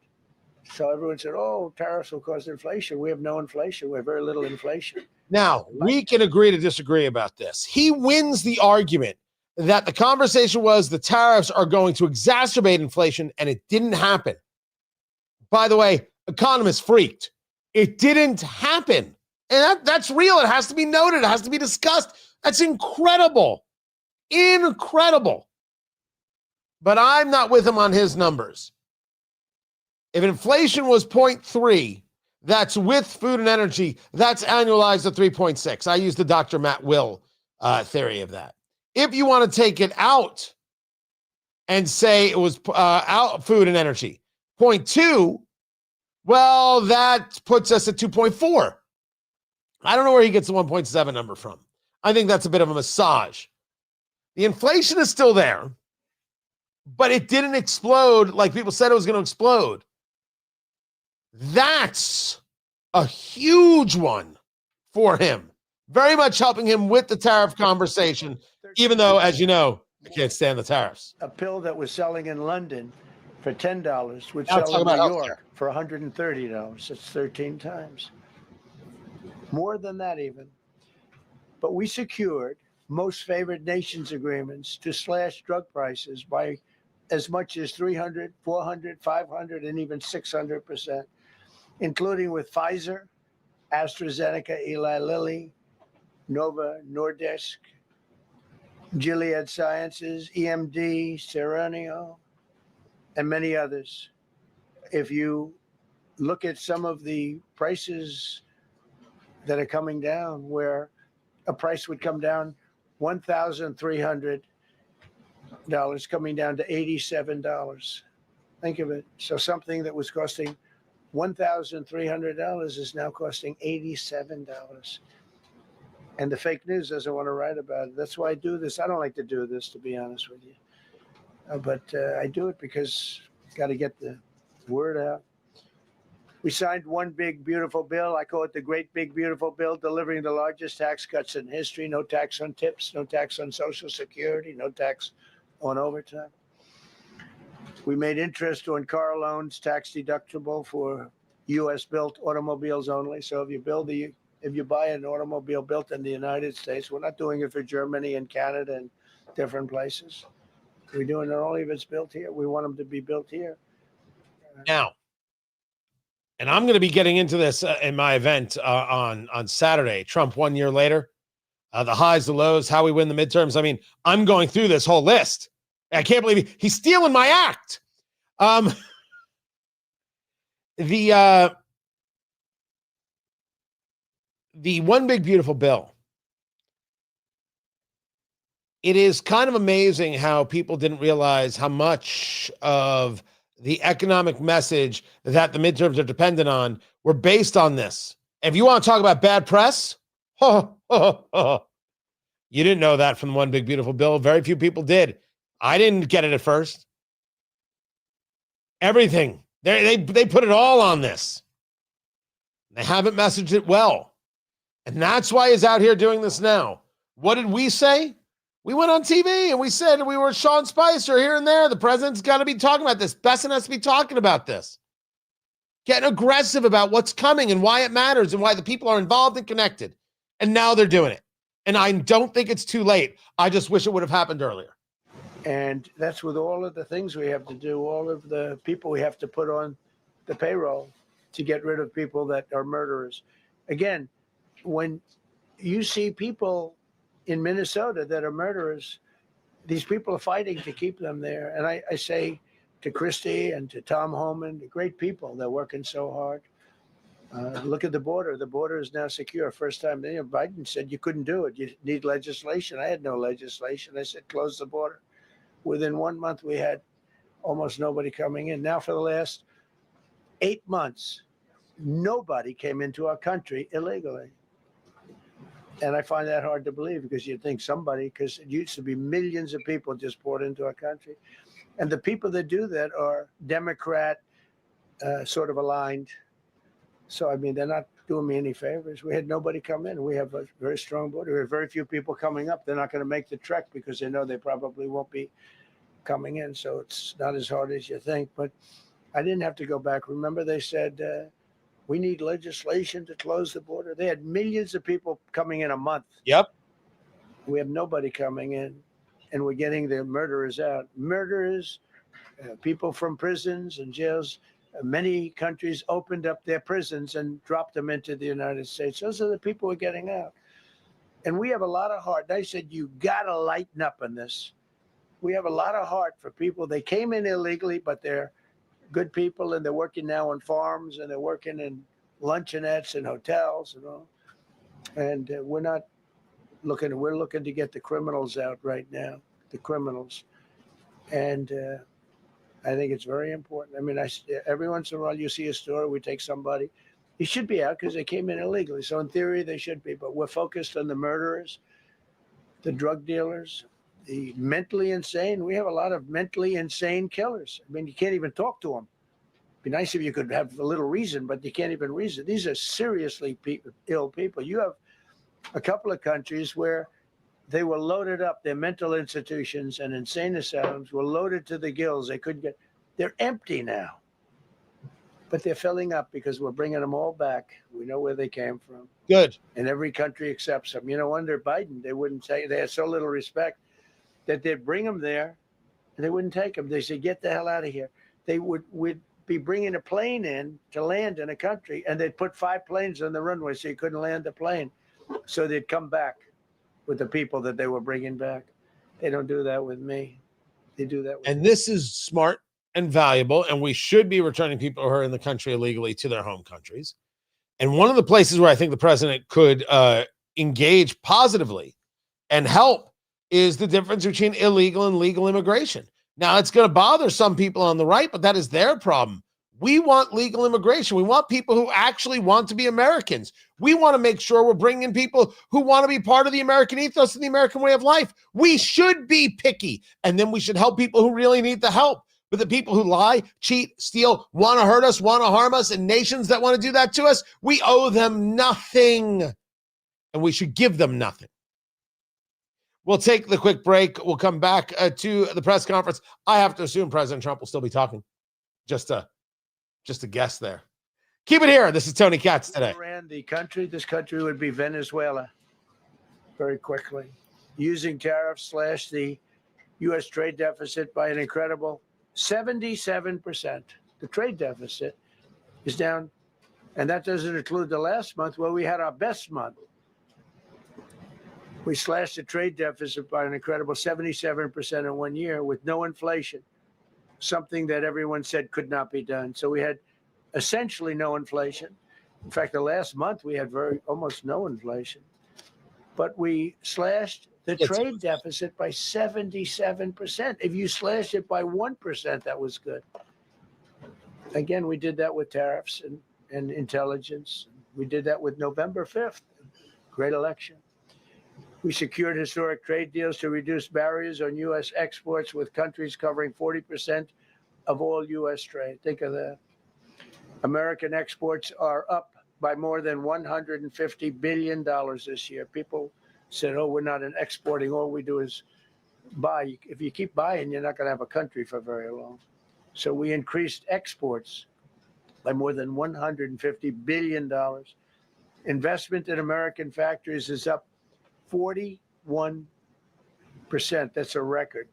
So everyone said, oh, tariffs will cause inflation. We have no inflation. We have very little inflation. Now, we can agree to disagree about this. He wins the argument that the conversation was the tariffs are going to exacerbate inflation, and it didn't happen. By the way, economists freaked. It didn't happen. And that's real. It has to be noted. It has to be discussed. That's incredible. Incredible. But I'm not with him on his numbers. If inflation was 0.3, that's with food and energy, that's annualized at 3.6. I use the Dr. Matt Will theory of that. If you want to take it out and say it was out food and energy, 0.2, well, that puts us at 2.4. I don't know where he gets the 1.7 number from. I think that's a bit of a massage. The inflation is still there, but it didn't explode like people said it was going to explode. That's a huge one for him. Very much helping him with the tariff conversation, even though, as you know, I can't stand the tariffs. A pill that was selling in London for $10 would Now sell in talk New about York for $130. It's 13 times. More than that even. But we secured most favored nations agreements to slash drug prices by as much as 300, 400, 500, and even 600%, including with Pfizer, AstraZeneca, Eli Lilly, Nova Nordisk, Gilead Sciences, EMD, Serenio, and many others. If you look at some of the prices that are coming down, where a price would come down $1,300 coming down to $87. Think of it. So something that was costing $1,300 is now costing $87. And the fake news doesn't want to write about it. That's why I do this. I don't like to do this, to be honest with you. But I do it because got to get the word out. We signed one big, beautiful bill. I call it the Great Big Beautiful Bill, delivering the largest tax cuts in history. No tax on tips, no tax on Social Security, no tax on overtime. We made interest on car loans tax deductible for U.S.-built automobiles only. So if you buy an automobile built in the United States, we're not doing it for Germany and Canada and different places. We're doing it only if it's built here. We want them to be built here. Now, and I'm going to be getting into this in my event on Saturday. Trump 1 year later, the highs, the lows, how we win the midterms. I mean, I'm going through this whole list. I can't believe he's stealing my act. The one big beautiful bill. It is kind of amazing how people didn't realize how much of the economic message that the midterms are dependent on were based on this. If you want to talk about bad press, you didn't know that from the One Big Beautiful Bill. Very few people did. I didn't get it at first. Everything. They put it all on this. They haven't messaged it well. And that's why he's out here doing this now. What did we say? We went on TV and we said we were Sean Spicer here and there. The president's got to be talking about this. Besson has to be talking about this. Getting aggressive about what's coming and why it matters and why the people are involved and connected. And now they're doing it. And I don't think it's too late. I just wish it would have happened earlier. And that's with all of the things we have to do, all of the people we have to put on the payroll to get rid of people that are murderers. Again, when you see people in Minnesota that are murderers, these people are fighting to keep them there. And I say to Christie and to Tom Homan, great people, they're working so hard. Look at the border. The border is now secure. First time, Biden said you couldn't do it. You need legislation. I had no legislation. I said, close the border. Within 1 month, we had almost nobody coming in. Now for the last 8 months, nobody came into our country illegally. And I find that hard to believe because you'd think somebody, because it used to be millions of people just poured into our country. And the people that do that are Democrat sort of aligned. So, I mean, they're not doing me any favors. We had nobody come in. We have a very strong border. We have very few people coming up. They're not going to make the trek because they know they probably won't be coming in. So it's not as hard as you think. But I didn't have to go back. Remember, they said we need legislation to close the border. They had millions of people coming in a month. Yep. We have nobody coming in, and we're getting the murderers out. Murderers, people from prisons and jails. Many countries opened up their prisons and dropped them into the United States. Those are the people we're getting out. And we have a lot of heart. I said, you got to lighten up on this. We have a lot of heart for people. They came in illegally, but they're good people, and they're working now on farms, and they're working in luncheonettes and hotels and all. And we're looking to get the criminals out right now, the criminals. And I think it's very important. I mean, every once in a while you see a story, we take somebody. He should be out because they came in illegally. So in theory, they should be. But we're focused on the murderers, the drug dealers, the mentally insane. We have a lot of mentally insane killers. I mean, you can't even talk to them. It'd be nice if you could have a little reason, but you can't even reason. These are seriously ill people. You have a couple of countries where they were loaded up. Their mental institutions and insane asylums were loaded to the gills. They couldn't get. They're empty now, but they're filling up because we're bringing them all back. We know where they came from. Good. And every country accepts them. You know, under Biden, they wouldn't say. They had so little respect that they'd bring them there, and they wouldn't take them. They said, "Get the hell out of here." They would be bringing a plane in to land in a country, and they'd put 5 planes on the runway so you couldn't land the plane. So they'd come back with the people that they were bringing back. They don't do that with me. They do that with And this is smart and valuable, and we should be returning people who are in the country illegally to their home countries. And one of the places where I think the president could engage positively and help is the difference between illegal and legal immigration. Now, it's going to bother some people on the right, but that is their problem. We want legal immigration. We want people who actually want to be Americans. We want to make sure we're bringing in people who want to be part of the American ethos and the American way of life. We should be picky, and then we should help people who really need the help. But the people who lie, cheat, steal, want to hurt us, want to harm us, and nations that want to do that to us, we owe them nothing, and we should give them nothing. We'll take the quick break. We'll come back to the press conference. I have to assume President Trump will still be talking. Just a guess there. Keep it here. This is Tony Katz today. Ran the country. This country would be Venezuela very quickly. Using tariffs slash the U.S. trade deficit by an incredible 77%. The trade deficit is down, and that doesn't include the last month where we had our best month. We slashed the trade deficit by an incredible 77% in 1 year with no inflation, something that everyone said could not be done. So we had essentially no inflation. In fact, the last month we had almost no inflation. But we slashed the trade deficit by 77%. If you slashed it by 1%, that was good. Again, we did that with tariffs and intelligence. We did that with November 5th, great election. We secured historic trade deals to reduce barriers on U.S. exports with countries covering 40% of all U.S. trade. Think of that. American exports are up by more than $150 billion this year. People said, oh, we're not exporting. All we do is buy. If you keep buying, you're not going to have a country for very long. So we increased exports by more than $150 billion. Investment in American factories is up 41%. That's a record.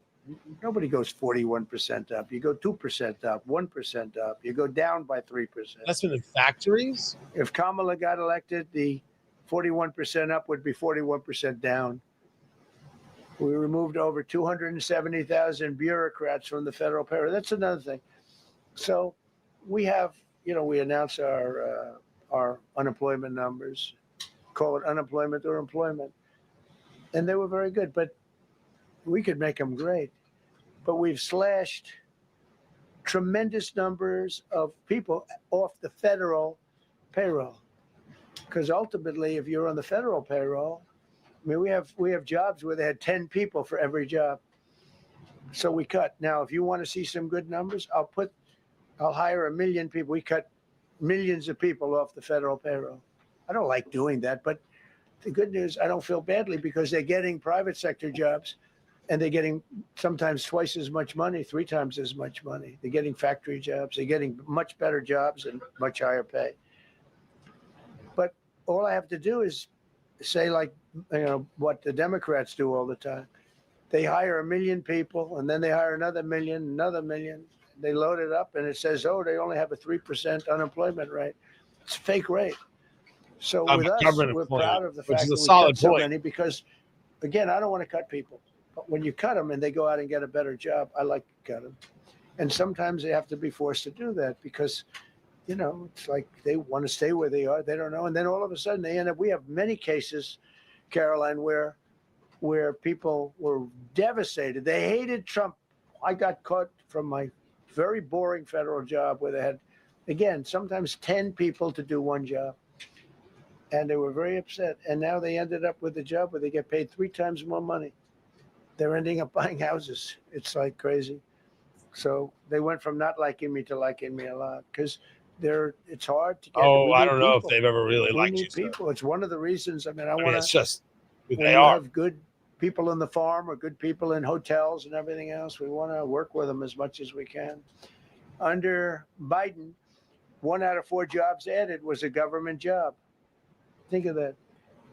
Nobody goes 41% up. You go 2% up, 1% up. You go down by 3%. Investment in factories? If Kamala got elected, the 41% up would be 41% down. We removed over 270,000 bureaucrats from the federal payroll. That's another thing. So we have, we announce our unemployment numbers, call it unemployment or employment. And they were very good, but we could make them great. But we've slashed tremendous numbers of people off the federal payroll. Because ultimately, if you're on the federal payroll, I mean, we have jobs where they had 10 people for every job. So we cut. Now, if you want to see some good numbers, I'll hire 1 million people. We cut millions of people off the federal payroll. I don't like doing that, but the good news, I don't feel badly because they're getting private sector jobs and they're getting sometimes twice as much money, 3 times as much money. They're getting factory jobs. They're getting much better jobs and much higher pay. But all I have to do is say, like, what the Democrats do all the time. They hire 1 million people and then they hire another million. They load it up and it says, oh, they only have a 3% unemployment rate. It's a fake rate. So with us, we're proud of the fact that we cut so many because, again, I don't want to cut people. But when you cut them and they go out and get a better job, I like to cut them. And sometimes they have to be forced to do that because, it's like they want to stay where they are. They don't know. And then all of a sudden they end up, we have many cases, Karoline, where people were devastated. They hated Trump. I got caught from my very boring federal job where they had, again, sometimes 10 people to do one job. And they were very upset. And now they ended up with a job where they get paid 3 times more money. They're ending up buying houses. It's like crazy. So they went from not liking me to liking me a lot because it's hard to get. Oh, I don't know if they've ever really liked you. People. It's one of the reasons. I mean, it's just who they are. are. Have good people on the farm or good people in hotels and everything else. We want to work with them as much as we can. Under Biden, 1 out of 4 jobs added was a government job. Think of that.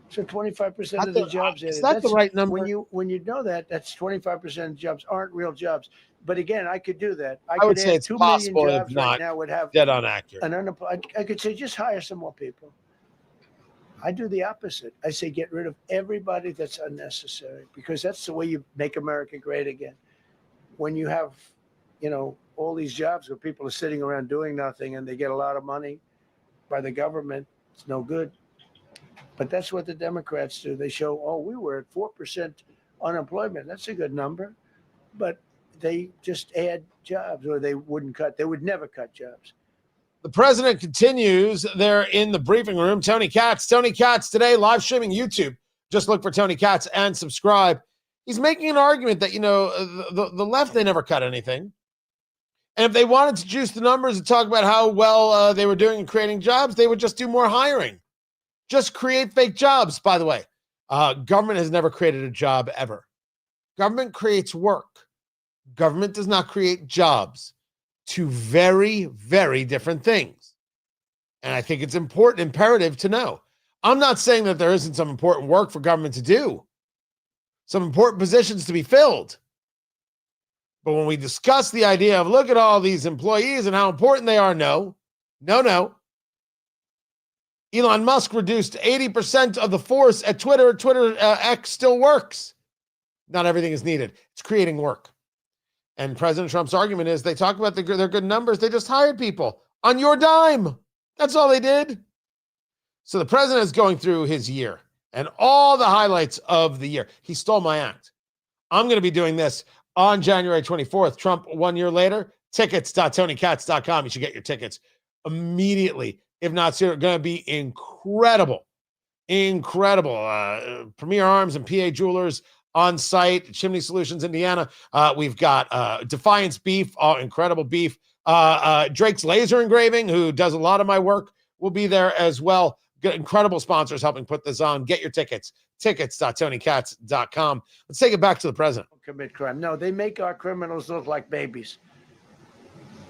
So 25% of the jobs added. Is that the right number? When you know that, that's 25% of jobs aren't real jobs. But again, I could do that. I would say it's 2 million possible jobs if not right now would have dead on accurate. I could say just hire some more people. I do the opposite. I say get rid of everybody that's unnecessary because that's the way you make America great again. When you have, all these jobs where people are sitting around doing nothing and they get a lot of money by the government, it's no good. But that's what the Democrats do. They show, oh, we were at 4% unemployment. That's a good number. But they just add jobs or they wouldn't cut. They would never cut jobs. The president continues there in the briefing room. Tony Katz today, live streaming YouTube. Just look for Tony Katz and subscribe. He's making an argument that, the left, they never cut anything. And if they wanted to juice the numbers and talk about how well they were doing in creating jobs, they would just do more hiring. Just create fake jobs, by the way. Government has never created a job ever. Government creates work. Government does not create jobs. 2 very, very different things. And I think it's imperative to know. I'm not saying that there isn't some important work for government to do, some important positions to be filled. But when we discuss the idea of look at all these employees and how important they are, no. Elon Musk reduced 80% of the force at Twitter. Twitter X still works. Not everything is needed. It's creating work. And President Trump's argument is they talk about their good numbers. They just hired people on your dime. That's all they did. So the president is going through his year and all the highlights of the year. He stole my act. I'm going to be doing this on January 24th. Trump 1 year later. Tickets.tonykatz.com. You should get your tickets immediately. If not sooner, going to be incredible. Premier Arms and PA Jewelers on site, Chimney Solutions, Indiana. We've got Defiance Beef, incredible beef. Drake's Laser Engraving, who does a lot of my work, will be there as well. Incredible sponsors helping put this on. Get your tickets. Tickets.tonykatz.com. Let's take it back to the president. Commit crime. No, they make our criminals look like babies.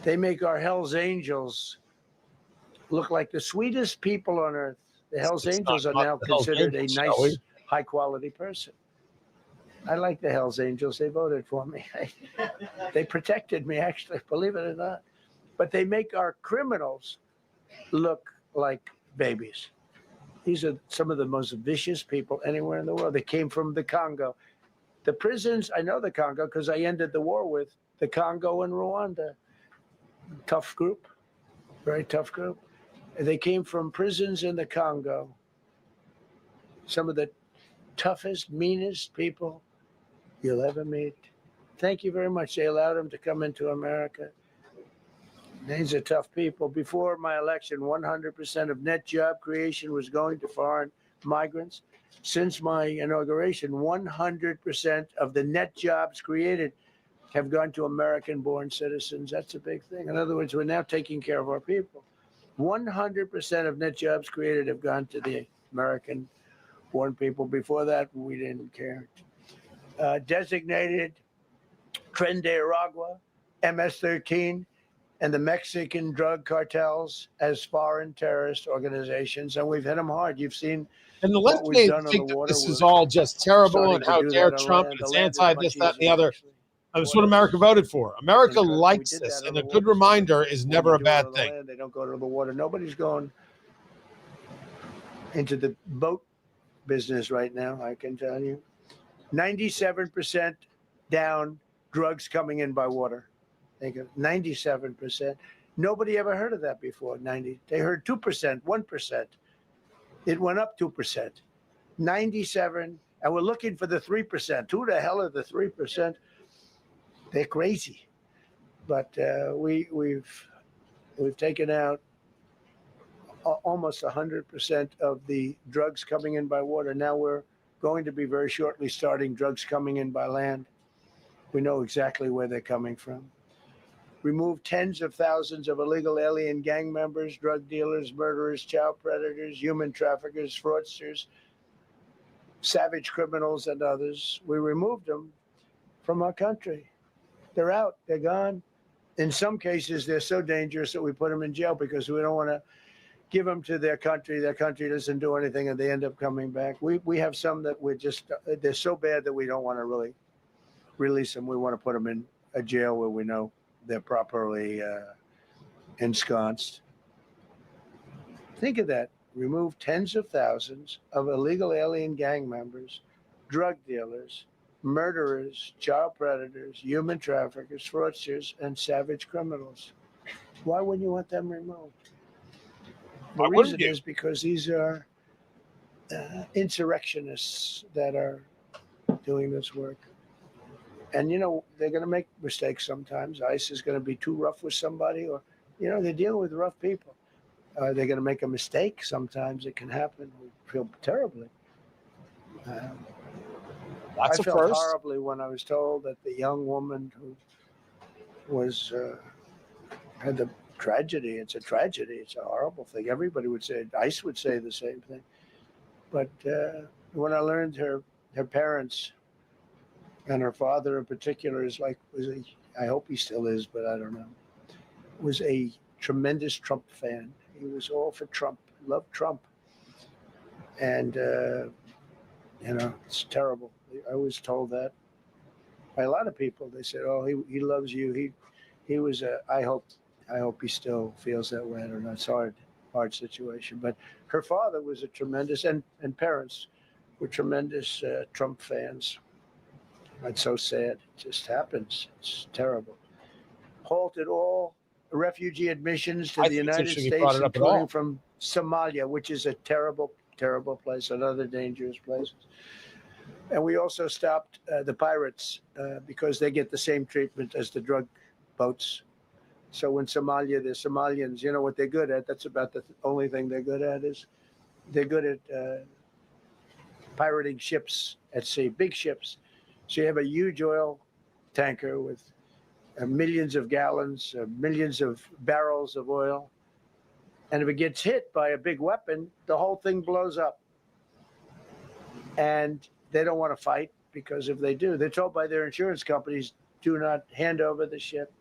They make our Hell's Angels look like the sweetest people on earth. The Hell's Angels are now considered a nice, high-quality person. I like the Hell's Angels. They voted for me. They protected me, actually, believe it or not. But they make our criminals look like babies. These are some of the most vicious people anywhere in the world. They came from the Congo. The prisons, I know the Congo because I ended the war with the Congo and Rwanda. Tough group, very tough group. They came from prisons in the Congo. Some of the toughest, meanest people you'll ever meet. Thank you very much. They allowed them to come into America. These are tough people. Before my election, 100% of net job creation was going to foreign migrants. Since my inauguration, 100% of the net jobs created have gone to American-born citizens. That's a big thing. In other words, we're now taking care of our people. 100% of net jobs created have gone to the American-born people. Before that, we didn't care. Designated Tren de Aragua, MS-13, and the Mexican drug cartels as foreign terrorist organizations, and we've hit them hard. You've seen and the left we've done think on the water. This is all just terrible, and how dare Trump, and it's anti this, that, and the other. That's what America voted for. America likes this, and a good reminder is never a bad thing. They don't go to the water. Nobody's going into the boat business right now, I can tell you. 97% down drugs coming in by water. Think of 97%. Nobody ever heard of that before. They heard 2%, 1%. It went up 2%. 97, and we're looking for the 3%. Who the hell are the 3%? They're crazy. But we've taken out almost 100% of the drugs coming in by water. Now we're going to be very shortly starting drugs coming in by land. We know exactly where they're coming from. Remove tens of thousands of illegal alien gang members, drug dealers, murderers, child predators, human traffickers, fraudsters, savage criminals, and others. We removed them from our country. They're out. They're gone. In some cases, they're so dangerous that we put them in jail because we don't want to give them to their country. Their country doesn't do anything, and they end up coming back. We have some that they're so bad that we don't want to really release them. We want to put them in a jail where we know they're properly ensconced. Think of that. Remove tens of thousands of illegal alien gang members, drug dealers, murderers, child predators, human traffickers, fraudsters, and savage criminals. Why wouldn't you want them removed? The reason is because these are insurrectionists that are doing this work. And, they're going to make mistakes sometimes. ICE is going to be too rough with somebody, or, they're dealing with rough people. They're going to make a mistake sometimes. It can happen. We feel terribly. I felt horribly when I was told that the young woman who had the tragedy, it's a tragedy. It's a horrible thing. Everybody would say, ICE would say the same thing. But when I learned her parents, and her father in particular I hope he still is, but I don't know, was a tremendous Trump fan. He was all for Trump, loved Trump. And, it's terrible. I was told that by a lot of people. They said, oh, he loves you. He was I hope he still feels that way. I don't know. It's a hard situation. But her father was a tremendous, and parents were tremendous Trump fans. It's so sad. It just happens. It's terrible. Halted all refugee admissions to the United States, including from Somalia, which is a terrible, terrible place, another dangerous place. And we also stopped the pirates because they get the same treatment as the drug boats. So when Somalia, the Somalians, you know what they're good at? That's about the only thing they're good at is they're good at pirating ships at sea, big ships. So you have a huge oil tanker with millions of gallons, millions of barrels of oil. And if it gets hit by a big weapon, the whole thing blows up. And they don't want to fight, because if they do, they're told by their insurance companies, do not hand over the ship.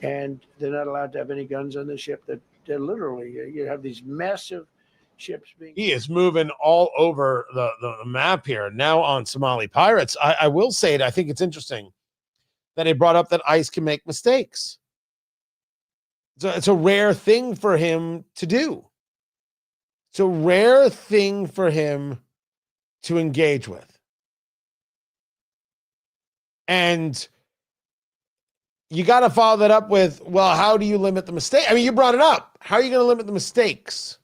And they're not allowed to have any guns on the ship. They're literally, you have these massive ships being. He is moving all over the map here now on Somali pirates. I will say it. I think it's interesting that he brought up that ICE can make mistakes. So it's a rare thing for him to do. It's a rare thing for him to engage with. And you got to follow that up with, well, how do you limit the mistake? I mean, you brought it up. How are you going to limit the mistakes?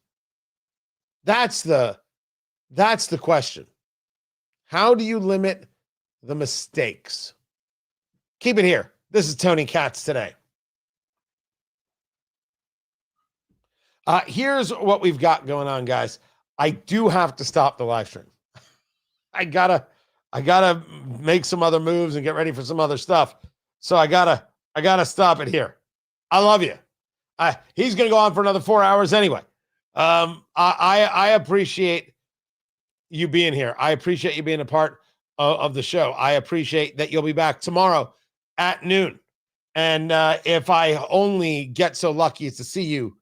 That's the question. How do you limit the mistakes? Keep it here. This is Tony Katz today. Here's what we've got going on, guys. I do have to stop the live stream. I gotta make some other moves and get ready for some other stuff. So I gotta stop it here. I love you. He's gonna go on for another 4 hours anyway. I appreciate you being here. I appreciate you being a part of the show. I appreciate that you'll be back tomorrow at noon. And if I only get so lucky as to see you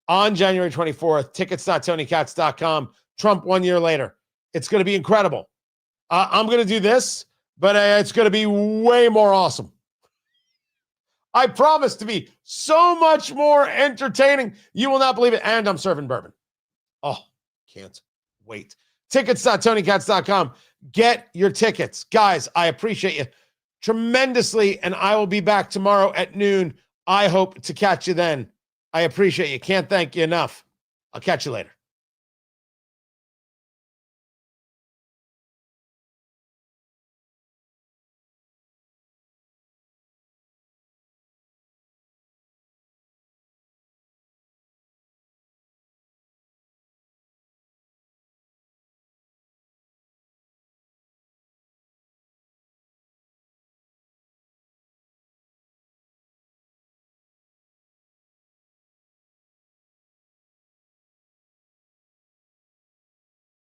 on January 24th, tickets.tonykatz.com, Trump 1 year later. It's going to be incredible. I'm going to do this, but it's going to be way more awesome. I promise to be so much more entertaining. You will not believe it. And I'm serving bourbon. Oh, can't wait. Tickets.tonykatz.com. Get your tickets. Guys, I appreciate you tremendously, and I will be back tomorrow at noon. I hope to catch you then. I appreciate you. Can't thank you enough. I'll catch you later.